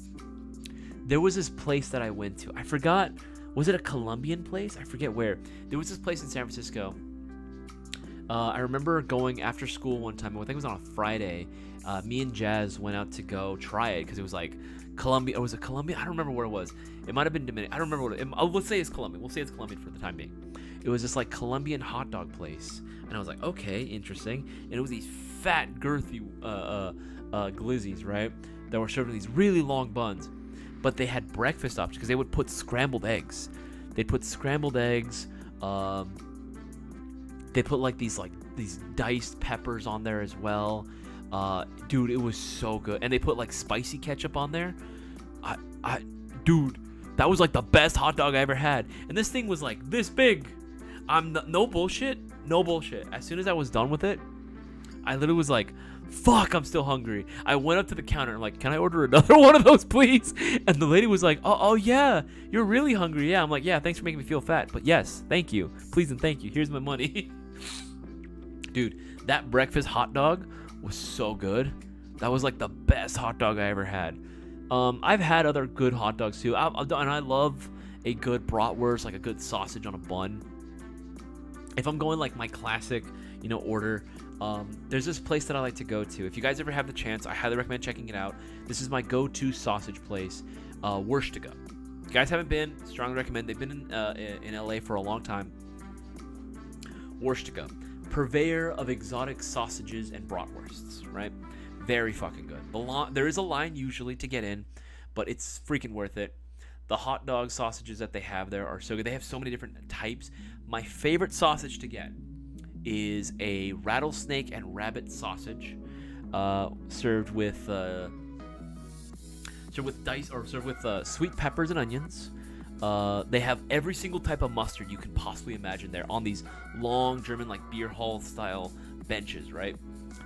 there was this place that I went to. I forgot. Was it a Colombian place? I forget where. There was this place in San Francisco. I remember going after school one time. I think it was on a Friday. Me and Jazz went out to go try it because it was like Colombia. Was it Colombia? I don't remember where it was. It might have been Dominican. I don't remember what let's say it's Colombian. We'll say it's Colombian for the time being. It was this like Colombian hot dog place. And I was like, okay, interesting. And it was these fat, girthy glizzies, right? That were served in these really long buns. But they had breakfast options because they would put scrambled eggs. They'd put scrambled eggs. They put like these diced peppers on there as well. Dude, it was so good. And they put like spicy ketchup on there. Dude, that was like the best hot dog I ever had. And this thing was like this big. No bullshit. As soon as I was done with it, I literally was like, fuck, I'm still hungry. I went up to the counter and like, can I order another one of those, please? And the lady was like, oh yeah, you're really hungry. Yeah, I'm like, yeah, thanks for making me feel fat. But yes, thank you. Please and thank you. Here's my money. Dude, that breakfast hot dog was so good. That was like the best hot dog I ever had. I've had other good hot dogs too. And I love a good bratwurst, like a good sausage on a bun. If I'm going like my classic, order, there's this place that I like to go to. If you guys ever have the chance, I highly recommend checking it out. This is my go-to sausage place, Wurstiga. If you guys haven't been, strongly recommend. They've been in LA for a long time. Wurstiga, purveyor of exotic sausages and bratwursts, right? Very fucking good. There is a line usually to get in, but it's freaking worth it. The hot dog sausages that they have there are so good. They have so many different types. My favorite sausage to get is a rattlesnake and rabbit sausage. served with sweet peppers and onions. They have every single type of mustard you can possibly imagine there on these long German like beer hall style benches, right?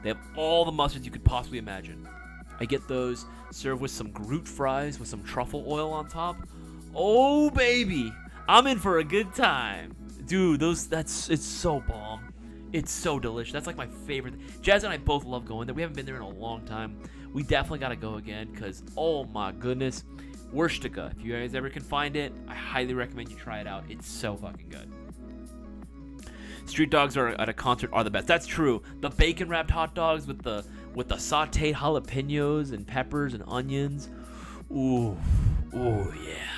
They have all the mustards you could possibly imagine. I get those served with some Groot fries with some truffle oil on top. Oh baby, I'm in for a good time, dude. It's so bomb. It's so delicious. That's like my favorite. Jazz and I both love going there. We haven't been there in a long time. We definitely gotta go again because oh my goodness, Wurstica. If you guys ever can find it, I highly recommend you try it out. It's so fucking good. Street dogs are at a concert are the best. That's true. The bacon wrapped hot dogs with the sauteed jalapenos and peppers and onions. Ooh yeah.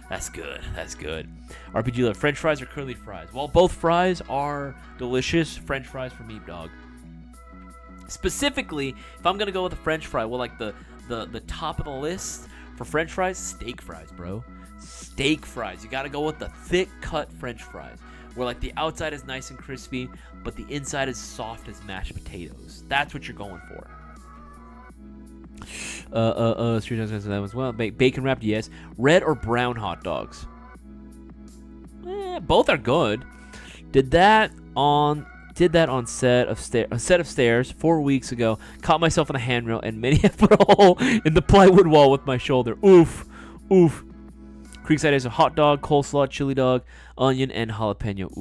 That's good. That's good. RPG love French fries or curly fries? Well, both fries are delicious. French fries for me, dog. Specifically, if I'm gonna go with a French fry, well, like the top of the list for French fries, steak fries, bro. Steak fries. You gotta go with the thick cut French fries, where like the outside is nice and crispy, but the inside is soft as mashed potatoes. That's what you're going for. Street dogs answer that as well. Bacon wrapped, yes. Red or brown hot dogs? Both are good. Did that on a set of stairs 4 weeks ago. Caught myself on a handrail and many have put a hole in the plywood wall with my shoulder. Oof. Creekside is a hot dog, coleslaw, chili dog, onion, and jalapeno.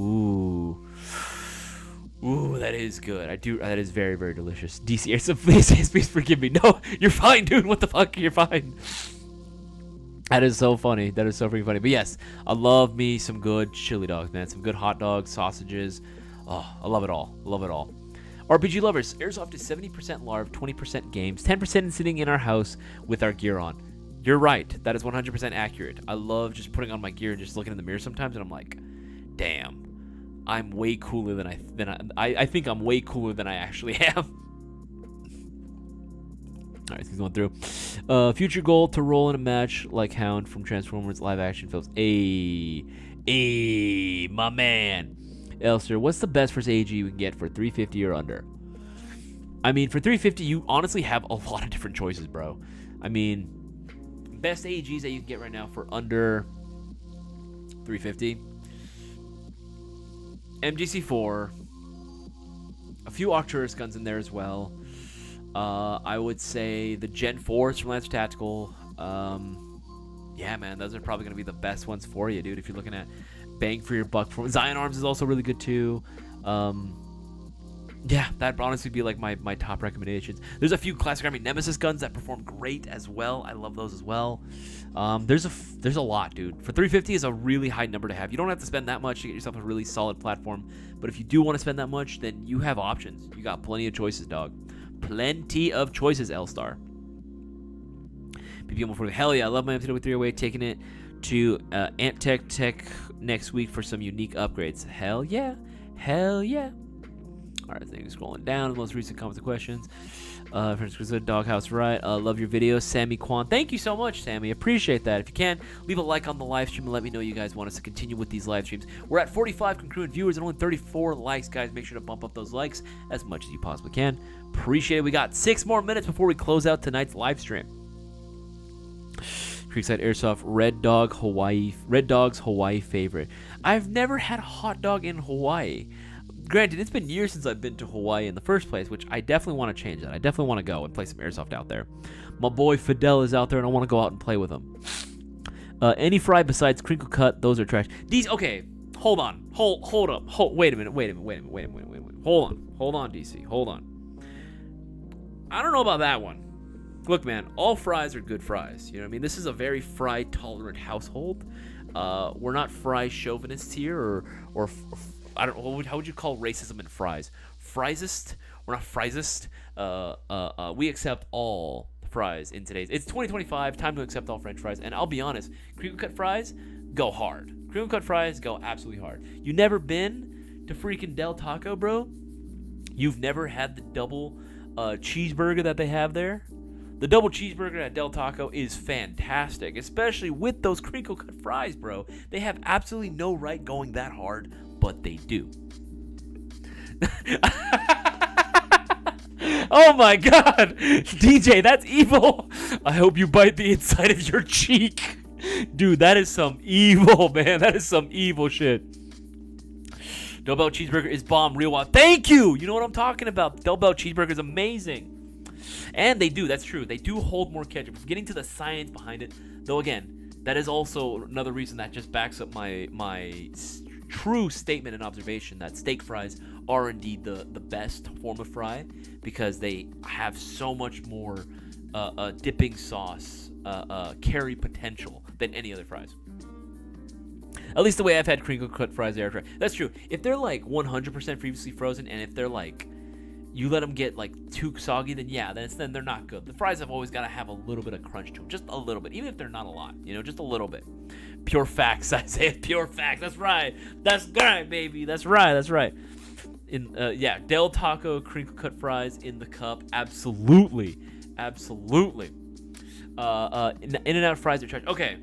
Ooh, that is good. That is very, very delicious. DC Airsoft, please forgive me. No, you're fine, dude. What the fuck? You're fine. That is so funny. That is so freaking funny. But yes, I love me some good chili dogs, man. Some good hot dogs, sausages. Oh, I love it all. RPG lovers, Airsoft is 70% LARV, 20% games, 10% sitting in our house with our gear on. You're right. That is 100% accurate. I love just putting on my gear and just looking in the mirror sometimes, and I'm like, damn. I'm way cooler than I think I'm way cooler than I actually am. All right, he's going through. Future goal to roll in a match like Hound from Transformers live action films. My man. Elster, what's the best first AG you can get for 350 or under? I mean, for 350, you honestly have a lot of different choices, bro. I mean, best AGs that you can get right now for under 350. MGC4, a few Arcturus guns in there as well. I would say the Gen 4s from Lancer Tactical. Yeah, man, those are probably going to be the best ones for you, dude, if you're looking at bang for your buck. Zion Arms is also really good, too. Yeah, that'd honestly be like my top recommendations. There's a few Classic Army Nemesis guns that perform great as well. I love those as well. There's a lot, dude. For 350 is a really high number to have. You don't have to spend that much to get yourself a really solid platform. But if you do want to spend that much, then you have options. You got plenty of choices, dog. Plenty of choices, L-Star. PPM 40. Hell yeah, I love my MTW 308. Taking it to Tech next week for some unique upgrades. Hell yeah. All right, things scrolling down. Most recent comments and questions. Doghouse, right? Love your videos, Sammy Kwan. Thank you so much, Sammy. Appreciate that. If you can, leave a like on the live stream and let me know you guys want us to continue with these live streams. We're at 45 congruent viewers and only 34 likes, guys. Make sure to bump up those likes as much as you possibly can. Appreciate it. We got 6 more minutes before we close out tonight's live stream. Creekside Airsoft, Red Dog's Hawaii favorite. I've never had a hot dog in Hawaii. Granted, it's been years since I've been to Hawaii in the first place, which I definitely want to change that. I definitely want to go and play some Airsoft out there. My boy Fidel is out there, and I want to go out and play with him. Any fry besides crinkle cut, those are trash. These, okay, hold on. Hold up. Wait a minute. Hold on, DC. Hold on. I don't know about that one. Look, man, all fries are good fries. You know what I mean? This is a very fry-tolerant household. We're not fry chauvinists here, or I don't know, how would you call racism in fries? Friesist? We're not friesist. We accept all fries in today's. It's 2025, time to accept all French fries. And I'll be honest, crinkle cut fries go hard. Crinkle cut fries go absolutely hard. You never been to freaking Del Taco, bro? You've never had the double cheeseburger that they have there? The double cheeseburger at Del Taco is fantastic, especially with those crinkle cut fries, bro. They have absolutely no right going that hard, but they do. Oh my god. DJ, that's evil. I hope you bite the inside of your cheek. Dude, that is some evil, man. That is some evil shit. Double Bell Cheeseburger is bomb. Real wild. Thank you. You know what I'm talking about. Double Bell Cheeseburger is amazing. And they do. That's true. They do hold more ketchup. Getting to the science behind it. Though, again, that is also another reason that just backs up my true statement and observation that steak fries are indeed the best form of fry because they have so much more dipping sauce carry potential than any other fries. At least the way I've had crinkle cut fries air fry. That's true. If they're like 100% previously frozen, and if they're like you let them get like too soggy, then yeah, then they're not good. The fries have always got to have a little bit of crunch to them, just a little bit, even if they're not a lot. Just a little bit. Pure facts, Isaiah. Pure facts. That's right. That's right, baby. That's right. That's right. Del Taco crinkle cut fries in the cup. Absolutely. Absolutely. In-N-Out fries are charged. Okay.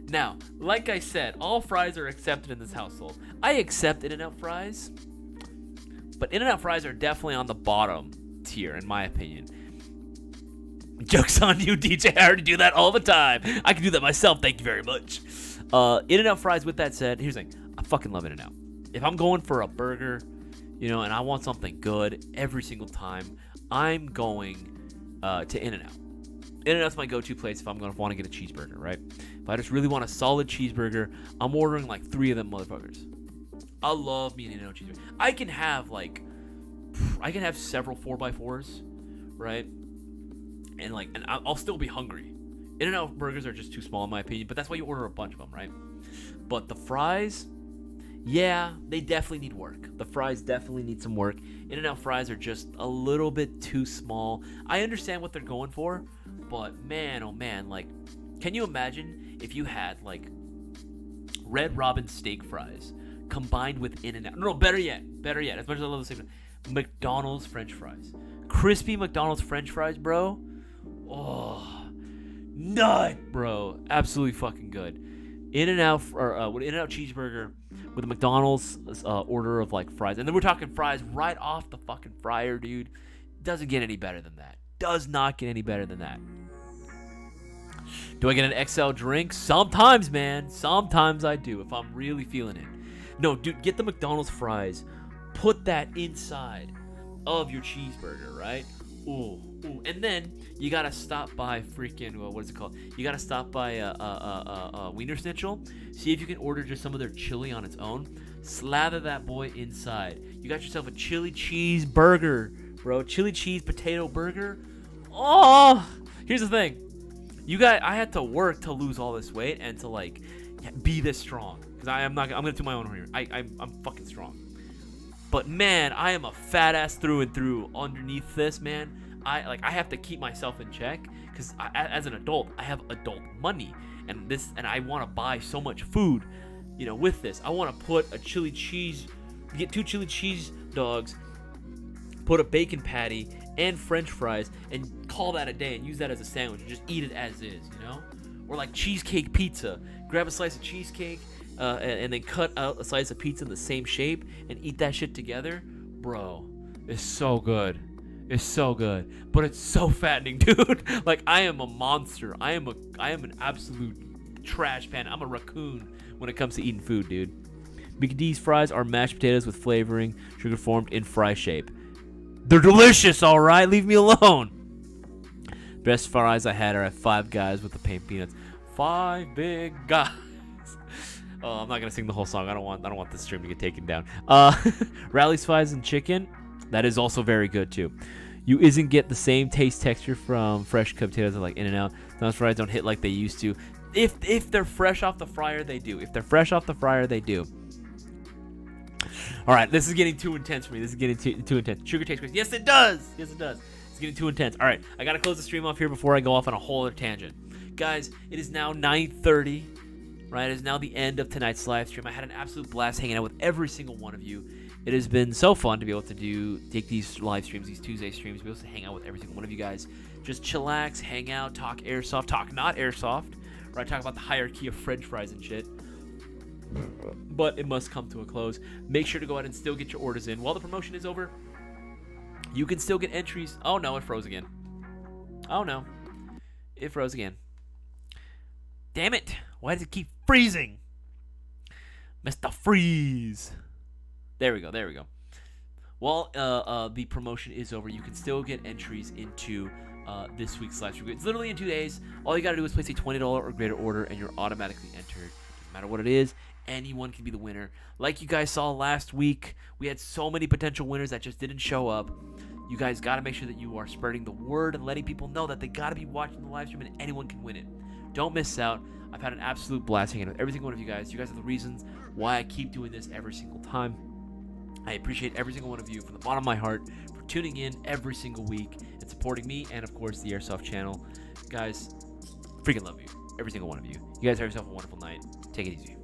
Now, like I said, all fries are accepted in this household. I accept In-N-Out fries, but In-N-Out fries are definitely on the bottom tier, in my opinion. Joke's on you, DJ. I already do that all the time. I can do that myself. Thank you very much. In-N-Out fries, with that said, here's the thing. I fucking love In-N-Out. If I'm going for a burger, and I want something good every single time, I'm going to In-N-Out. In-N-Out's my go-to place if I'm going to want to get a cheeseburger, right? If I just really want a solid cheeseburger, I'm ordering like 3 of them motherfuckers. I love me an In-N-Out cheeseburger. I can have several 4x4s, right? And I'll still be hungry. In-N-Out burgers are just too small in my opinion, but that's why you order a bunch of them, right? But the fries, yeah, they definitely need work. The fries definitely need some work. In-N-Out fries are just a little bit too small. I understand what they're going for, but man, oh man, like, can you imagine if you had like Red Robin steak fries combined with In-N-Out? No, better yet, as much as I love the steak, McDonald's French fries. Crispy McDonald's French fries, bro. Oh, nut, bro. Absolutely fucking good. In-N-Out or In-N-Out cheeseburger with a McDonald's order of like fries, and then we're talking fries right off the fucking fryer, dude. Doesn't get any better than that. Does not get any better than that. Do I get an XL drink? Sometimes, man. Sometimes I do if I'm really feeling it. No, dude, get the McDonald's fries. Put that inside of your cheeseburger, right? Ooh. And then you gotta stop by freaking what is it called? You gotta stop by Wiener Schnitzel. See if you can order just some of their chili on its own. Slather that boy inside. You got yourself a chili cheese burger, bro. Chili cheese potato burger. Oh, here's the thing. I had to work to lose all this weight and to like be this strong. Because I'm gonna do my own here. I'm fucking strong. But man, I am a fat ass through and through underneath this, man. I have to keep myself in check because as an adult, I have adult money, and I want to buy so much food, with this. I want to put a chili cheese, get 2 chili cheese dogs, put a bacon patty and French fries, and call that a day and use that as a sandwich and just eat it as is, Or like cheesecake pizza. Grab a slice of cheesecake and then cut out a slice of pizza in the same shape and eat that shit together. Bro, it's so good. It's so good, but it's so fattening, dude. Like, I am a monster. I am an absolute trash pan. I'm a raccoon when it comes to eating food, dude. McD's fries are mashed potatoes with flavoring, sugar formed in fry shape. They're delicious, all right. Leave me alone. Best fries I had are at Five Guys with the paint peanuts. 5 big guys. Oh, I'm not gonna sing the whole song. I don't want this stream to get taken down. Rally's fries and chicken. That is also very good too. You isn't get the same taste texture from fresh cut potatoes like In-N-Out. Those fries don't hit like they used to. If they're fresh off the fryer, they do. All right, this is getting too intense for me. This is getting too intense. Sugar tastes great. Yes, it does. It's getting too intense. All right, I gotta close the stream off here before I go off on a whole other tangent. Guys, it is now 9:30. Right, it is now the end of tonight's live stream. I had an absolute blast hanging out with every single one of you. It has been so fun to be able to take these live streams, these Tuesday streams, be able to hang out with every single one of you guys. Just chillax, hang out, talk airsoft, talk not airsoft, right? Talk about the hierarchy of French fries and shit. But it must come to a close. Make sure to go ahead and still get your orders in while the promotion is over. You can still get entries. Oh no, it froze again. Oh no, it froze again. Damn it! Why does it keep freezing? Mr. Freeze. There we go. There we go. Well, the promotion is over. You can still get entries into this week's live stream. It's literally in 2 days. All you got to do is place a $20 or greater order, and you're automatically entered. Doesn't matter what it is. Anyone can be the winner. Like you guys saw last week, we had so many potential winners that just didn't show up. You guys got to make sure that you are spreading the word and letting people know that they got to be watching the live stream and anyone can win it. Don't miss out. I've had an absolute blast hanging with every single one of you guys. You guys are the reasons why I keep doing this every single time. I appreciate every single one of you from the bottom of my heart for tuning in every single week and supporting me and, of course, the Airsoft channel. Guys, freaking love you. Every single one of you. You guys have yourself a wonderful night. Take it easy.